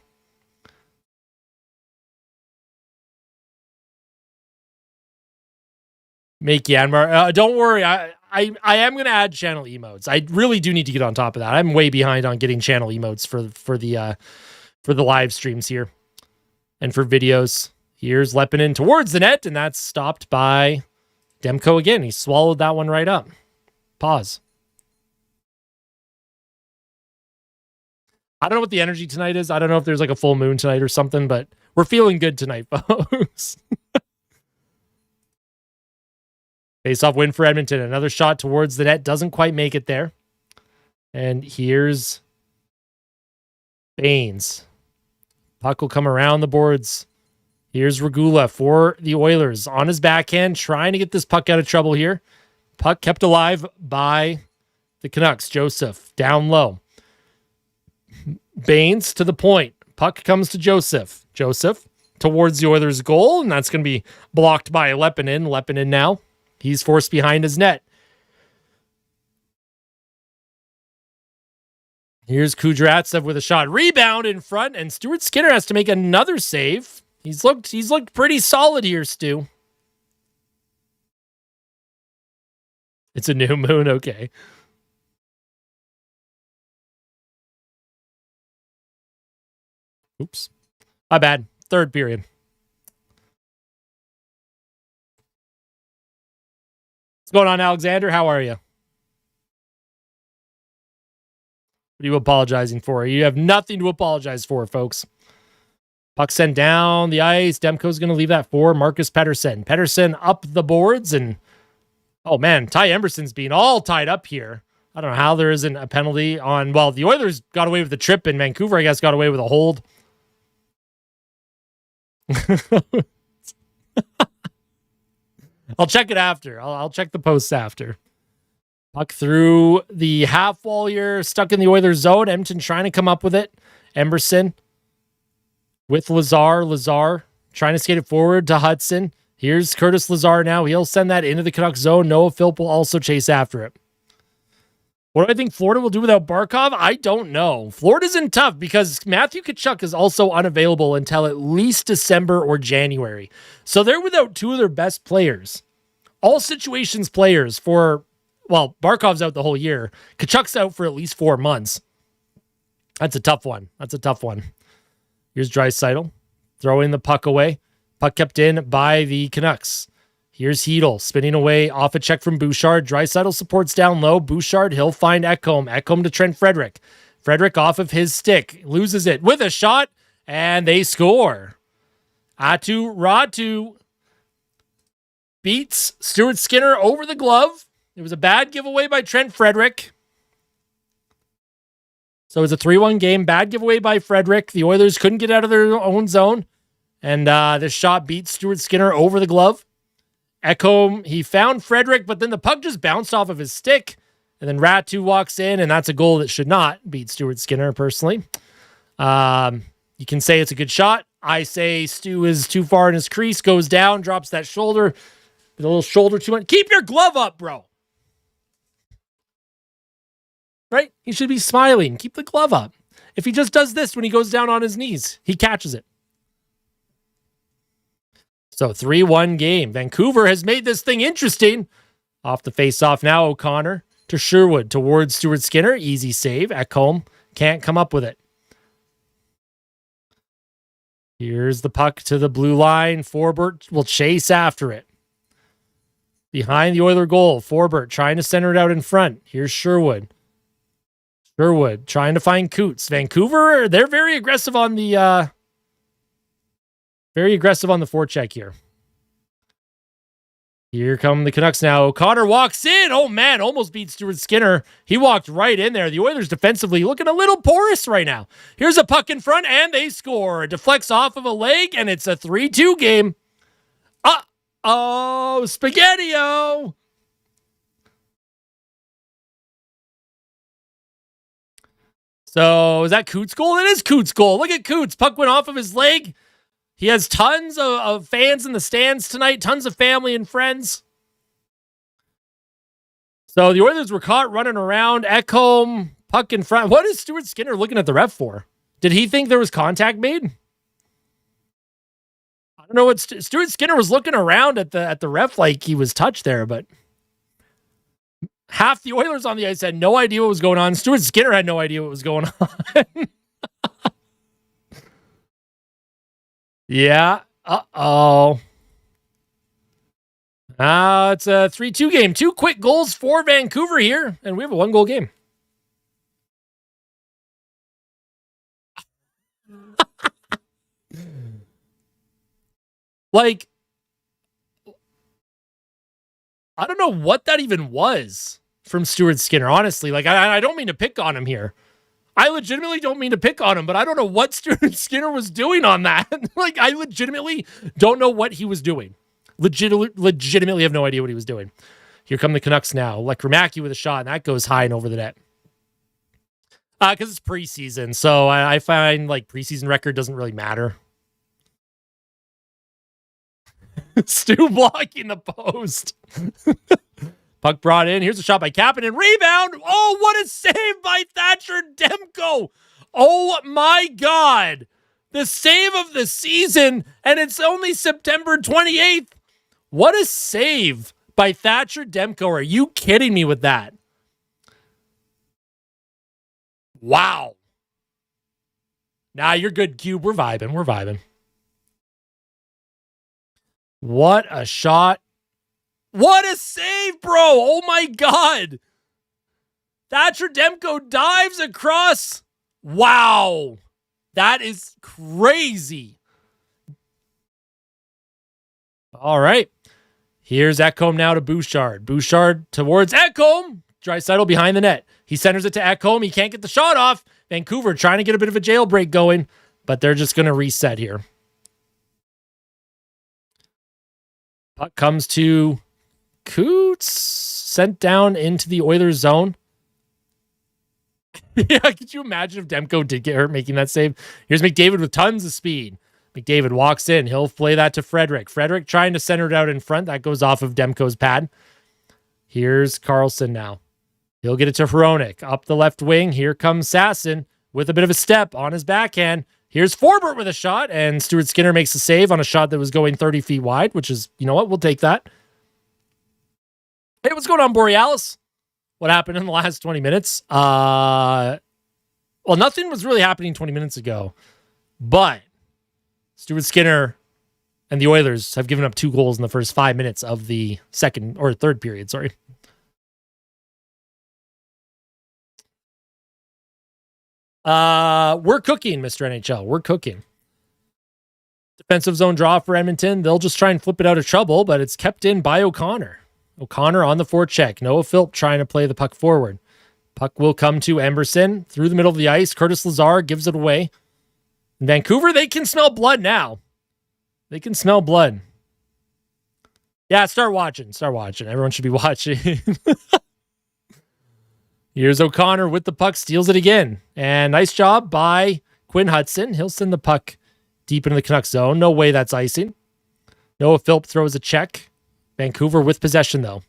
Make Yanmar. Don't worry, I am going to add channel emotes. I really do need to get on top of that. I'm way behind on getting channel emotes for the live streams here and for videos. Here's Leppinen towards the net, and that's stopped by Demko again. He swallowed that one right up. Pause. I don't know what the energy tonight is. I don't know if there's like a full moon tonight or something, but we're feeling good tonight, folks. Face-off win for Edmonton. Another shot towards the net. Doesn't quite make it there. And here's Baines. Puck will come around the boards. Here's Regula for the Oilers on his backhand, trying to get this puck out of trouble here. Puck kept alive by the Canucks. Joseph down low. Baines to the point. Puck comes to Joseph. Joseph towards the Oilers' goal, and that's going to be blocked by Leppinen. Leppinen now. He's forced behind his net. Here's Kudryavtsev with a shot. Rebound in front, and Stuart Skinner has to make another save. He's looked pretty solid here, Stu. It's a new moon, okay. Oops. My bad. Third period. What's going on, Alexander? How are you? What are you apologizing for? You have nothing to apologize for, folks. Puck sent down the ice. Demko's going to leave that for Marcus Pettersson. Pettersson up the boards, and oh man, Ty Emberson's being all tied up here. I don't know how there isn't a penalty on, well, the Oilers got away with the trip, and Vancouver, I guess, got away with a hold. I'll check it after. I'll check the posts after. Puck through the half wall here, stuck in the Oilers zone. Edmonton trying to come up with it. Emberson with Lazar. Lazar trying to skate it forward to Hudson. Here's Curtis Lazar now. He'll send that into the Canucks zone. Noah Philp will also chase after it. What do I think Florida will do without Barkov? I don't know. Florida's in tough because Matthew Tkachuk is also unavailable until at least December or January. So they're without two of their best players. All situations players for, well, Barkov's out the whole year. Tkachuk's out for at least 4 months. That's a tough one. Here's Draisaitl throwing the puck away. Puck kept in by the Canucks. Here's Hedl spinning away off a check from Bouchard. Draisaitl supports down low. Bouchard, he'll find Ekholm. Ekholm to Trent Frederick. Frederick off of his stick. Loses it with a shot, and they score. Atu Ratu beats Stuart Skinner over the glove. It was a bad giveaway by Trent Frederick. So it's a 3-1 game. Bad giveaway by Frederick. The Oilers couldn't get out of their own zone. And this shot beat Stuart Skinner over the glove. Ekholm, he found Frederick, but then the puck just bounced off of his stick. And then Ratu walks in, and that's a goal that should not beat Stuart Skinner, personally. You can say it's a good shot. I say Stu is too far in his crease, goes down, drops that shoulder. A little shoulder too much. Keep your glove up, bro. Right? He should be smiling. Keep the glove up. If he just does this when he goes down on his knees, he catches it. So 3-1 game. Vancouver has made this thing interesting. Off the face-off now, O'Connor to Sherwood towards Stuart Skinner. Easy save. Ekholm can't come up with it. Here's the puck to the blue line. Forbert will chase after it. Behind the Oiler goal, Forbert trying to center it out in front. Here's Sherwood. Sherwood trying to find Coots. Vancouver, they're very aggressive on the forecheck here. Here come the Canucks now. O'Connor walks in. Oh, man, almost beat Stuart Skinner. He walked right in there. The Oilers defensively looking a little porous right now. Here's a puck in front, and they score. It deflects off of a leg, and it's a 3-2 game. Uh-oh, Spaghetti-O. So is that Coots' goal? It is Coots' goal. Look at Coots. Puck went off of his leg. He has tons of fans in the stands tonight, tons of family and friends. So the Oilers were caught running around. Ekholm, puck in front. What is Stuart Skinner looking at the ref for? Did he think there was contact made? I don't know what Stuart Skinner was looking around at the ref like he was touched there, but half the Oilers on the ice had no idea what was going on. Stuart Skinner had no idea what was going on. Yeah. Uh-oh. It's a 3-2 game. 2 quick goals for Vancouver here, and we have a 1-goal game. Like, I don't know what that even was from Stuart Skinner, honestly. Like, I don't mean to pick on him here. I legitimately don't mean to pick on him, but I don't know what Stuart Skinner was doing on that. Like, I legitimately don't know what he was doing. Legitimately have no idea what he was doing. Here come the Canucks now. Lekrimaki with a shot, and that goes high and over the net. Because it's preseason, so I find, like, preseason record doesn't really matter. Stu blocking the post. Puck brought in. Here's a shot by Kapanen. Rebound. Oh, what a save by Thatcher Demko. Oh, my God. The save of the season, and it's only September 28th. What a save by Thatcher Demko. Are you kidding me with that? Wow. Nah, you're good, Cube. We're vibing. What a shot. What a save, bro. Oh, my God. Thatcher Demko dives across. Wow. That is crazy. All right. Here's Ekholm now to Bouchard. Bouchard towards Ekholm. Draisaitl behind the net. He centers it to Ekholm. He can't get the shot off. Vancouver trying to get a bit of a jailbreak going, but they're just going to reset here. Puck comes to Coots. Sent down into the Oilers zone. Yeah, could you imagine if Demko did get hurt making that save? Here's McDavid with tons of speed. McDavid walks in. He'll play that to Frederick. Frederick trying to center it out in front. That goes off of Demko's pad. Here's Carlson now. He'll get it to Hronek. Up the left wing. Here comes Sasson with a bit of a step on his backhand. Here's Forbort with a shot, and Stuart Skinner makes a save on a shot that was going 30 feet wide, which is, you know what, we'll take that. Hey, what's going on, Borealis? What happened in the last 20 minutes? Well, nothing was really happening 20 minutes ago, but Stuart Skinner and the Oilers have given up 2 goals in the first 5 minutes of the second or third period. Sorry. We're cooking, Mr. NHL. We're cooking. Defensive zone draw for Edmonton. They'll just try and flip it out of trouble, but it's kept in by O'Connor. O'Connor on the forecheck. Noah Philp trying to play the puck forward. Puck will come to Emberson through the middle of the ice. Curtis Lazar gives it away. In Vancouver, they can smell blood now. They can smell blood. Yeah, start watching. Start watching. Everyone should be watching. Here's O'Connor with the puck. Steals it again. And nice job by Quinn Hudson. He'll send the puck deep into the Canucks zone. No way that's icing. Noah Philp throws a check. Vancouver with possession, though.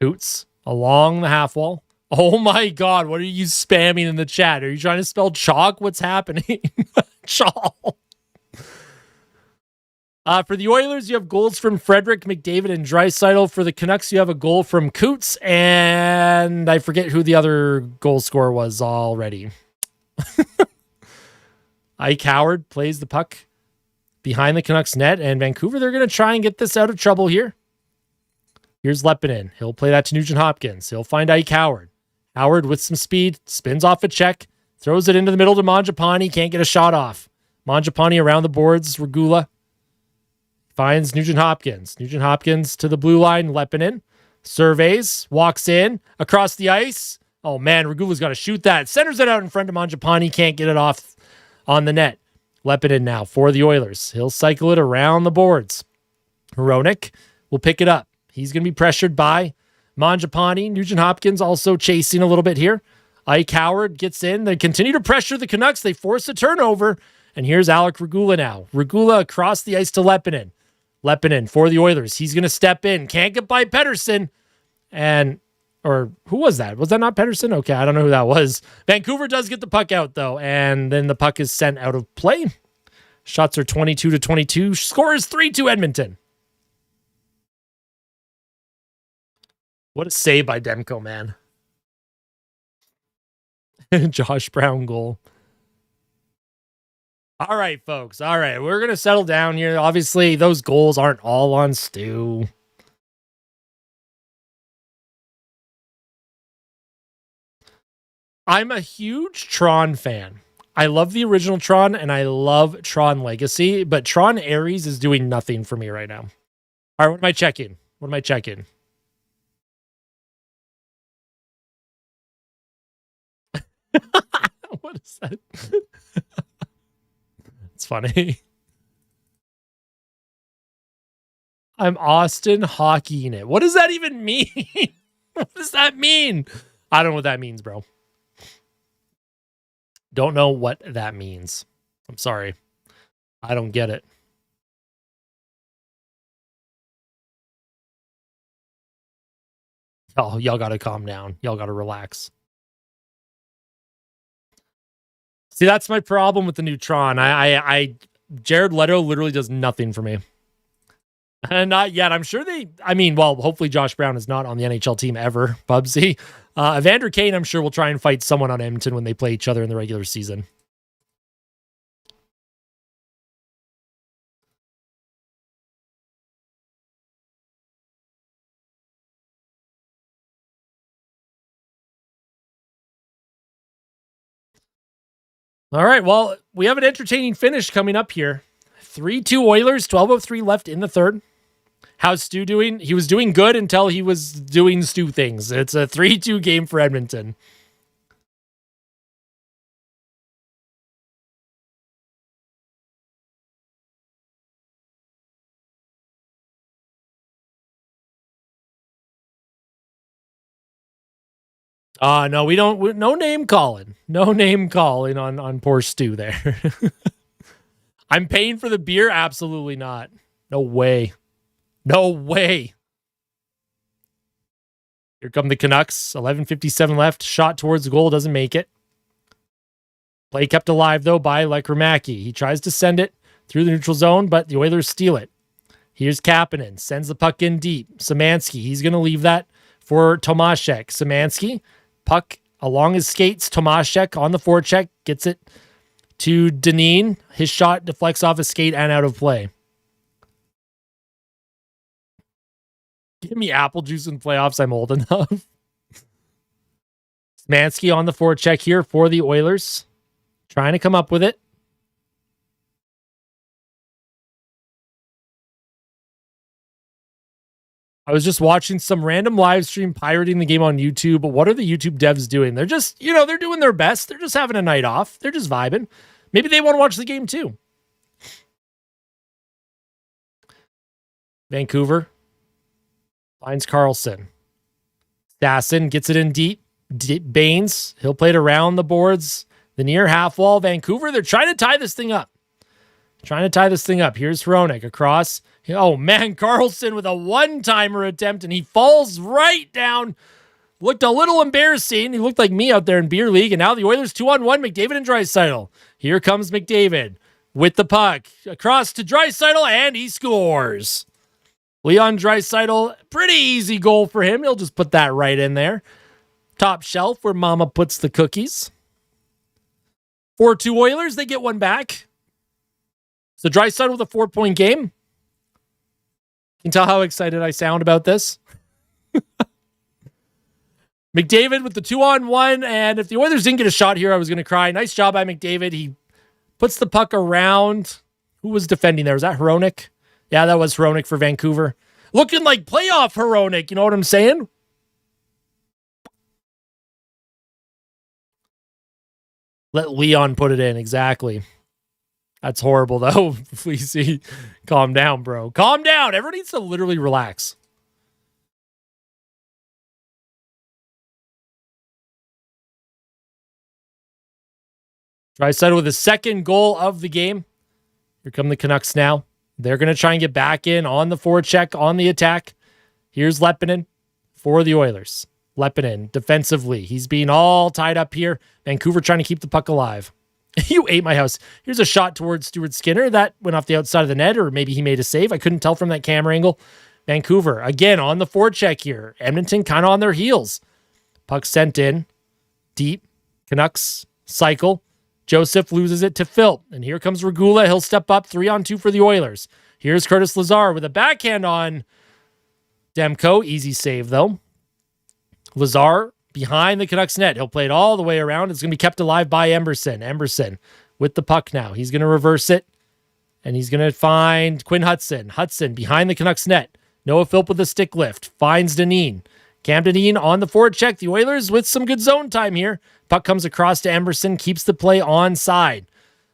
Coots along the half wall. Oh my God, what are you spamming in the chat? Are you trying to spell chalk? What's happening? Chalk. For the Oilers, you have goals from Frederick, McDavid, and Draisaitl. For the Canucks, you have a goal from Coots, and I forget who the other goal scorer was already. Ike Howard plays the puck behind the Canucks net, and Vancouver, they're going to try and get this out of trouble here. Here's Leppinen. He'll play that to Nugent Hopkins. He'll find Ike Howard. Howard with some speed, spins off a check, throws it into the middle to Mangiapane. Can't get a shot off. Mangiapane around the boards. Regula finds Nugent Hopkins. Nugent Hopkins to the blue line. Leppinen surveys, walks in, across the ice. Oh, man, Regula's got to shoot that. Centers it out in front of Mangiapane. Can't get it off on the net. Leppinen now for the Oilers. He'll cycle it around the boards. Hronek will pick it up. He's going to be pressured by Mangiapane. Nugent Hopkins also chasing a little bit here. Ike Howard gets in. They continue to pressure the Canucks. They force a turnover. And here's Alec Regula now. Regula across the ice to Leppinen. Leppinen for the Oilers. He's going to step in. Can't get by Pettersson. Or who was that? Was that not Pettersson? Okay, I don't know who that was. Vancouver does get the puck out, though. And then the puck is sent out of play. Shots are 22-22. Score is 3-2 Edmonton. What a save by Demko, man. Josh Brown goal. All right, folks. All right, we're going to settle down here. Obviously, those goals aren't all on Stu. I'm a huge Tron fan. I love the original Tron, and I love Tron Legacy, but Tron Ares is doing nothing for me right now. All right, what am I checking? What am I checking? What is that? It's funny. I'm Austin hockeying it. What does that even mean? What does that mean? I don't know what that means, bro. Don't know what that means. I'm sorry. I don't get it. Oh, y'all got to calm down. Y'all got to relax. See, that's my problem with the new Tron. Jared Leto literally does nothing for me. And not yet. I'm sure hopefully Josh Brown is not on the NHL team ever, Bubsy. Evander Kane, I'm sure, will try and fight someone on Edmonton when they play each other in the regular season. All right, well, we have an entertaining finish coming up here. 3-2 Oilers, 12:03 left in the third. How's Stu doing? He was doing good until he was doing Stu things. It's a 3-2 game for Edmonton. No, we don't. No name calling. No name calling on poor Stu there. I'm paying for the beer? Absolutely not. No way. No way. Here come the Canucks. 11:57 left. Shot towards the goal. Doesn't make it. Play kept alive, though, by Lekramaki. He tries to send it through the neutral zone, but the Oilers steal it. Here's Kapanen. Sends the puck in deep. Szymanski. He's going to leave that for Tomaszek. Szymanski. Puck along his skates. Tomaszek on the forecheck. Gets it to Dineen. His shot deflects off his skate and out of play. Give me apple juice in playoffs. I'm old enough. Szymanski on the forecheck here for the Oilers. Trying to come up with it. I was just watching some random live stream pirating the game on YouTube, but what are the YouTube devs doing? They're just, they're doing their best. They're just having a night off. They're just vibing. Maybe they want to watch the game too. Vancouver finds Carlson. Sasson gets it in deep. Baines, he'll play it around the boards. The near half wall. Vancouver, they're trying to tie this thing up. Here's Hronek across. Oh, man, Carlson with a one-timer attempt, and he falls right down. Looked a little embarrassing. He looked like me out there in beer league, and now the Oilers 2-on-1, McDavid and Draisaitl. Here comes McDavid with the puck. Across to Draisaitl, and he scores. Leon Draisaitl, pretty easy goal for him. He'll just put that right in there. Top shelf where Mama puts the cookies. 4-2 Oilers, they get one back. So Draisaitl with a 4-point game. You can tell how excited I sound about this. McDavid with the 2-on-1, and if the Oilers didn't get a shot here, I was going to cry. Nice job by McDavid. He puts the puck around. Who was defending there? Was that Hronek? Yeah, that was Hronek for Vancouver. Looking like playoff Hronek, you know what I'm saying? Let Leon put it in, exactly. That's horrible, though. Please see. Calm down, bro. Calm down. Everyone needs to literally relax. Draisaitl with his second goal of the game. Here come the Canucks now. They're going to try and get back in on the forecheck, on the attack. Here's Leppinen for the Oilers. Leppinen defensively. He's being all tied up here. Vancouver trying to keep the puck alive. You ate my house. Here's a shot towards Stuart Skinner. That went off the outside of the net, or maybe he made a save. I couldn't tell from that camera angle. Vancouver, again, on the forecheck here. Edmonton kind of on their heels. Puck sent in. Deep. Canucks cycle. Joseph loses it to Phil. And here comes Regula. He'll step up 3-on-2 for the Oilers. Here's Curtis Lazar with a backhand on Demko. Easy save, though. Lazar behind the Canucks net. He'll play it all the way around. It's going to be kept alive by Emberson. Emberson with the puck now. He's going to reverse it. And he's going to find Quinn Hudson. Hudson behind the Canucks net. Noah Philp with a stick lift. Finds Dineen. Cam Dineen on the forecheck. The Oilers with some good zone time here. Puck comes across to Emberson. Keeps the play onside.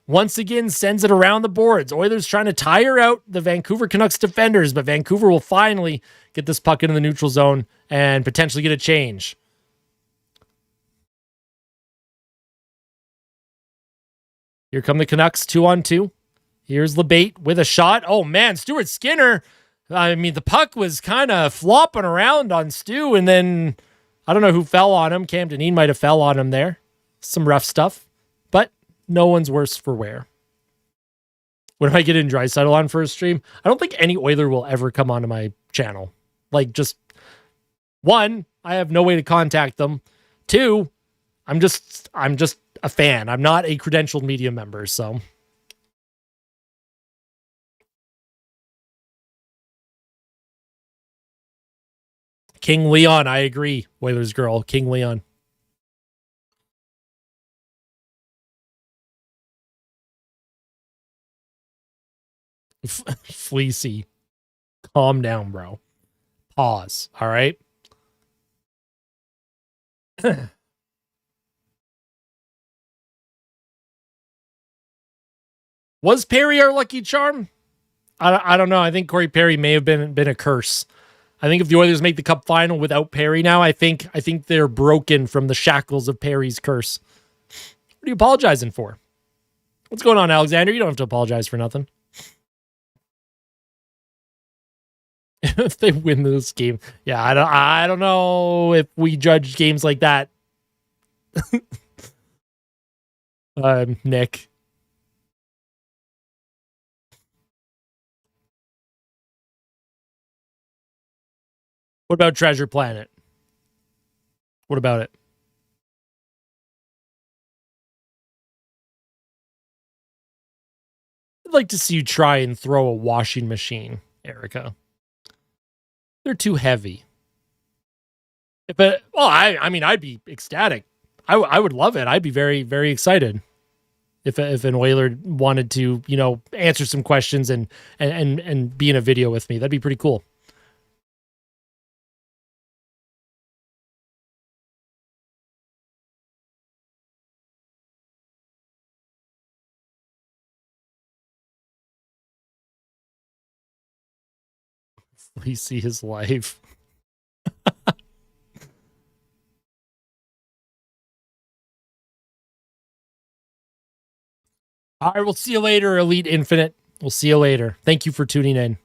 Once again, sends it around the boards. Oilers trying to tire out the Vancouver Canucks defenders, but Vancouver will finally get this puck into the neutral zone and potentially get a change. Here come the Canucks, 2-on-2. Here's LeBate with a shot. Oh, man, Stuart Skinner. I mean, the puck was kind of flopping around on Stu, and then I don't know who fell on him. Cam Dineen might have fell on him there. Some rough stuff, but no one's worse for wear. When I get in Draisaitl on for a stream, I don't think any Oiler will ever come onto my channel. Like, just, one, I have no way to contact them. Two, I'm just a fan. I'm not a credentialed media member, so. King Leon, I agree. Oilers girl, King Leon. Fleecy. Calm down, bro. Pause. All right. Was Perry our lucky charm? I don't know. I think Corey Perry may have been a curse. I think if the Oilers make the Cup final without Perry now, I think they're broken from the shackles of Perry's curse. What are you apologizing for? What's going on, Alexander? You don't have to apologize for nothing. If they win this game, yeah, I don't know if we judge games like that. Nick. What about Treasure Planet? What about it? I'd like to see you try and throw a washing machine, Erica. They're too heavy. I mean, I'd be ecstatic. I would love it. I'd be very, very excited if an Oiler wanted to, answer some questions and be in a video with me. That'd be pretty cool. We see his life. All right, we'll see you later, Elite Infinite. We'll see you later. Thank you for tuning in.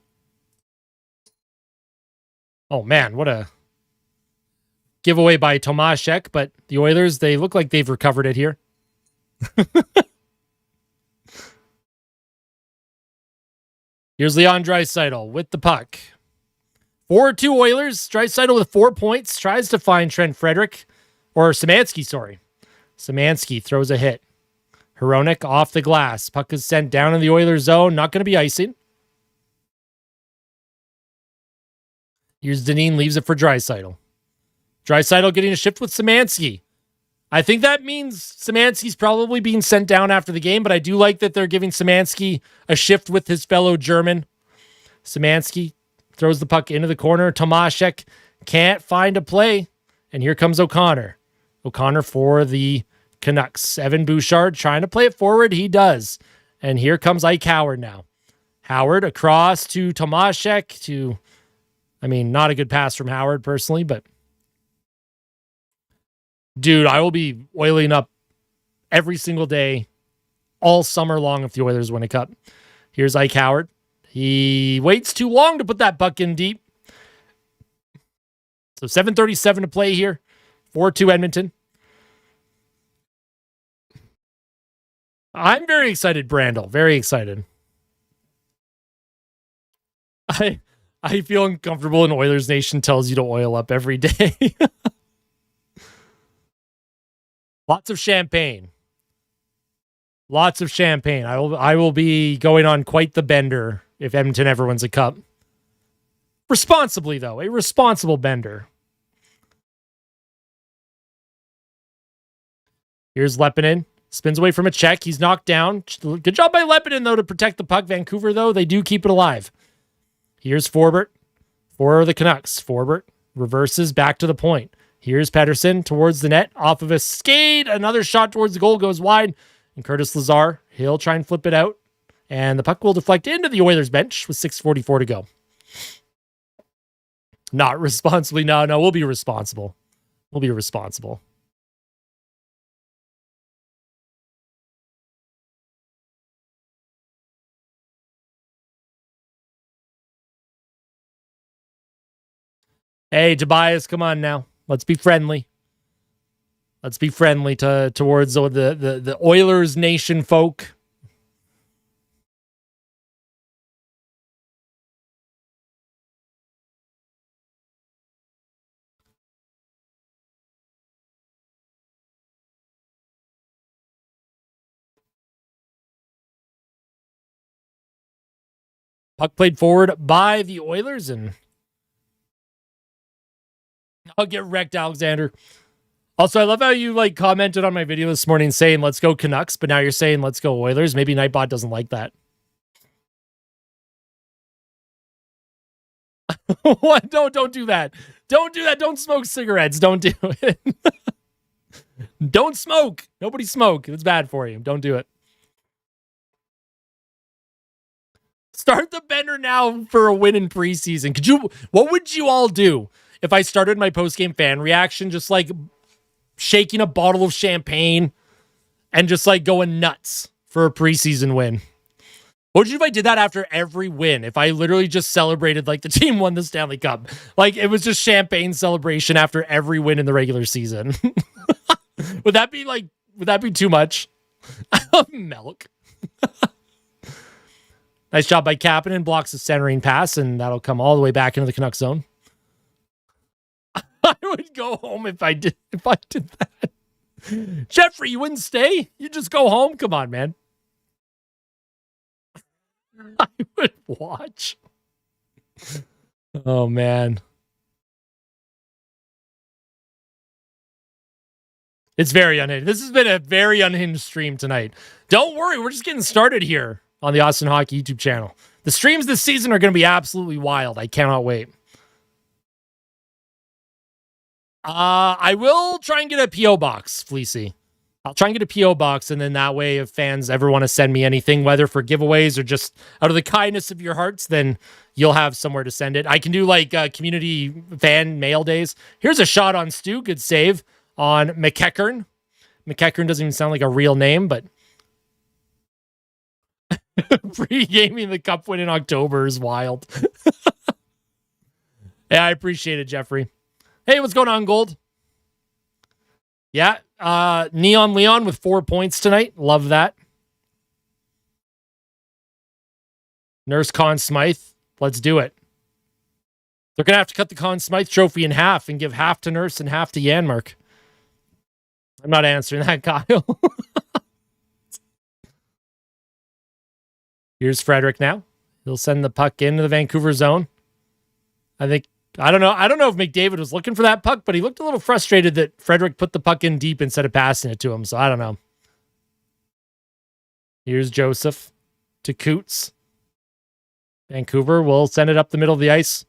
Oh, man, what a giveaway by Tomaszek, but the Oilers, they look like they've recovered it here. Here's Leon Draisaitl with the puck. 4-2 Oilers. Draisaitl with 4 points. Tries to find Trent Frederick. Or Szymanski, sorry. Szymanski throws a hit. Hronek off the glass. Puck is sent down in the Oilers zone. Not going to be icing. Here's Dineen. Leaves it for Draisaitl. Draisaitl getting a shift with Szymanski. I think that means Szymanski's probably being sent down after the game, but I do like that they're giving Szymanski a shift with his fellow German. Szymanski throws the puck into the corner. Tomaszek can't find a play. And here comes O'Connor. O'Connor for the Canucks. Evan Bouchard trying to play it forward. He does. And here comes Ike Howard now. Howard across to Tomaszek not a good pass from Howard personally, but dude, I will be oiling up every single day all summer long if the Oilers win a cup. Here's Ike Howard. He waits too long to put that puck in deep. So 7:37 to play here. 4-2 Edmonton. I'm very excited, Brandel. Very excited. I feel uncomfortable when Oilers Nation tells you to oil up every day. Lots of champagne. Lots of champagne. I will be going on quite the bender if Edmonton ever wins a cup. Responsibly, though. A responsible bender. Here's Leppinen. Spins away from a check. He's knocked down. Good job by Leppinen, though, to protect the puck. Vancouver, though, they do keep it alive. Here's Forbert for the Canucks. Forbert reverses back to the point. Here's Pettersson towards the net. Off of a skate. Another shot towards the goal goes wide. And Curtis Lazar, he'll try and flip it out. And the puck will deflect into the Oilers bench with 6:44 to go. Not responsibly. No, we'll be responsible. We'll be responsible. Hey, Tobias, come on now. Let's be friendly. Let's be friendly towards the Oilers Nation folk. Puck played forward by the Oilers, and I'll get wrecked, Alexander. Also, I love how you commented on my video this morning saying, let's go Canucks, but now you're saying, let's go Oilers. Maybe Nightbot doesn't like that. What? Don't do that. Don't do that. Don't smoke cigarettes. Don't do it. Don't smoke. Nobody smoke. It's bad for you. Don't do it. Start the bender now for a win in preseason. What would you all do if I started my post-game fan reaction just like shaking a bottle of champagne and just like going nuts for a preseason win? What would you do if I did that after every win? If I literally just celebrated like the team won the Stanley Cup. Like it was just champagne celebration after every win in the regular season. Would that be too much? Milk. Nice job by Kapanen. Blocks the centering pass, and that'll come all the way back into the Canucks zone. I would go home if I did that. Jeffrey, you wouldn't stay? You just go home? Come on, man. I would watch. Oh, man. It's very unhinged. This has been a very unhinged stream tonight. Don't worry. We're just getting started here on the Austin Hockey YouTube channel. The streams this season are going to be absolutely wild. I cannot wait. I will try and get a P.O. box, Fleecy. I'll try and get a P.O. box, and then that way, if fans ever want to send me anything, whether for giveaways or just out of the kindness of your hearts, then you'll have somewhere to send it. I can do like community fan mail days. Here's a shot on Stu. Good save on McEachern. McEachern doesn't even sound like a real name, but pre-gaming the cup win in October is wild. Yeah, I appreciate it, Jeffrey. Hey, what's going on, Gold? Yeah, Neon Leon with 4 points tonight. Love that. Nurse Conn Smythe. Let's do it. They're going to have to cut the Conn Smythe trophy in half and give half to Nurse and half to Janmark. I'm not answering that, Kyle. Here's Frederick now. He'll send the puck into the Vancouver zone. I don't know if McDavid was looking for that puck, but he looked a little frustrated that Frederick put the puck in deep instead of passing it to him. So I don't know. Here's Joseph to Coots. Vancouver will send it up the middle of the ice.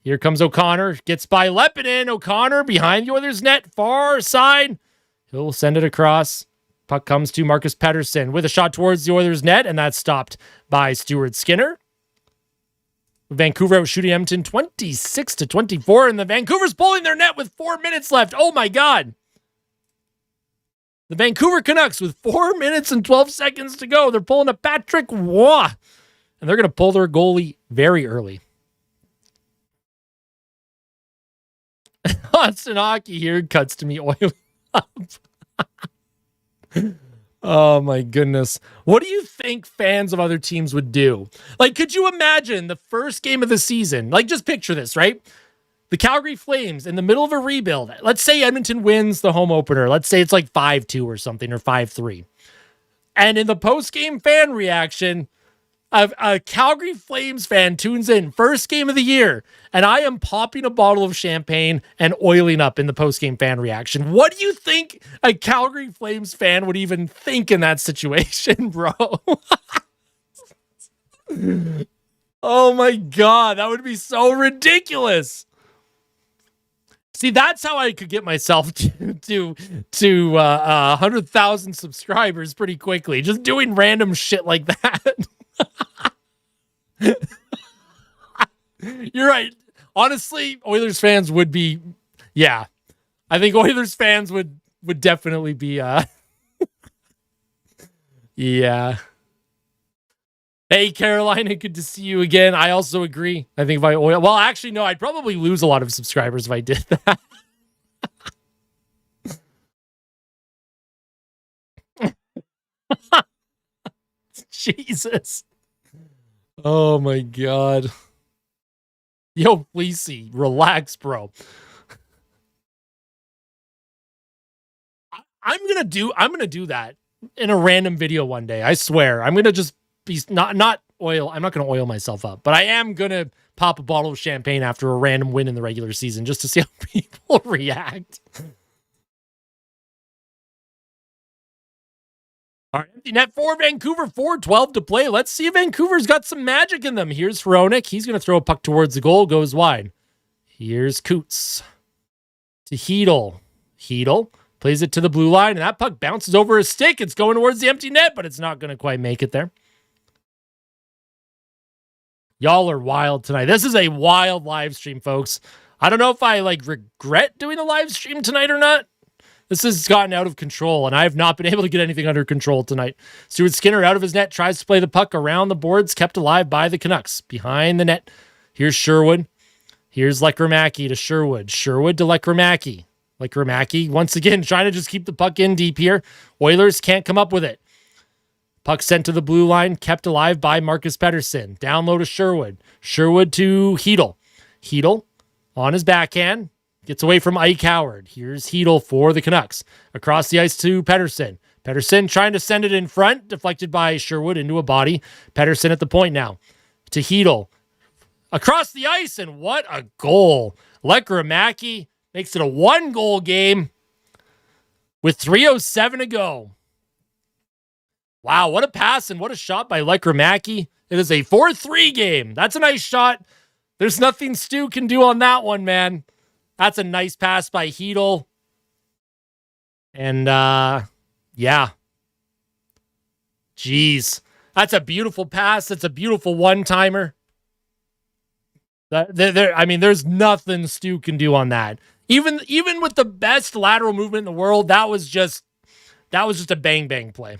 Here comes O'Connor. Gets by Leppinen. O'Connor behind the Oilers net. Far side. He'll send it across. Puck comes to Marcus Pettersson with a shot towards the Oilers net, and that's stopped by Stuart Skinner. Vancouver out shooting Edmonton 26-24, and the Vancouver's pulling their net with 4 minutes left. Oh my God. The Vancouver Canucks with 4 minutes and 12 seconds to go. They're pulling a Patrick Waugh, and they're going to pull their goalie very early. Austin Hockey here cuts to me oiling up. Oh my goodness. What do you think fans of other teams would do? Like, could you imagine the first game of the season? Like, just picture this, right? The Calgary Flames in the middle of a rebuild. Let's say Edmonton wins the home opener. Let's say it's like 5-2 or something, or 5-3. And in the post-game fan reaction, a Calgary Flames fan tunes in, first game of the year, and I am popping a bottle of champagne and oiling up in the post-game fan reaction. What do you think a Calgary Flames fan would even think in that situation, bro? Oh my God, that would be so ridiculous. See, that's how I could get myself to 100,000 subscribers pretty quickly, just doing random shit like that. You're right. Honestly, Oilers fans would be, yeah. I think Oilers fans would definitely be, yeah. Hey, Carolina, good to see you again. I also agree. I think if I oil, well, actually, no, I'd probably lose a lot of subscribers if I did that. Jesus. Oh my God. Yo, Fleecy, relax, bro. I'm gonna do that in a random video one day. I swear. I'm gonna just be not oil. I'm not gonna oil myself up, but I am gonna pop a bottle of champagne after a random win in the regular season just to see how people react. All right, empty net for Vancouver, 4:12 to play. Let's see if Vancouver's got some magic in them. Here's Hronek. He's going to throw a puck towards the goal, goes wide. Here's Coots to Hedel. Hedel plays it to the blue line, and that puck bounces over his stick. It's going towards the empty net, but it's not going to quite make it there. Y'all are wild tonight. This is a wild live stream, folks. I don't know if I regret doing a live stream tonight or not. This has gotten out of control, and I have not been able to get anything under control tonight. Stuart Skinner out of his net, tries to play the puck around the boards, kept alive by the Canucks. Behind the net, here's Sherwood. Here's Lekramaki to Sherwood. Sherwood to Lekramaki. Lekramaki, once again, trying to just keep the puck in deep here. Oilers can't come up with it. Puck sent to the blue line, kept alive by Marcus Pettersson. Down low to Sherwood. Sherwood to Hedel. Hedel on his backhand. Gets away from Ike Howard. Here's Hedel for the Canucks. Across the ice to Pettersson. Pettersson trying to send it in front. Deflected by Sherwood into a body. Pettersson at the point now. To Hedel. Across the ice, and what a goal. Lekramaki makes it a 1-goal game with 3:07 to go. Wow, what a pass and what a shot by Lekramaki. It is a 4-3 game. That's a nice shot. There's nothing Stu can do on that one, man. That's a nice pass by Hedel. And, yeah. Jeez. That's a beautiful pass. That's a beautiful one-timer. There's nothing Stu can do on that. Even with the best lateral movement in the world, that was just a bang-bang play.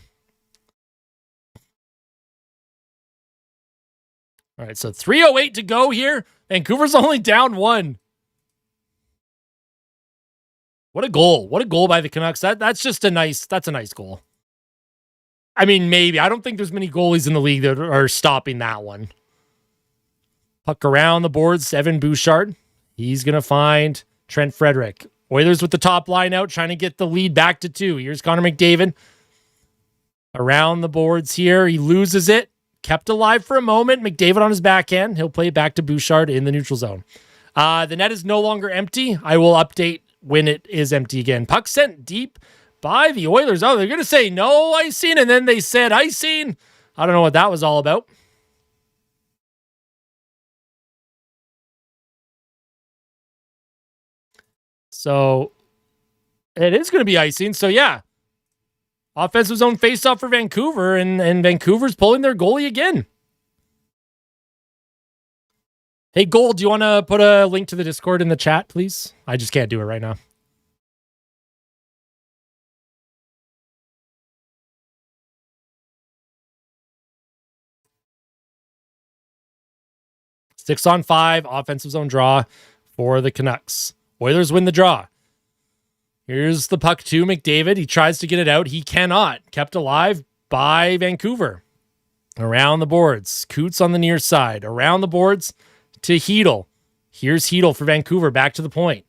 All right, so 3:08 to go here. Vancouver's only down 1. What a goal. What a goal by the Canucks. That's a nice goal. I mean, maybe. I don't think there's many goalies in the league that are stopping that one. Puck around the boards, Evan Bouchard. He's going to find Trent Frederick. Oilers with the top line out, trying to get the lead back to 2. Here's Connor McDavid. Around the boards here. He loses it. Kept alive for a moment. McDavid on his backhand. He'll play it back to Bouchard in the neutral zone. The net is no longer empty. I will update when it is empty again. Puck sent deep by the Oilers. Oh, they're going to say no icing, and then they said icing. I don't know what that was all about. So it is going to be icing. So yeah, offensive zone faceoff for Vancouver, and Vancouver's pulling their goalie again. Hey, Gold, do you want to put a link to the Discord in the chat, please? I just can't do it right now. Six on 5, offensive zone draw for the Canucks. Oilers win the draw. Here's the puck to McDavid. He tries to get it out. He cannot. Kept alive by Vancouver. Around the boards. Coots on the near side. Around the boards to Hedel. Here's Hedel for Vancouver. Back to the point.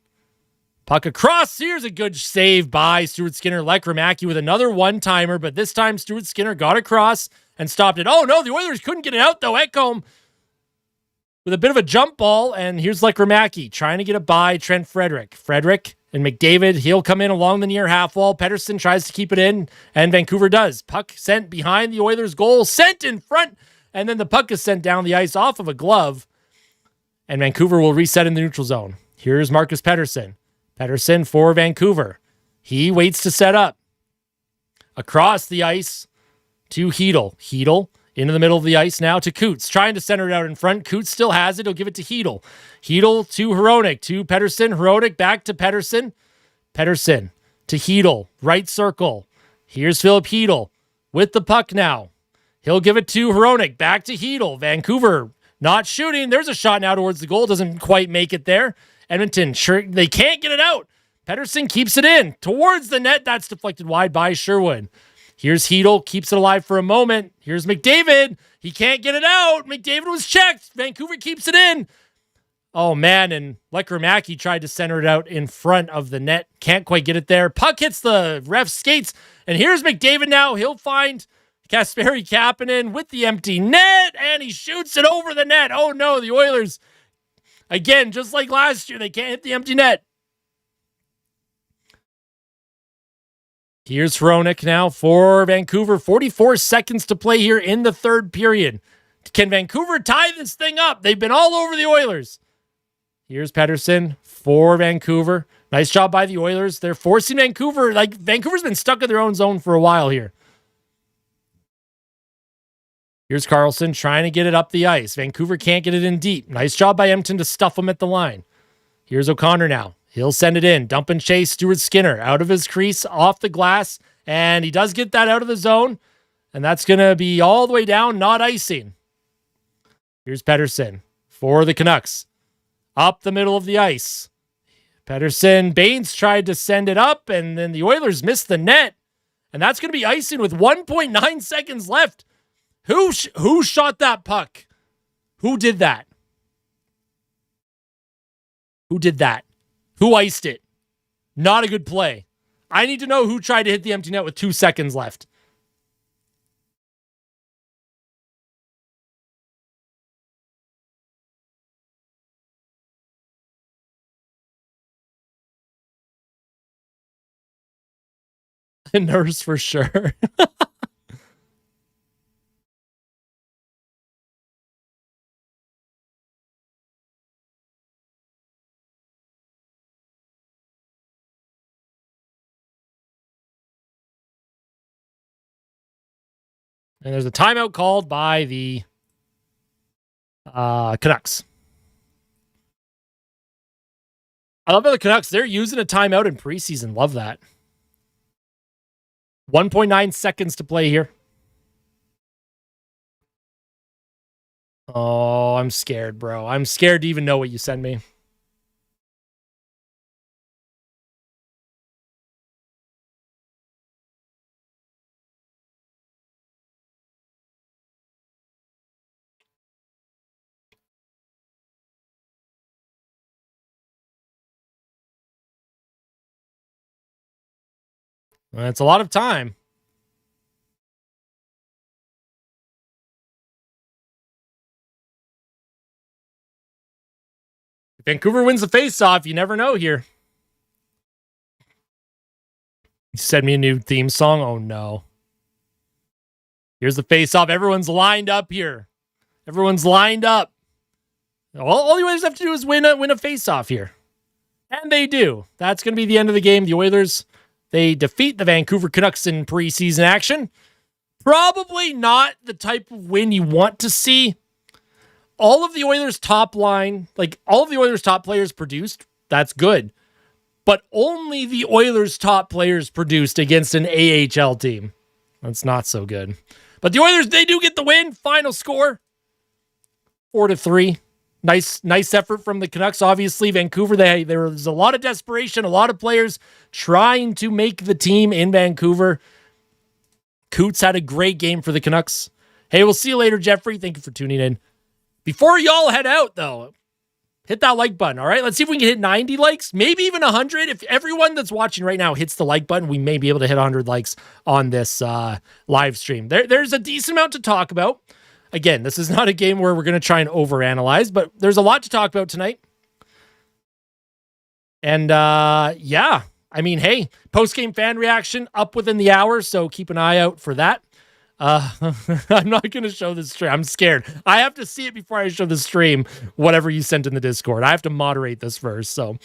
Puck across. Here's a good save by Stuart Skinner. Lekramaki with another one-timer, but this time Stuart Skinner got across and stopped it. Oh, no, the Oilers couldn't get it out, though. Ekholm with a bit of a jump ball, and here's Lekramaki trying to get it by Trent Frederick. Frederick and McDavid, he'll come in along the near half wall. Pettersson tries to keep it in, and Vancouver does. Puck sent behind the Oilers' goal, sent in front, and then the puck is sent down the ice off of a glove, and Vancouver will reset in the neutral zone. Here's Marcus Pettersson. Pettersson for Vancouver. He waits to set up. Across the ice to Hedel. Hedel into the middle of the ice now to Coots. Trying to center it out in front. Coots still has it. He'll give it to Hedel. Hedel to Hronek. To Pettersson. Hronek back to Pettersson. Pettersson to Hedel. Right circle. Here's Philip Hedel with the puck now. He'll give it to Hronek. Back to Hedel. Vancouver not shooting. There's a shot now towards the goal. Doesn't quite make it there. Edmonton, sure, they can't get it out. Pettersson keeps it in towards the net. That's deflected wide by Sherwood. Here's Hedel, keeps it alive for a moment. Here's McDavid. He can't get it out. McDavid was checked. Vancouver keeps it in. Oh, man, and Lekramaki tried to center it out in front of the net. Can't quite get it there. Puck hits the ref's skates, and here's McDavid now. He'll find Kasperi Kapanen with the empty net, and he shoots it over the net. Oh, no, the Oilers, again, just like last year, they can't hit the empty net. Here's Hronek now for Vancouver. 44 seconds to play here in the third period. Can Vancouver tie this thing up? They've been all over the Oilers. Here's Pettersson for Vancouver. Nice job by the Oilers. They're forcing Vancouver. Like, Vancouver's been stuck in their own zone for a while here. Here's Karlsson trying to get it up the ice. Vancouver can't get it in deep. Nice job by Edmonton to stuff them at the line. Here's O'Connor now. He'll send it in. Dump and chase Stuart Skinner out of his crease, off the glass. And he does get that out of the zone. And that's going to be all the way down, not icing. Here's Pettersson for the Canucks. Up the middle of the ice. Pettersson, Baines tried to send it up, and then the Oilers missed the net. And that's going to be icing with 1.9 seconds left. Who shot that puck? Who did that? Who did that? Who iced it? Not a good play. I need to know who tried to hit the empty net with 2 seconds left. Nurse for sure. And there's a timeout called by the Canucks. I love how the Canucks, they're using a timeout in preseason. Love that. 1.9 seconds to play here. Oh, I'm scared, bro. I'm scared to even know what you send me. That's a lot of time. If Vancouver wins the face-off, you never know here. You send me a new theme song? Oh, no. Here's the face-off. Everyone's lined up here. Everyone's lined up. All the Oilers have to do is win a face-off here. And they do. That's going to be the end of the game. The Oilers, they defeat the Vancouver Canucks in preseason action. Probably not the type of win you want to see. All of the Oilers' top line, like all of the Oilers' top players produced, that's good. But only the Oilers' top players produced against an AHL team. That's not so good. But the Oilers, they do get the win. Final score, 4-3. Nice effort from the Canucks. Obviously, Vancouver, there was a lot of desperation, a lot of players trying to make the team in Vancouver. Coots had a great game for the Canucks. Hey, we'll see you later, Jeffrey. Thank you for tuning in. Before y'all head out, though, hit that like button, all right? Let's see if we can hit 90 likes, maybe even 100. If everyone that's watching right now hits the like button, we may be able to hit 100 likes on this live stream. There's a decent amount to talk about. Again, this is not a game where we're going to try and overanalyze, but there's a lot to talk about tonight. And yeah, I mean, hey, post-game fan reaction up within the hour, so keep an eye out for that. I'm not going to show the stream. I'm scared. I have to see it before I show the stream, whatever you sent in the Discord. I have to moderate this first. So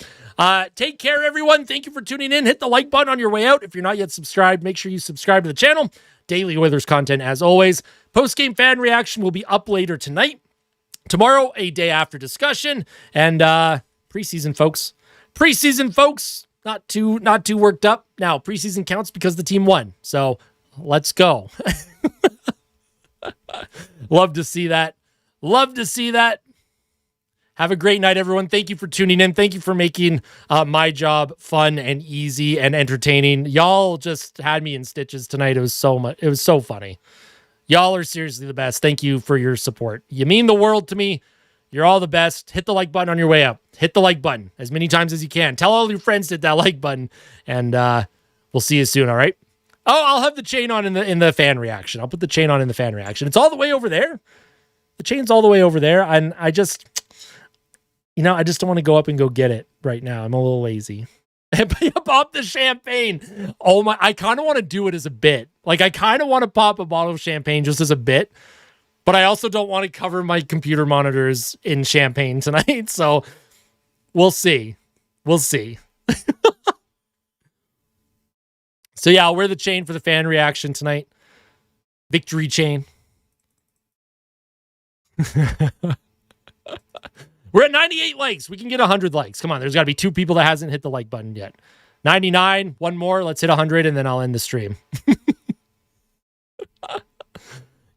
take care, everyone. Thank you for tuning in. Hit the like button on your way out. If you're not yet subscribed, make sure you subscribe to the channel. Daily Oilers content, as always. Post-game fan reaction will be up later tonight. Tomorrow, a day after discussion. And preseason, folks. Preseason, folks. Not too worked up. Now, preseason counts because the team won. So let's go. Love to see that. Love to see that. Have a great night, everyone. Thank you for tuning in. Thank you for making my job fun and easy and entertaining. Y'all just had me in stitches tonight. It was so funny. Y'all are seriously the best. Thank you for your support. You mean the world to me. You're all the best. Hit the like button on your way up. Hit the like button as many times as you can. Tell all your friends to hit that like button, and we'll see you soon, all right? Oh, I'll have the chain on in the fan reaction. I'll put the chain on in the fan reaction. It's all the way over there. The chain's all the way over there, and I just don't want to go up and go get it right now. I'm a little lazy. Pop the champagne. Oh my, I kind of want to do it as a bit. Like, I kind of want to pop a bottle of champagne just as a bit, but I also don't want to cover my computer monitors in champagne tonight. So we'll see. We'll see. So yeah, I'll wear the chain for the fan reaction tonight. Victory chain. We're at 98 likes. We can get 100 likes. Come on, there's got to be 2 people that hasn't hit the like button yet. 99, one more. Let's hit 100, and then I'll end the stream.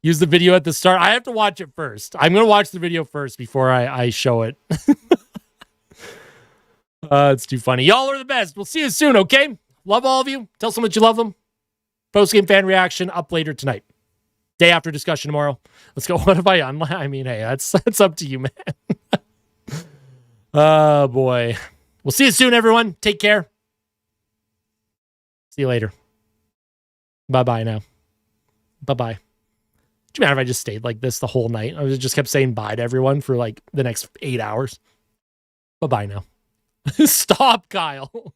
Use the video at the start. I have to watch it first. I'm going to watch the video first before I show it. It's too funny. Y'all are the best. We'll see you soon, okay? Love all of you. Tell someone that you love them. Post-game fan reaction up later tonight. Day after discussion tomorrow. Let's go. What if I unlock? I mean, hey, that's up to you, man. Oh, boy. We'll see you soon, everyone. Take care. See you later. Bye-bye now. Bye-bye. Do you mind if I just stayed like this the whole night? I just kept saying bye to everyone for like the next 8 hours. Bye-bye now. Stop, Kyle.